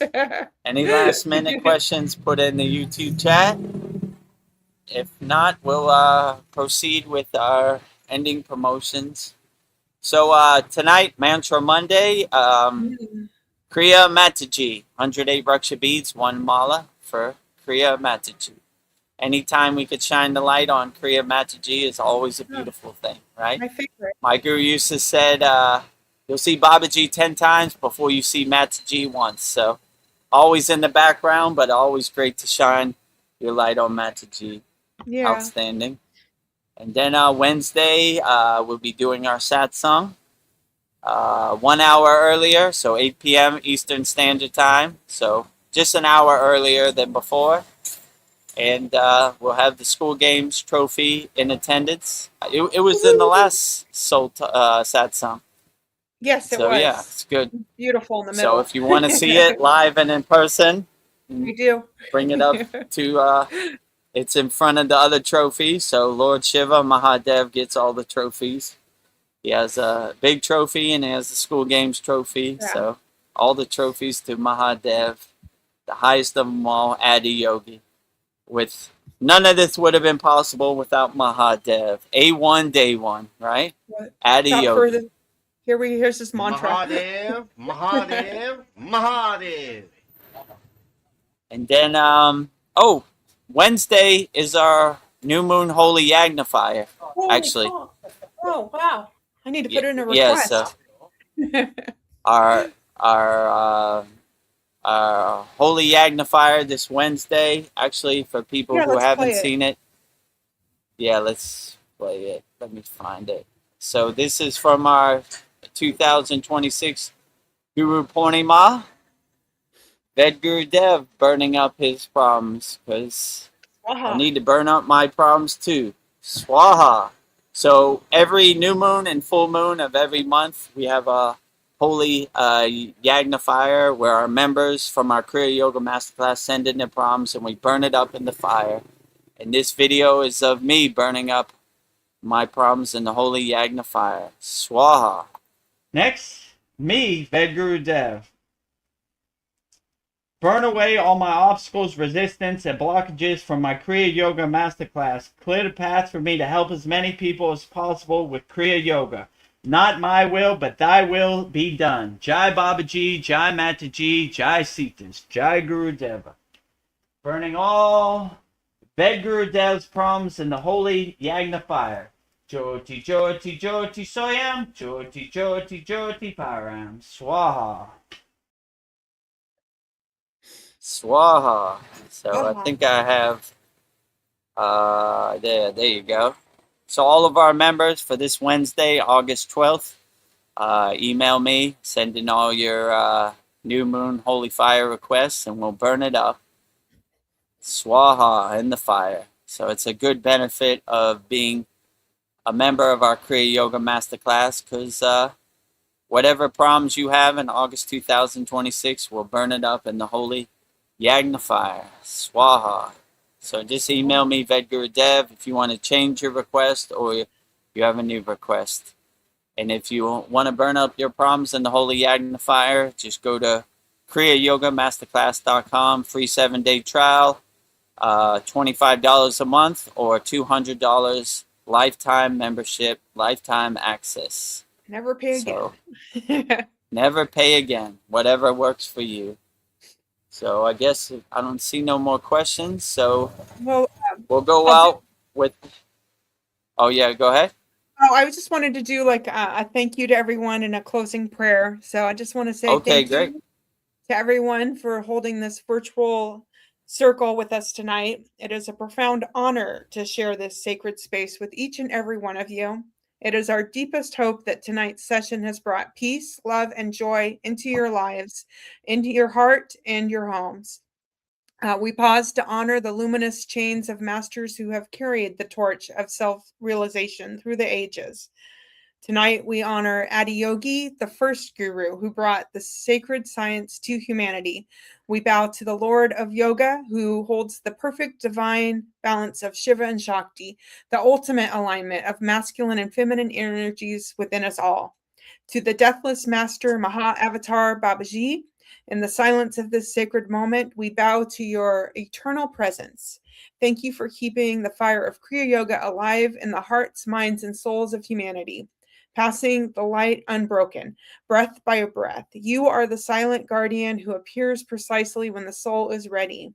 Any last minute questions, put in the YouTube chat. If not, we'll proceed with our ending promotions. So tonight, Mantra Monday, Kriya Mataji, 108 Raksha beads, 1 mala for Kriya Mataji. Anytime we could shine the light on Kriya Mataji is always a beautiful thing, right? My favorite. My guru used to said, you'll see Babaji 10 times before you see Mataji once. So always in the background, but always great to shine your light on Mataji. Outstanding. And then Wednesday, we'll be doing our satsang 1 hour earlier, so 8 p.m. Eastern Standard Time. So just an hour earlier than before. And we'll have the school games trophy in attendance. It was in the last satsang. Yes, it was. So yeah, it's good. Beautiful in the middle. So if you want to see it live and in person, we do. Bring it up to. It's in front of the other trophies. So Lord Shiva Mahadev gets all the trophies. He has a big trophy and he has the school games trophy. So all the trophies to Mahadev, the highest of them all, Adi Yogi. With none of this would have been possible without Mahadev. A1 day one, right? Adi Yogi. Here's this mantra. Mahadev, Mahadev, Mahadev. And then Wednesday is our new moon holy yagnifier. Actually. Oh wow. I need to put in a request. Yeah, so our holy yagnifier this Wednesday, actually, for people who haven't seen it. Yeah, let's play it. Let me find it. So this is from our 2026 Guru Purnima. Vedagurudev burning up his problems, because I need to burn up my problems too. Swaha. So every new moon and full moon of every month, we have a holy yagnifier where our members from our Kriya Yoga Masterclass send in their problems and we burn it up in the fire. And this video is of me burning up my problems in the holy yagnifier. Swaha. Next, me, Vedagurudev. Burn away all my obstacles, resistance, and blockages from my Kriya Yoga Masterclass. Clear the path for me to help as many people as possible with Kriya Yoga. Not my will, but thy will be done. Jai Babaji, Jai Mataji, Jai Sitas, Jai Gurudeva. Burning all Vedgurudev's problems in the holy Yagna fire. Jyoti, Jyoti, Jyoti Soyam, Jyoti, Jyoti, Jyoti Param. Swaha. Swaha. So I think I have, there you go. So all of our members for this Wednesday, August 12th, email me, send in all your new moon holy fire requests, and we'll burn it up. Swaha in the fire. So it's a good benefit of being a member of our Kriya Yoga Masterclass, because whatever problems you have in August 2026, we'll burn it up in the holy Yagna fire. Swaha. So just email me, Vedagurudev, if you want to change your request or you have a new request. And if you want to burn up your problems in the holy Yagna fire, just go to kriyayogamasterclass.com, free 7-day trial, $25 a month or $200 lifetime membership, lifetime access. Never pay again. Never pay again, whatever works for you. So I guess I don't see no more questions. So we'll go out with. Oh yeah, go ahead. Oh, I just wanted to do like a thank you to everyone and a closing prayer. So I just want to say thank you to everyone for holding this virtual circle with us tonight. It is a profound honor to share this sacred space with each and every one of you. It is our deepest hope that tonight's session has brought peace, love, and joy into your lives, into your heart, and your homes. We pause to honor the luminous chains of masters who have carried the torch of self-realization through the ages. Tonight, we honor Adiyogi, the first guru who brought the sacred science to humanity. We bow to the Lord of Yoga, who holds the perfect divine balance of Shiva and Shakti, the ultimate alignment of masculine and feminine energies within us all. To the deathless master Maha Avatar Babaji, in the silence of this sacred moment, we bow to your eternal presence. Thank you for keeping the fire of Kriya Yoga alive in the hearts, minds, and souls of humanity, passing the light unbroken, breath by breath. You are the silent guardian who appears precisely when the soul is ready.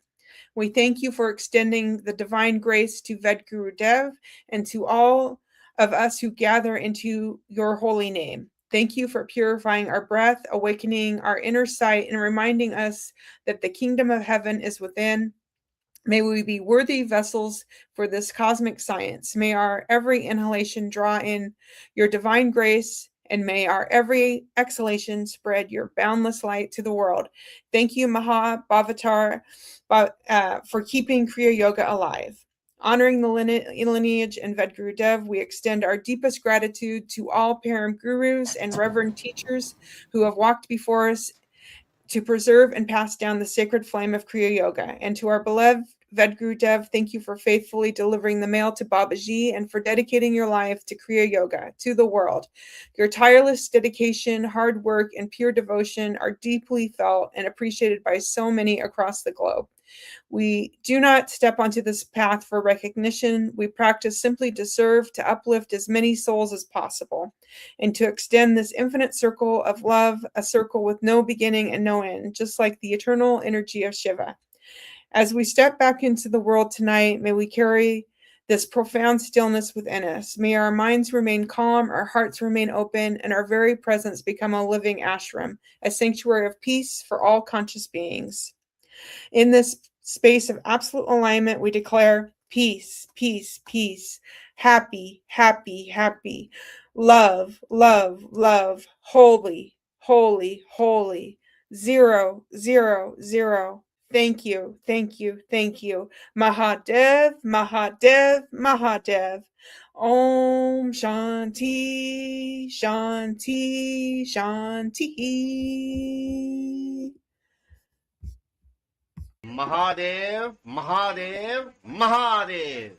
We thank you for extending the divine grace to Vedagurudev and to all of us who gather into your holy name. Thank you for purifying our breath, awakening our inner sight, and reminding us that the kingdom of heaven is within. May we be worthy vessels for this cosmic science. May our every inhalation draw in your divine grace, and may our every exhalation spread your boundless light to the world. Thank you, Maha Bhavatar, for keeping Kriya Yoga alive. Honoring the lineage and Vedagurudev, we extend our deepest gratitude to all Param gurus and reverend teachers who have walked before us to preserve and pass down the sacred flame of Kriya Yoga. And to our beloved Vedagurudev, thank you for faithfully delivering the mail to Babaji and for dedicating your life to Kriya Yoga, to the world. Your tireless dedication, hard work, and pure devotion are deeply felt and appreciated by so many across the globe. We do not step onto this path for recognition. We practice simply to serve, to uplift as many souls as possible, and to extend this infinite circle of love, a circle with no beginning and no end, just like the eternal energy of Shiva. As we step back into the world tonight, may we carry this profound stillness within us. May our minds remain calm, our hearts remain open, and our very presence become a living ashram, a sanctuary of peace for all conscious beings. In this space of absolute alignment, we declare peace, peace, peace, happy, happy, happy, love, love, love, holy, holy, holy, 0, 0, 0, Thank you, thank you, thank you. Mahadev, Mahadev, Mahadev. Om Shanti, Shanti, Shanti. Mahadev, Mahadev, Mahadev.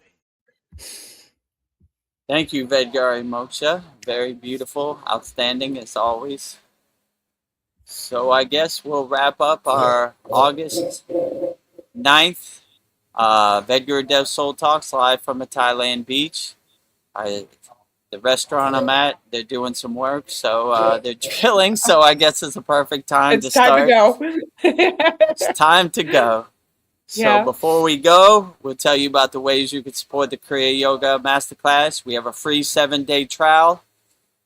Thank you, Vedgari Moksha. Very beautiful, outstanding as always. So I guess we'll wrap up our August 9th Vedagurudev Soul Talks live from a Thailand beach. The restaurant I'm at, they're doing some work, so they're drilling, so I guess it's a perfect time to start. It's time to go. It's time to go. So before we go, we'll tell you about the ways you can support the Kriya Yoga Masterclass. We have a free 7-day trial.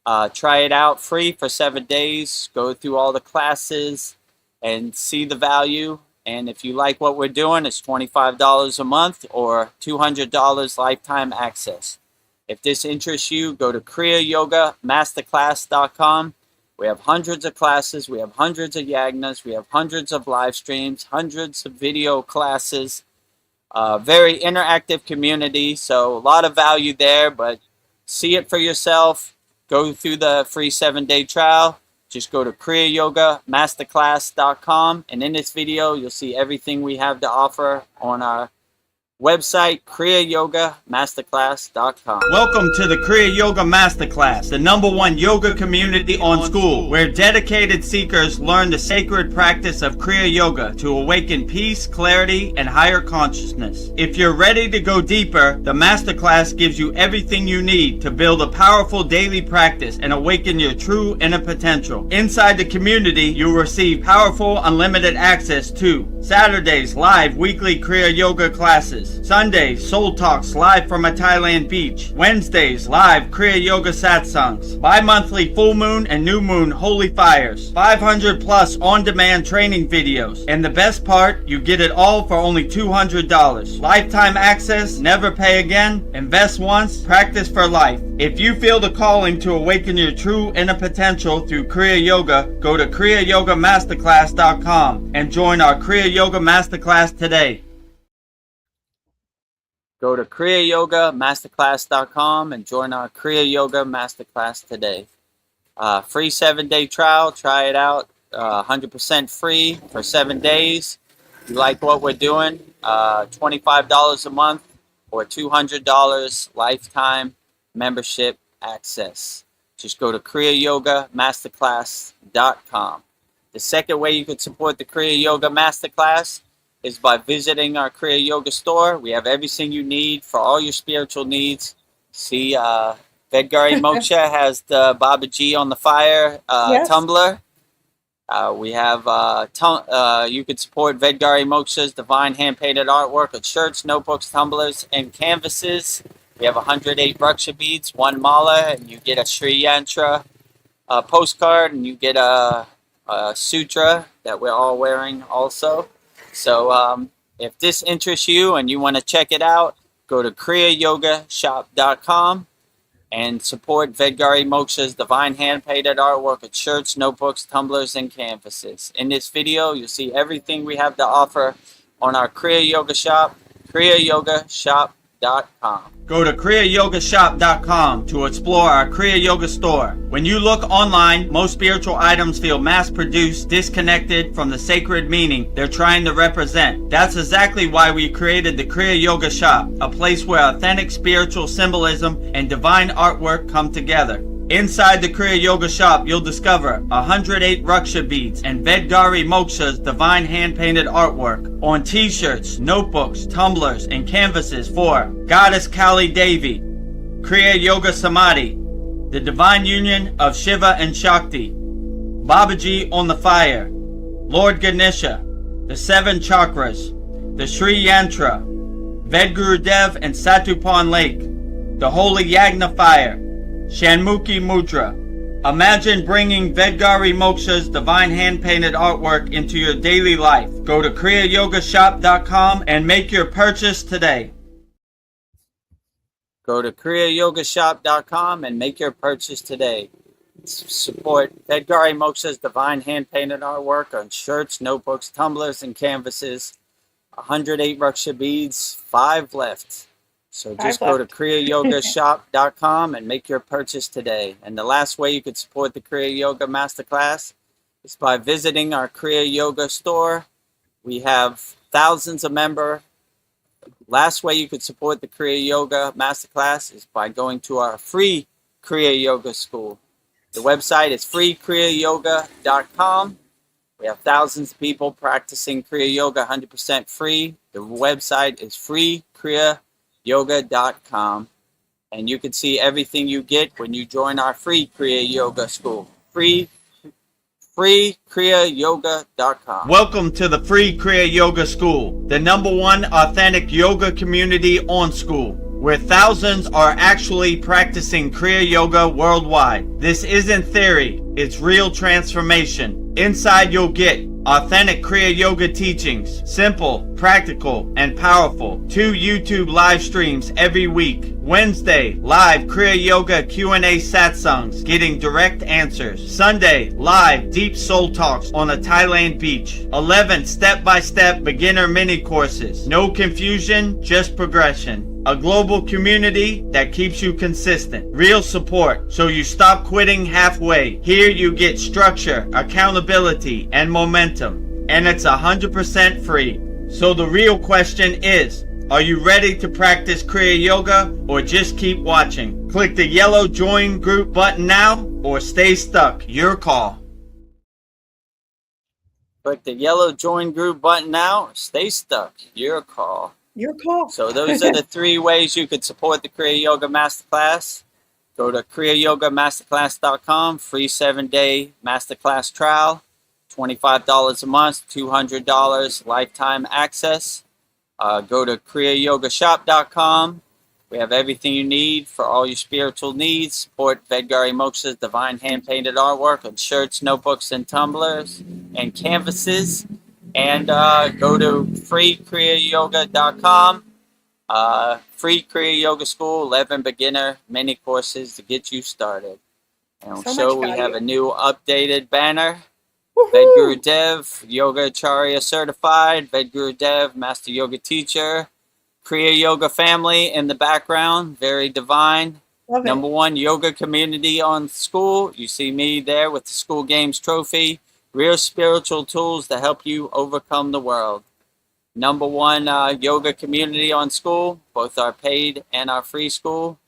Try it out free for 7 days. Go through all the classes and see the value. And if you like what we're doing, it's $25 a month or $200 lifetime access. If this interests you, go to kriyayogashop.com. We have hundreds of classes. We have hundreds of yagnas. We have hundreds of live streams, hundreds of video classes. Very interactive community. So a lot of value there, but see it for yourself. Go through the free 7-day trial. Just go to kriyayogashop.com. And in this video, you'll see everything we have to offer on our website, kriyayogashop.com. Welcome to the Kriya Yoga Masterclass, the #1 yoga community on SKOOL, where dedicated seekers learn the sacred practice of Kriya Yoga to awaken peace, clarity, and higher consciousness. If you're ready to go deeper, the Masterclass gives you everything you need to build a powerful daily practice and awaken your true inner potential. Inside the community, you'll receive powerful, unlimited access to Saturdays, live weekly Kriya Yoga classes. Sundays, Soul Talks live from a Thailand beach. Wednesdays, live Kriya Yoga satsangs. Bi-monthly full moon and new moon holy fires. 500 plus on-demand training videos. And the best part, you get it all for only $200. Lifetime access, never pay again, invest once, practice for life. If you feel the calling to awaken your true inner potential through Kriya Yoga, go to kriyayogamasterclass.com and join our Kriya Yoga Masterclass today. Go to kriyayogamasterclass.com and join our Kriya Yoga Masterclass today. Free 7-day trial. Try it out. 100% free for 7 days. If you like what we're doing, $25 a month or $200 lifetime membership access. Just go to kriyayogamasterclass.com. The second way you can support the Kriya Yoga Masterclass is by visiting our Kriya Yoga store. We have everything you need for all your spiritual needs. See, Vedgari Moksha has the Babaji on the fire tumbler. We have, you can support Vedgari Moksha's divine hand-painted artwork of shirts, notebooks, tumblers, and canvases. We have 108 Raksha beads, 1 mala, and you get a Sri Yantra postcard, and you get a sutra that we're all wearing also. So if this interests you and you want to check it out, go to kriyayogashop.com and support Vedgari Moksha's divine hand-painted artwork of shirts, notebooks, tumblers, and canvases. In this video, you'll see everything we have to offer on our Kriya Yoga shop, kriyayogashop.com. Go to kriyayogashop.com to explore our Kriya Yoga store. When you look online, most spiritual items feel mass-produced, disconnected from the sacred meaning they're trying to represent. That's exactly why we created the Kriya Yoga shop, a place where authentic spiritual symbolism and divine artwork come together. Inside the Kriya Yoga shop, you'll discover 108 Raksha beads and Vedgari Moksha's divine hand-painted artwork on t-shirts, notebooks, tumblers, and canvases for Goddess Kali Devi, Kriya Yoga Samadhi, the divine union of Shiva and Shakti, Babaji on the fire, Lord Ganesha, the 7 chakras, the Sri Yantra, Vedagurudev and Satupan Lake, the holy Yagna fire, Shanmukhi Mudra. Imagine bringing Vedgari Moksha's divine hand-painted artwork into your daily life. Go to kriyayogashop.com and make your purchase today. Go to kriyayogashop.com and make your purchase today. Support Vedgari Moksha's divine hand-painted artwork on shirts, notebooks, tumblers, and canvases. 108 Raksha beads, 5 left. So just go to kriyayogashop.com and make your purchase today. And the last way you could support the Kriya Yoga Masterclass is by visiting our Kriya Yoga store. We have thousands of members. Last way you could support the Kriya Yoga Masterclass is by going to our free Kriya Yoga school. The website is freekriyayoga.com. We have thousands of people practicing Kriya Yoga 100% free. The website is freekriyayoga.com. And you can see everything you get when you join our free Kriya Yoga school. freekriyayoga.com. Welcome to the free Kriya Yoga School, the #1 authentic yoga community on School, where thousands are actually practicing Kriya Yoga worldwide. This isn't theory, it's real transformation. Inside you'll get authentic Kriya Yoga teachings, simple, practical, and powerful. 2 YouTube live streams every week. Wednesday, live Kriya Yoga Q&A satsangs, getting direct answers. Sunday, live deep soul talks on a Thailand beach. 11 step-by-step beginner mini courses. No confusion, just progression. A global community that keeps you consistent. Real support, so you stop quitting halfway. Here you get structure, accountability, and momentum. And it's 100% free. So the real question is, are you ready to practice Kriya Yoga or just keep watching? Click the yellow join group button now or stay stuck. Your call. Click the yellow join group button now or stay stuck. Your call. Your call. So those are the 3 ways you could support the Kriya Yoga Masterclass. Go to kriyayogamasterclass.com, free 7-day masterclass trial, $25 a month, $200 lifetime access. Go to kriyayogashop.com. We have everything you need for all your spiritual needs. Support Vedgari Moksha's divine hand-painted artwork on shirts, notebooks, and tumblers, and canvases. And go to freekriyayoga.com. Free Kriya Yoga School, 11 beginner mini courses to get you started. And also we have a new updated banner. Vedagurudev, Yoga Acharya certified. Vedagurudev, Master Yoga Teacher. Kriya Yoga family in the background, very divine. #1 yoga community on School. You see me there with the School Games trophy. Real spiritual tools to help you overcome the world. #1 yoga community on School, both our paid and our free school.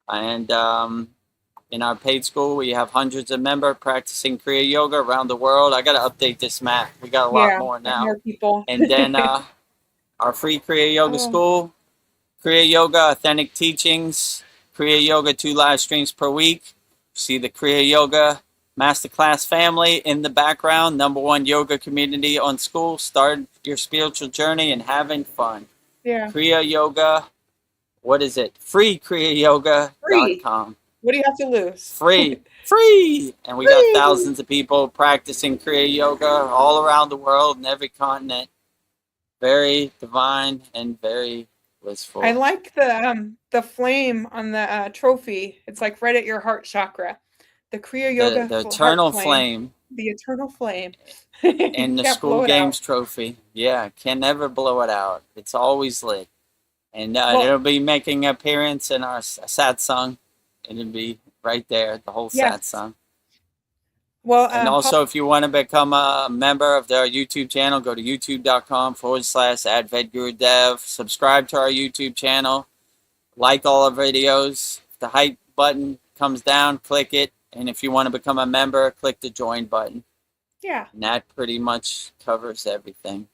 And in our paid school, we have hundreds of members practicing Kriya Yoga around the world. I got to update this map. We got a lot more now. More people. And then our free Kriya Yoga school, Kriya Yoga authentic teachings, Kriya Yoga 2 live streams per week. See the Kriya Yoga Masterclass family in the background, #1 yoga community on School. Start your spiritual journey and having fun. Yeah. Kriya Yoga, what is it? freekriyayoga.com. What do you have to lose? Free. And we got thousands of people practicing Kriya Yoga all around the world in every continent. Very divine and very blissful. I like the flame on the trophy. It's like right at your heart chakra. The Kriya Yoga. The eternal flame. The eternal flame. And the School Games trophy. Yeah, can never blow it out. It's always lit. And it'll be making an appearance in our satsang. It'll be right there, the whole satsang. Well, and also, if you want to become a member of their YouTube channel, go to youtube.com/@Vedagurudev. Subscribe to our YouTube channel. Like all our videos. If the hype button comes down, click it. And if you want to become a member, click the join button. Yeah. And that pretty much covers everything.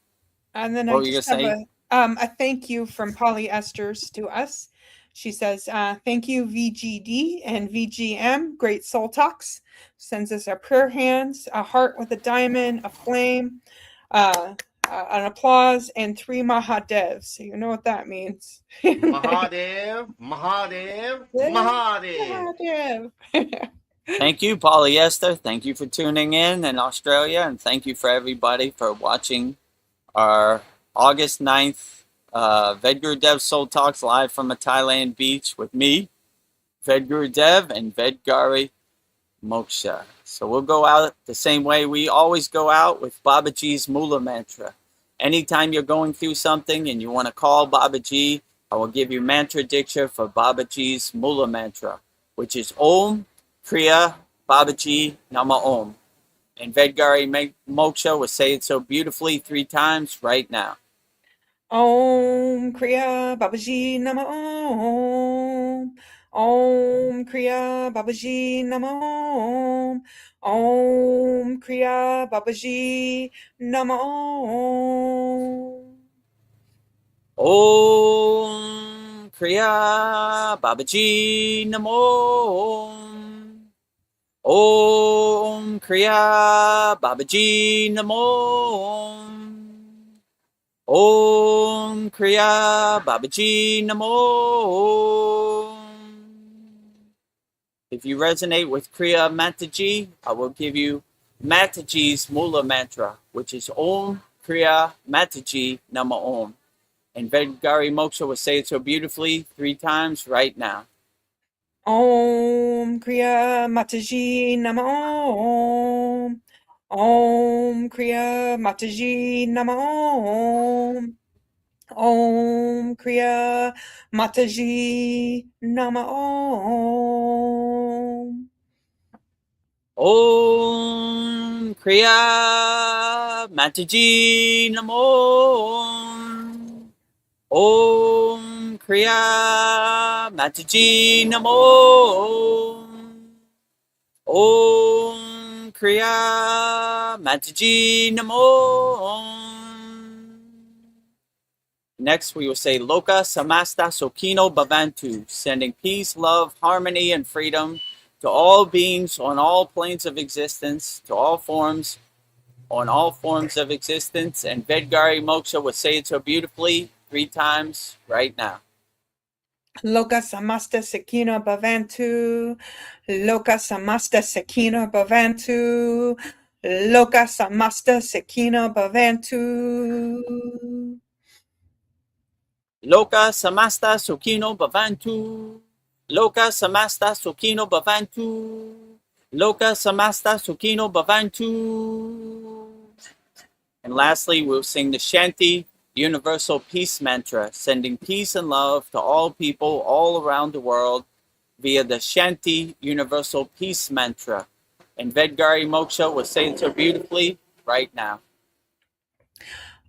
And then I just have a thank you from Polly Esters to us. She says, thank you, VGD and VGM. Great Soul Talks. Sends us our prayer hands, a heart with a diamond, a flame, an applause, and 3 Mahadevs. So you know what that means. Mahadev, Mahadev, Mahadev. Thank you, polyester. Thank you for tuning in Australia. And thank you for everybody for watching our August 9th Vedagurudev Soul Talks live from a Thailand beach with me, Vedagurudev, and Vedgari moksha. So we'll go out the same way we always go out, with Babaji's Mula Mantra. Anytime you're going through something and you want to call Babaji, I will give you mantra diksha for Babaji's Mula Mantra, which is Om Kriya Babaji Nama Om. And Vedgari Moksha will say it so beautifully 3 times right now. Om Kriya Babaji Nama Om. Om Kriya Babaji Nama Om. Om Kriya Babaji Nama Om. Om Kriya Babaji Namo. Om Kriya Babaji Namo. Om Kriya Babaji Namo. If you resonate with Kriya Mataji, I will give you Mataji's Mula Mantra, which is Om Kriya Mataji Nama Om. And Vedgari Moksha will say it so beautifully 3 times right now. Om Kriya Mataji Nama Om. Om Kriya Mataji Nama Om. Om Kriya Mataji Nama Om. Om Kriya Mataji Namo. Om Kriya Mataji Namo. Om Kriya Mataji Namo. Next, we will say Loka Samasta Sokino Bhavantu, sending peace, love, harmony, and freedom to all beings on all planes of existence, to all forms, on all forms of existence. And Vedgari Moksha will say it so beautifully 3 times right now. Loka Samasta Sakina Bhavantu. Loka Samasta Sakina Bhavantu. Loka Samasta Sakina Bhavantu. Loka Samasta Sukino Bhavantu. Loka Samasta Sukino Bhavantu. Loka Samasta Sukino Bhavantu. And lastly, we'll sing the Shanti Universal Peace Mantra, sending peace and love to all people all around the world via the Shanti Universal Peace Mantra. And Vedgari Moksha will say it so beautifully right now.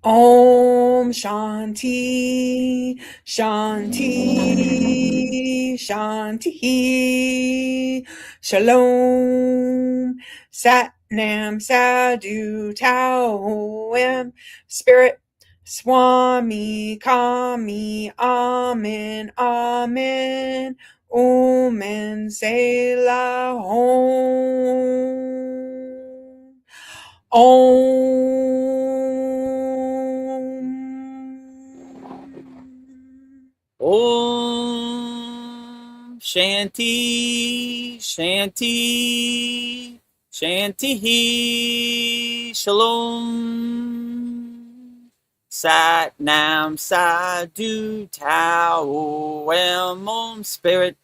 Om Shanti, Shanti, Shanti, Shalom, Sat Nam, Sadhu, Tao, Em, Spirit, Swami, Kami, Amen, Amen, Omen, Selah, Om, Om Shanti, Shanti, Shanti, Shalom, Sat Nam, Sadhu, Tao, Om, Spirit,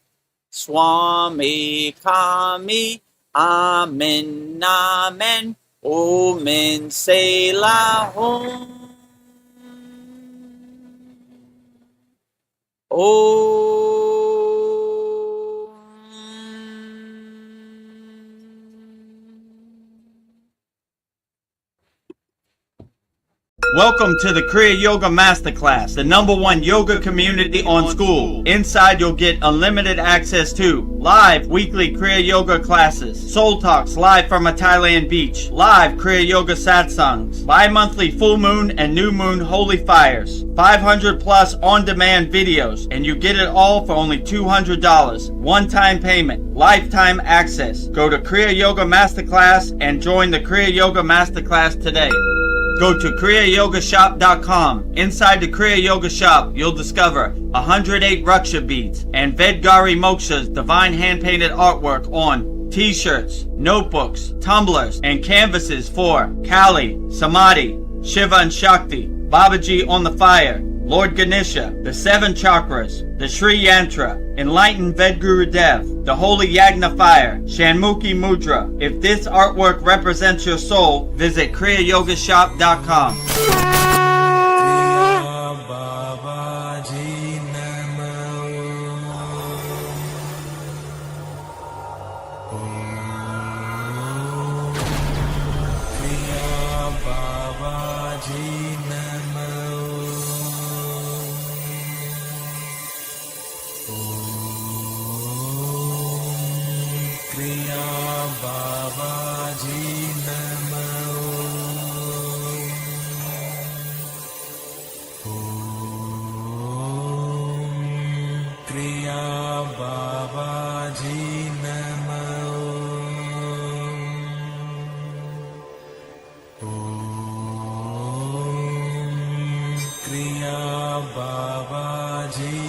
Swami, Kami, Amen, Amen, Omen, Selah, Om. Welcome to the Kriya Yoga Masterclass, the #1 yoga community on SKOOL. Inside you'll get unlimited access to live weekly Kriya Yoga classes, soul talks live from a Thailand beach, live Kriya Yoga satsangs, bi-monthly full moon and new moon holy fires, 500 plus on-demand videos, and you get it all for only $200. One-time payment, lifetime access. Go to Kriya Yoga Masterclass and join the Kriya Yoga Masterclass today. Go to kriyayogashop.com. Inside the Kriya Yoga shop, you'll discover 108 Raksha beads and Vedgari Moksha's divine hand-painted artwork on t-shirts, notebooks, tumblers, and canvases for Kali, Samadhi, Shiva and Shakti, Babaji on the fire, Lord Ganesha, the 7 chakras, the Sri Yantra, enlightened Vedagurudev, the holy Yagna fire, Shanmukhi Mudra. If this artwork represents your soul, visit kriyayogashop.com. Kriya Babaji